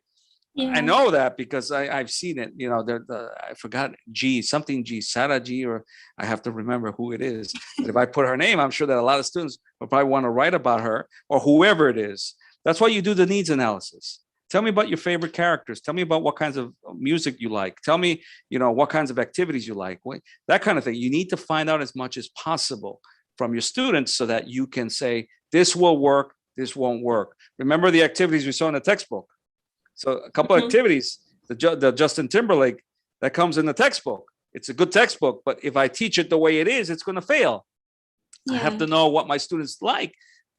Yeah. I know that because I've seen it. I forgot something G, Sarah G, or I have to remember who it is. But if I put her name, I'm sure that a lot of students will probably want to write about her or whoever it is. That's why you do the needs analysis. Tell me about your favorite characters. Tell me about what kinds of music you like. Tell me, what kinds of activities you like. That kind of thing. You need to find out as much as possible from your students so that you can say, this will work, this won't work. Remember the activities we saw in the textbook. So a couple of activities, the Justin Timberlake, that comes in the textbook. It's a good textbook, but if I teach it the way it is, it's going to fail. Yeah. I have to know what my students like.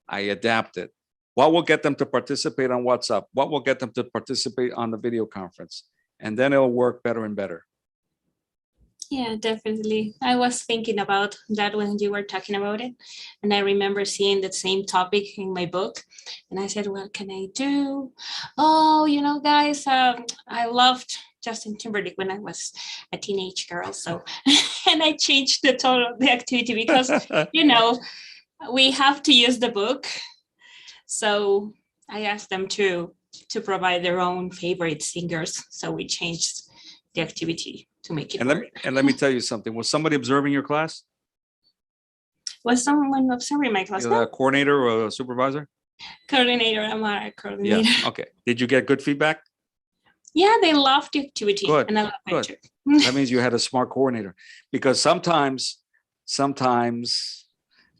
I adapt it. What will get them to participate on WhatsApp? What will get them to participate on the video conference? And then it'll work better and better. Yeah, definitely. I was thinking about that when you were talking about it. And I remember seeing the same topic in my book. And I said, what can I do? Oh, guys, I loved Justin Timberlake when I was a teenage girl. So, and I changed the tone of the activity because, we have to use the book. So I asked them to provide their own favorite singers. So we changed the activity to make it work. Let me tell you something. Was somebody observing your class? Was someone observing my class? A coordinator or a supervisor? Coordinator. I'm a coordinator. Yeah. Okay. Did you get good feedback? Yeah, they loved the activity. Good. And I loved it too. That means you had a smart coordinator. Because sometimes,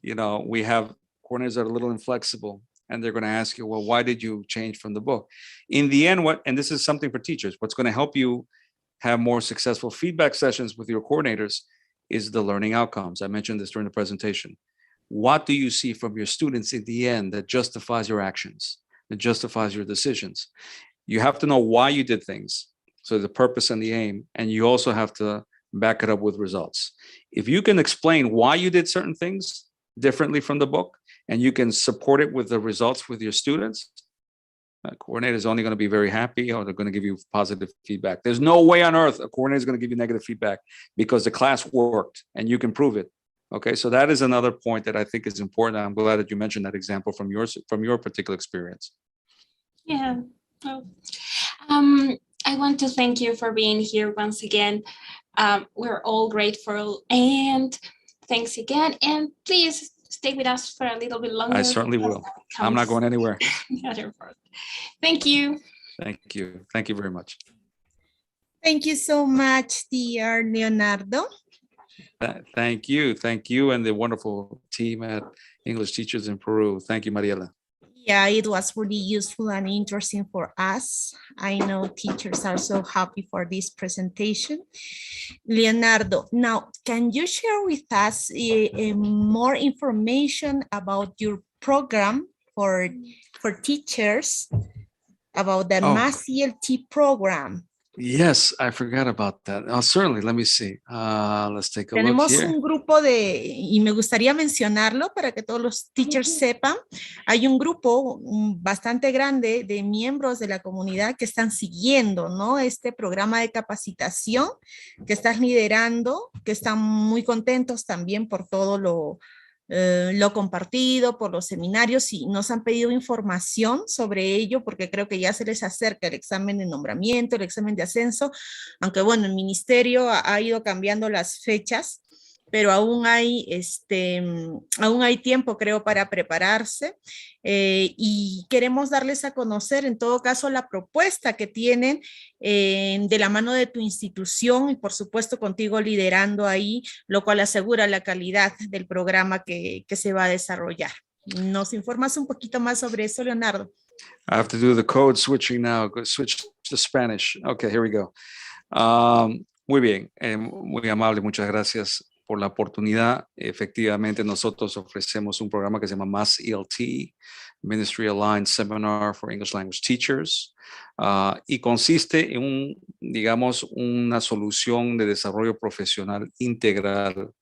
we have coordinators that are a little inflexible. And they're going to ask you, well, why did you change from the book? In the end, and this is something for teachers, what's going to help you have more successful feedback sessions with your coordinators is the learning outcomes. I mentioned this during the presentation. What do you see from your students in the end that justifies your actions, that justifies your decisions? You have to know why you did things, so the purpose and the aim, and you also have to back it up with results. If you can explain why you did certain things differently from the book, and you can support it with the results with your students, a coordinator is only going to be very happy, or they're going to give you positive feedback. There's no way on earth a coordinator is going to give you negative feedback because the class worked and you can prove it. Okay, so that is another point that I think is important. I'm glad that you mentioned that example from your particular experience. Yeah, Oh. I want to thank you for being here once again. We're all grateful, and thanks again. And please stay with us for a little bit longer. I certainly will. I'm not going anywhere. The other part. Thank you. Thank you. Thank you very much. Thank you so much, dear Leonardo. Thank you. Thank you and the wonderful team at English Teachers in Peru. Thank you, Mariela. Yeah, it was really useful and interesting for us. I know teachers are so happy for this presentation. Leonardo, now, can you share with us more information about your program for teachers, about the Mass IELTT program? Yes, I forgot about that. Certainly, let me see. Let's take a look Tenemos here. un grupo y me gustaría mencionarlo para que todos los teachers sepan. Hay un grupo bastante grande de miembros de la comunidad que están siguiendo, ¿no? Este programa de capacitación que estás liderando, que están muy contentos también por todo lo compartido, por los seminarios, y nos han pedido información sobre ello porque creo que ya se les acerca el examen de nombramiento, el examen de ascenso, aunque bueno, el ministerio ha ido cambiando las fechas, pero aún hay tiempo, creo, para prepararse, y queremos darles a conocer, en todo caso, la propuesta que tienen de la mano de tu institución y, por supuesto, contigo liderando ahí, lo cual asegura la calidad del programa que se va a desarrollar. ¿Nos informas un poquito más sobre eso, Leonardo? I have to do the code switching now. Go switch to Spanish. Okay, here we go. Muy bien, muy amable, muchas gracias por la oportunidad. Efectivamente, nosotros ofrecemos un programa que se llama Mass IELTT, Ministry Aligned Seminar for English Language Teachers, y consiste en digamos, una solución de desarrollo profesional integral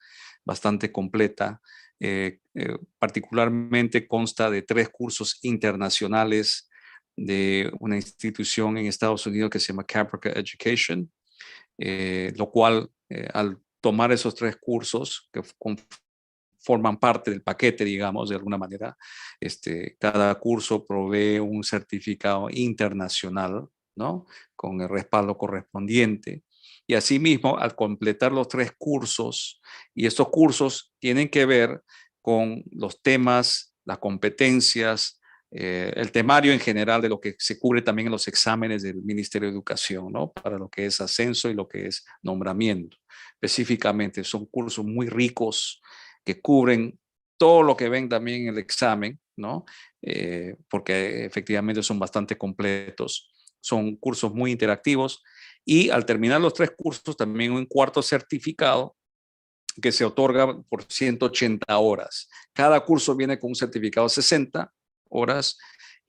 bastante completa. Particularmente consta de 3 cursos internacionales de una institución en Estados Unidos que se llama Caprica Education, lo cual al tomar esos 3 cursos que forman parte del paquete, digamos, de alguna manera, cada curso provee un certificado internacional, ¿no? Con el respaldo correspondiente. Y asimismo, al completar los 3 cursos, y estos cursos tienen que ver con los temas, las competencias, el temario en general de lo que se cubre también en los exámenes del Ministerio de Educación, ¿no? Para lo que es ascenso y lo que es nombramiento. Específicamente son cursos muy ricos que cubren todo lo que ven también en el examen, ¿no? Porque efectivamente son bastante completos. Son cursos muy interactivos y al terminar los 3 cursos también un cuarto certificado que se otorga por 180 horas. Cada curso viene con un certificado de 60 horas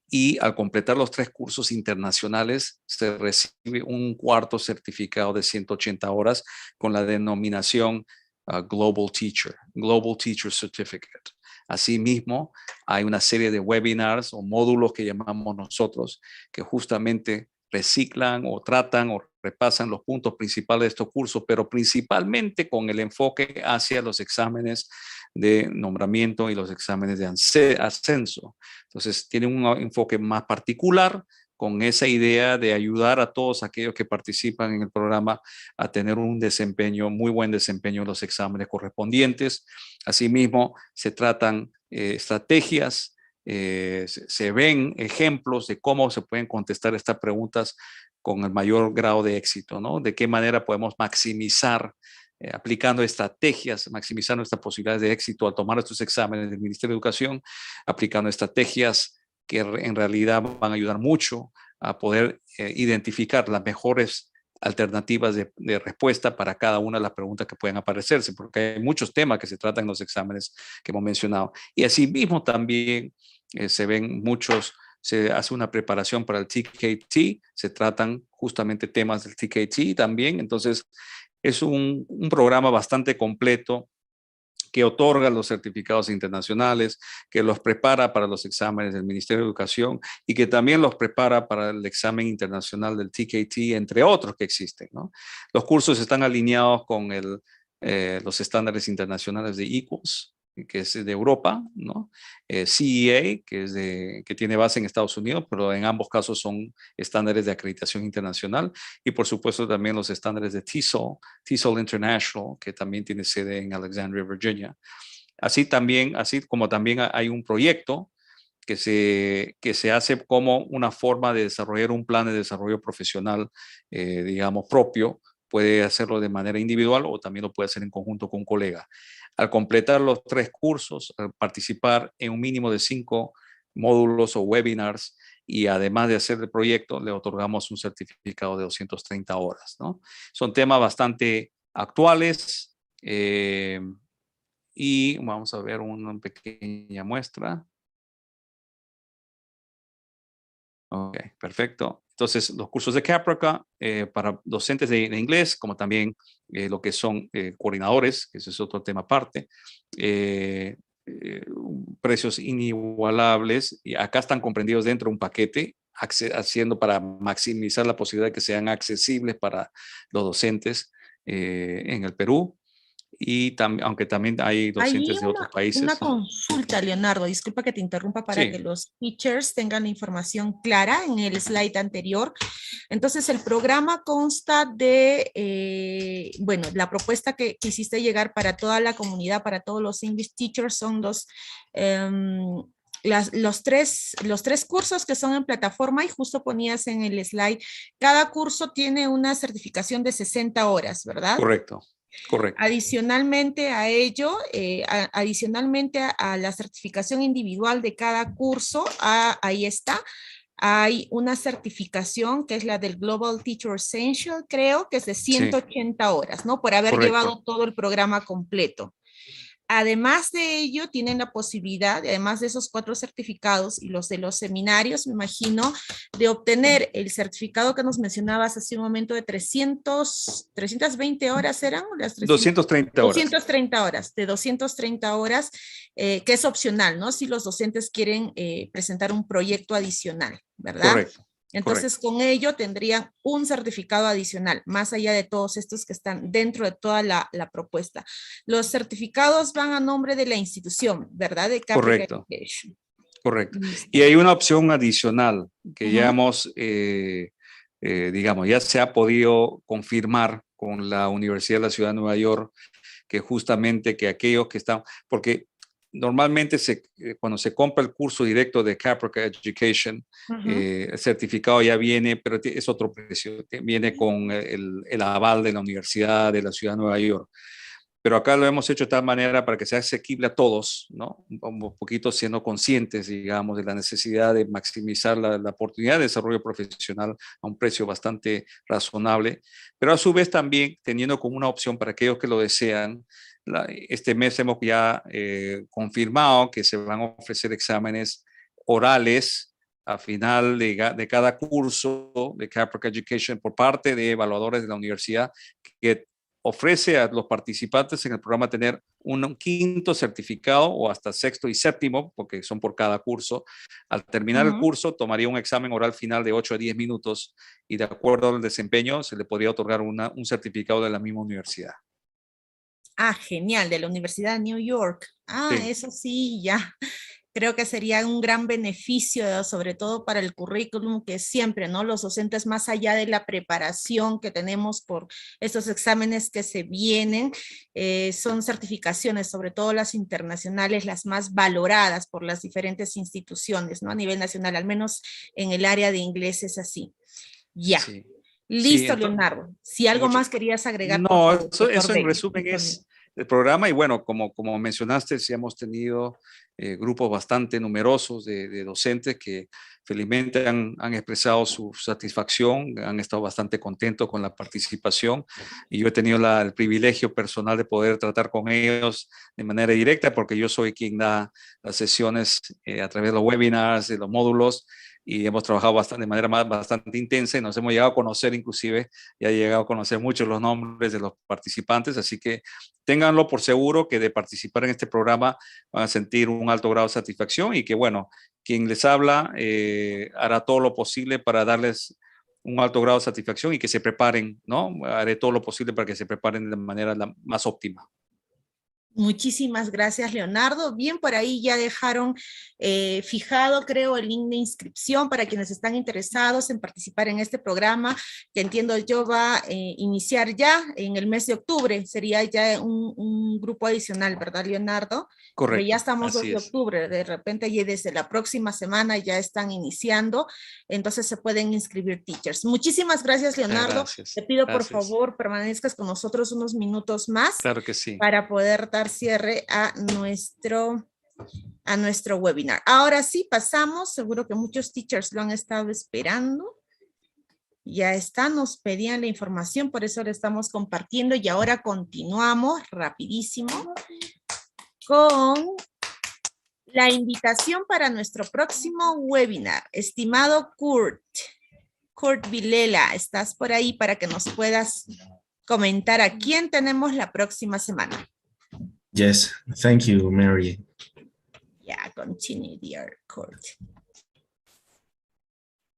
y al completar los 3 cursos internacionales se recibe un cuarto certificado de 180 horas con la denominación Global Teacher Certificate. Asimismo, hay una serie de webinars o módulos que llamamos nosotros que justamente reciclan o tratan o repasan los puntos principales de estos cursos, pero principalmente con el enfoque hacia los exámenes de nombramiento y los exámenes de ascenso. Entonces, tienen un enfoque más particular con esa idea de ayudar a todos aquellos que participan en el programa a tener un desempeño, muy buen desempeño en los exámenes correspondientes. Asimismo, se tratan estrategias, se ven ejemplos de cómo se pueden contestar estas preguntas con el mayor grado de éxito, ¿no? De qué manera podemos maximizar, aplicando estrategias, maximizar nuestras posibilidades de éxito al tomar estos exámenes del Ministerio de Educación, aplicando estrategias que en realidad van a ayudar mucho a poder identificar las mejores alternativas de respuesta para cada una de las preguntas que pueden aparecerse, porque hay muchos temas que se tratan en los exámenes que hemos mencionado. Y asimismo también se ven se hace una preparación para el TKT, se tratan justamente temas del TKT también, entonces es un programa bastante completo que otorga los certificados internacionales, que los prepara para los exámenes del Ministerio de Educación y que también los prepara para el examen internacional del TKT, entre otros que existen, ¿no? Los cursos están alineados con los estándares internacionales de IELTT, que es de Europa, ¿no? CEA, que tiene base en Estados Unidos, pero en ambos casos son estándares de acreditación internacional, y por supuesto también los estándares de TESOL International, que también tiene sede en Alexandria, Virginia. Así como también hay un proyecto que se hace como una forma de desarrollar un plan de desarrollo profesional, digamos, propio. Puede hacerlo de manera individual o también lo puede hacer en conjunto con un colega. Al completar los 3 cursos, al participar en un mínimo de 5 módulos o webinars, y además de hacer el proyecto, le otorgamos un certificado de 230 horas, ¿no? Son temas bastante actuales, y vamos a ver una pequeña muestra. Ok, perfecto. Entonces, los cursos de Caprica para docentes de inglés, como también lo que son coordinadores, que ese es otro tema aparte, precios inigualables, y acá están comprendidos dentro de un paquete, haciendo para maximizar la posibilidad de que sean accesibles para los docentes en el Perú. Y aunque también hay docentes de otros países. Una consulta, Leonardo, disculpa que te interrumpa para que los teachers tengan la información clara en el slide anterior. Entonces, el programa consta de, bueno, la propuesta que quisiste llegar para toda la comunidad, para todos los English teachers, son los tres cursos que son en plataforma, y justo ponías en el slide, cada curso tiene una certificación de 60 horas, ¿verdad? Correcto. Correcto. Adicionalmente a ello, adicionalmente a la certificación individual de cada curso, ahí está, hay una certificación que es la del Global Teacher Essential, creo que es de 180 horas, ¿no? Por haber llevado todo el programa completo. Además de ello, tienen la posibilidad, además de esos 4 certificados y los de los seminarios, me imagino, de obtener el certificado que nos mencionabas hace un momento de 320 horas, ¿eran? Las 230 horas. 230 horas, de 230 horas, que es opcional, ¿no? Si los docentes quieren presentar un proyecto adicional, ¿verdad? Correcto. Entonces, con ello tendrían un certificado adicional, más allá de todos estos que están dentro de toda la propuesta. Los certificados van a nombre de la institución, ¿verdad? De Caprica Education. Correcto. Y hay una opción adicional que ya hemos, digamos, ya se ha podido confirmar con la Universidad de la Ciudad de Nueva York, que justamente que aquellos que están, porque normalmente cuando se compra el curso directo de Caprica Education, el certificado ya viene, pero es otro precio, viene con el aval de la Universidad de la Ciudad de Nueva York. Pero acá lo hemos hecho de tal manera para que sea asequible a todos, ¿no? Un poquito siendo conscientes, digamos, de la necesidad de maximizar la oportunidad de desarrollo profesional a un precio bastante razonable, pero a su vez también teniendo como una opción para aquellos que lo desean. Este mes hemos ya confirmado que se van a ofrecer exámenes orales a final de cada curso de Caprica Education por parte de evaluadores de la universidad, que ofrece a los participantes en el programa tener un quinto certificado o hasta sexto y séptimo, porque son por cada curso. Al terminar el curso, tomaría un examen oral final de 8 a 10 minutos, y de acuerdo al desempeño se le podría otorgar un certificado de la misma universidad. Ah, genial, de la Universidad de New York. Ah, eso sí, ya. Creo que sería un gran beneficio, sobre todo para el currículum, que siempre, ¿no? Los docentes, más allá de la preparación que tenemos por estos exámenes que se vienen, son certificaciones, sobre todo las internacionales, las más valoradas por las diferentes instituciones, ¿no? A nivel nacional, al menos en el área de inglés es así. Ya. Sí. Listo, Leonardo. Si algo más querías agregar, no, por favor, eso en resumen es el programa. Y bueno, como mencionaste, sí hemos tenido grupos bastante numerosos de docentes que felizmente han expresado su satisfacción, han estado bastante contentos con la participación, y yo he tenido el privilegio personal de poder tratar con ellos de manera directa, porque yo soy quien da las sesiones a través de los webinars, de los módulos, y hemos trabajado de manera bastante intensa, y nos hemos llegado a conocer, inclusive ya he llegado a conocer muchos los nombres de los participantes, así que ténganlo por seguro que de participar en este programa van a sentir un alto grado de satisfacción, y que bueno, quien les habla hará todo lo posible para darles un alto grado de satisfacción y que se preparen, ¿no? Haré todo lo posible para que se preparen de manera más óptima. Muchísimas gracias, Leonardo. Bien, por ahí ya dejaron fijado, creo, el link de inscripción para quienes están interesados en participar en este programa, que entiendo yo va a iniciar ya en el mes de octubre. Sería ya un grupo adicional, ¿verdad, Leonardo? Porque Correcto, ya estamos 2 así de es. octubre, de repente ya desde la próxima semana ya están iniciando, entonces se pueden inscribir teachers. Muchísimas gracias, Leonardo. Gracias. Te pido por Gracias. favor permanezcas con nosotros unos minutos más. Claro que sí. Para poder dar cierre a nuestro webinar. Ahora sí, pasamos, seguro que muchos teachers lo han estado esperando. Ya está, nos pedían la información, por eso le estamos compartiendo y ahora continuamos rapidísimo con la invitación para nuestro próximo webinar. Estimado Kurt Vilela, ¿estás por ahí para que nos puedas comentar a quién tenemos la próxima semana? Yes, thank you, Mary. Yeah, continue, dear Kurt.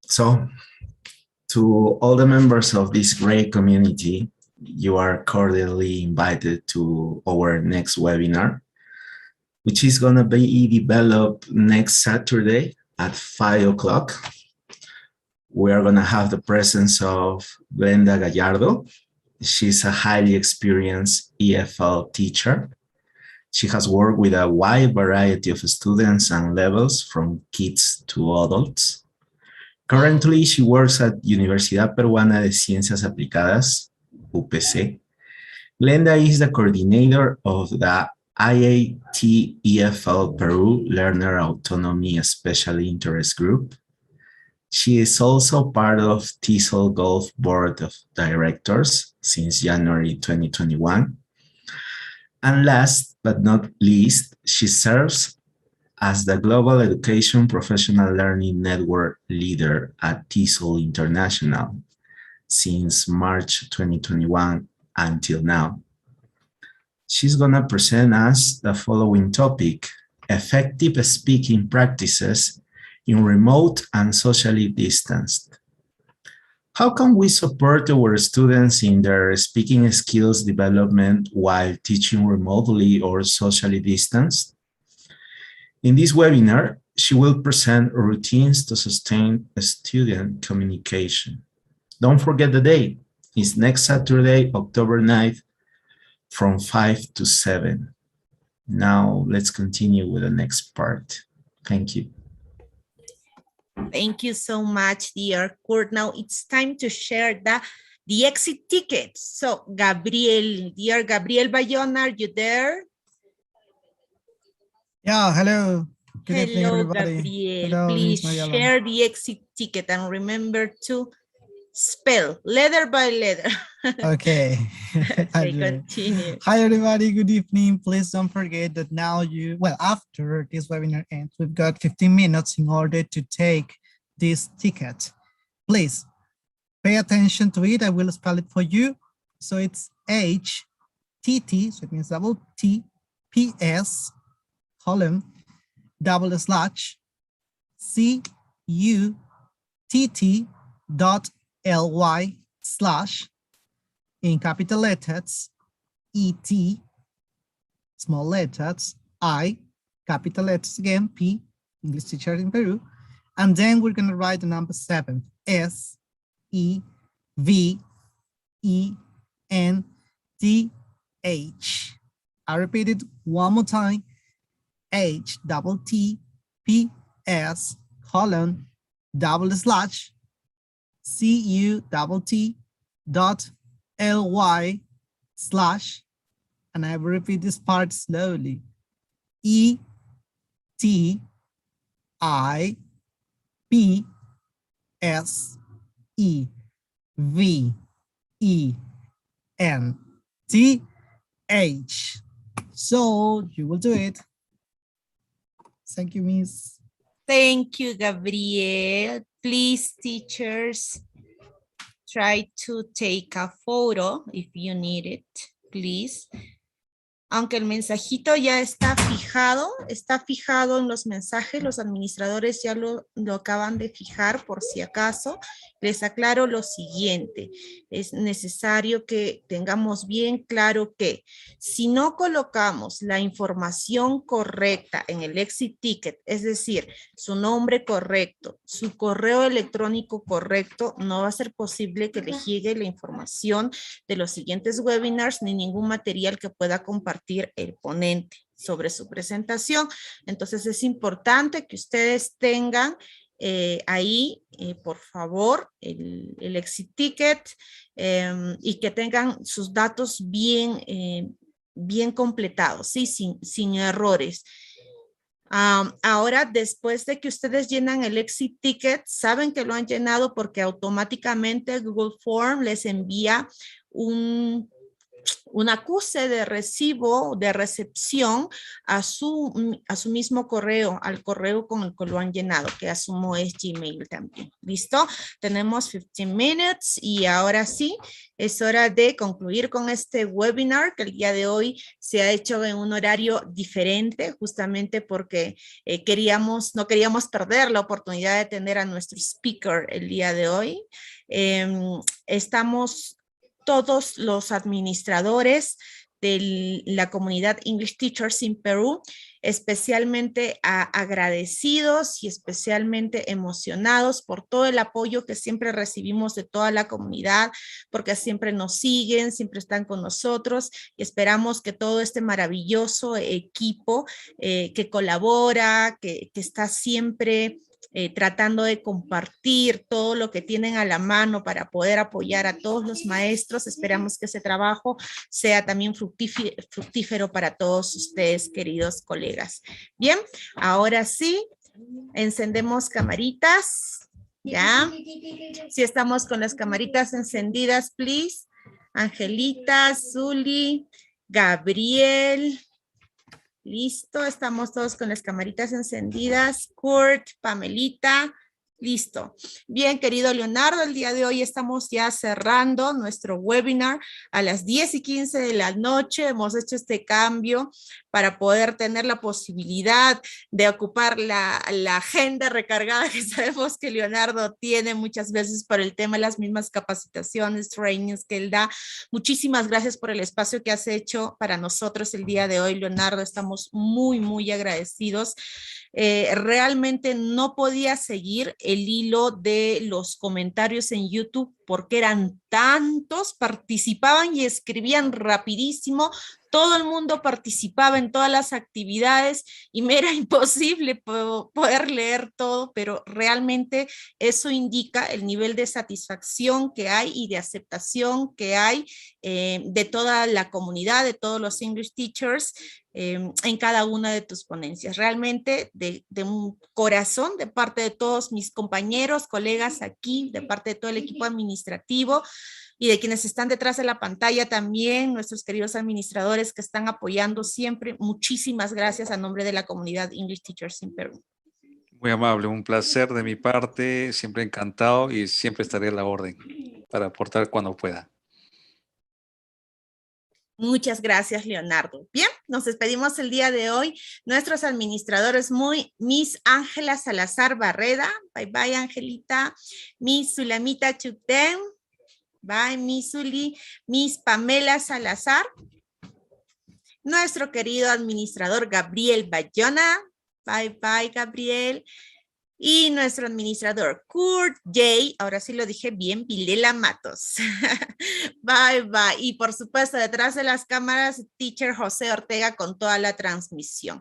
So, to all the members of this great community, you are cordially invited to our next webinar, which is going to be developed next Saturday at 5 o'clock. We are going to have the presence of Glenda Gallardo. She's a highly experienced EFL teacher. She has worked with a wide variety of students and levels from kids to adults. Currently, she works at Universidad Peruana de Ciencias Aplicadas, UPC. Glenda is the coordinator of the IELTT EFL Peru Learner Autonomy Special Interest Group. She is also part of TESOL Golf Board of Directors since January 2021. And last but not least, she serves as the Global Education Professional Learning Network leader at TESOL International since March 2021 until now. She's going to present us the following topic: effective speaking practices in remote and socially distanced. How can we support our students in their speaking skills development while teaching remotely or socially distanced? In this webinar, she will present routines to sustain student communication. Don't forget the date. It's next Saturday, October 9th, from 5 to 7. Now, let's continue with the next part. Thank you. Thank you so much, dear Kurt. Now it's time to share the exit ticket. So, Gabriel, dear Gabriel Bayona, are you there? Yeah, hello. Good evening, Hello, everybody. Gabriel. Hello, Please Miss Mayala. share the exit ticket and remember to spell letter by letter. Okay. Okay, continue. Hi, everybody. Good evening. Please don't forget that now after this webinar ends, we've got 15 minutes in order to take this ticket. Please pay attention to it. I will spell it for you. So it's HTT, so it means double T, PS, column, double slash, CUTT.ly slash, in capital letters, ET, small letters, I, capital letters again, P, English teacher in Peru, and then we're going to write the number 7, SEVENTH. I repeat it one more time, HTTPS colon double slash CUTT.ly slash, and I will repeat this part slowly, ETIPSEVENTH. So you will do it. Thank you, Miss. Thank you, Gabriel. Please, teachers, try to take a photo if you need it, please. Aunque el mensajito ya está fijado en los mensajes, los administradores ya lo acaban de fijar por si acaso. Les aclaro lo siguiente, es necesario que tengamos bien claro que si no colocamos la información correcta en el exit ticket, es decir, su nombre correcto, su correo electrónico correcto, no va a ser posible que le llegue la información de los siguientes webinars ni ningún material que pueda compartir el ponente sobre su presentación. Entonces es importante que ustedes tengan ahí, por favor, el exit ticket y que tengan sus datos bien, bien completados, ¿sí? Sin errores. Ahora, después de que ustedes llenan el exit ticket, saben que lo han llenado porque automáticamente Google Form les envía un acuse de recibo de recepción a su mismo correo, al correo con el que lo han llenado, que asumo es Gmail también. ¿Listo? Tenemos 15 minutes y ahora sí, es hora de concluir con este webinar que el día de hoy se ha hecho en un horario diferente, justamente porque no queríamos perder la oportunidad de tener a nuestro speaker el día de hoy. Estamos todos los administradores de la comunidad English Teachers in Perú, especialmente agradecidos y especialmente emocionados por todo el apoyo que siempre recibimos de toda la comunidad, porque siempre nos siguen, siempre están con nosotros y esperamos que todo este maravilloso equipo que colabora, que está siempre tratando de compartir todo lo que tienen a la mano para poder apoyar a todos los maestros. Esperamos que ese trabajo sea también fructífero para todos ustedes, queridos colegas. Bien, ahora sí, encendemos camaritas. ¿Ya? Si estamos con las camaritas encendidas, please. Angelita, Zuli, Gabriel. Listo, estamos todos con las camaritas encendidas. Kurt, Pamelita, listo. Bien, querido Leonardo, el día de hoy estamos ya cerrando nuestro webinar a las 10:15 de la noche. Hemos hecho este cambio para poder tener la posibilidad de ocupar la agenda recargada que sabemos que Leonardo tiene muchas veces por el tema de las mismas capacitaciones, trainings que él da. Muchísimas gracias por el espacio que has hecho para nosotros el día de hoy, Leonardo. Estamos muy, muy agradecidos. Realmente no podía seguir el hilo de los comentarios en YouTube porque eran tantos, participaban y escribían rapidísimo. Todo el mundo participaba en todas las actividades y me era imposible poder leer todo, pero realmente eso indica el nivel de satisfacción que hay y de aceptación que hay de toda la comunidad, de todos los English teachers en cada una de tus ponencias. Realmente de un corazón, de parte de todos mis compañeros, colegas aquí, de parte de todo el equipo administrativo, y de quienes están detrás de la pantalla también, nuestros queridos administradores que están apoyando siempre. Muchísimas gracias a nombre de la comunidad English Teachers in Perú. Muy amable, un placer de mi parte, siempre encantado y siempre estaré a la orden para aportar cuando pueda. Muchas gracias, Leonardo. Bien, nos despedimos el día de hoy. Nuestros administradores, Miss Ángela Salazar Barreda. Bye, bye, Angelita. Miss Sulamita Chutén. Bye, Miss Zuli. Miss Pamela Salazar. Nuestro querido administrador Gabriel Bayona. Bye, bye, Gabriel. Y nuestro administrador Kurt J. Ahora sí lo dije bien, Vilela Matos. Bye, bye. Y por supuesto, detrás de las cámaras, Teacher José Ortega con toda la transmisión.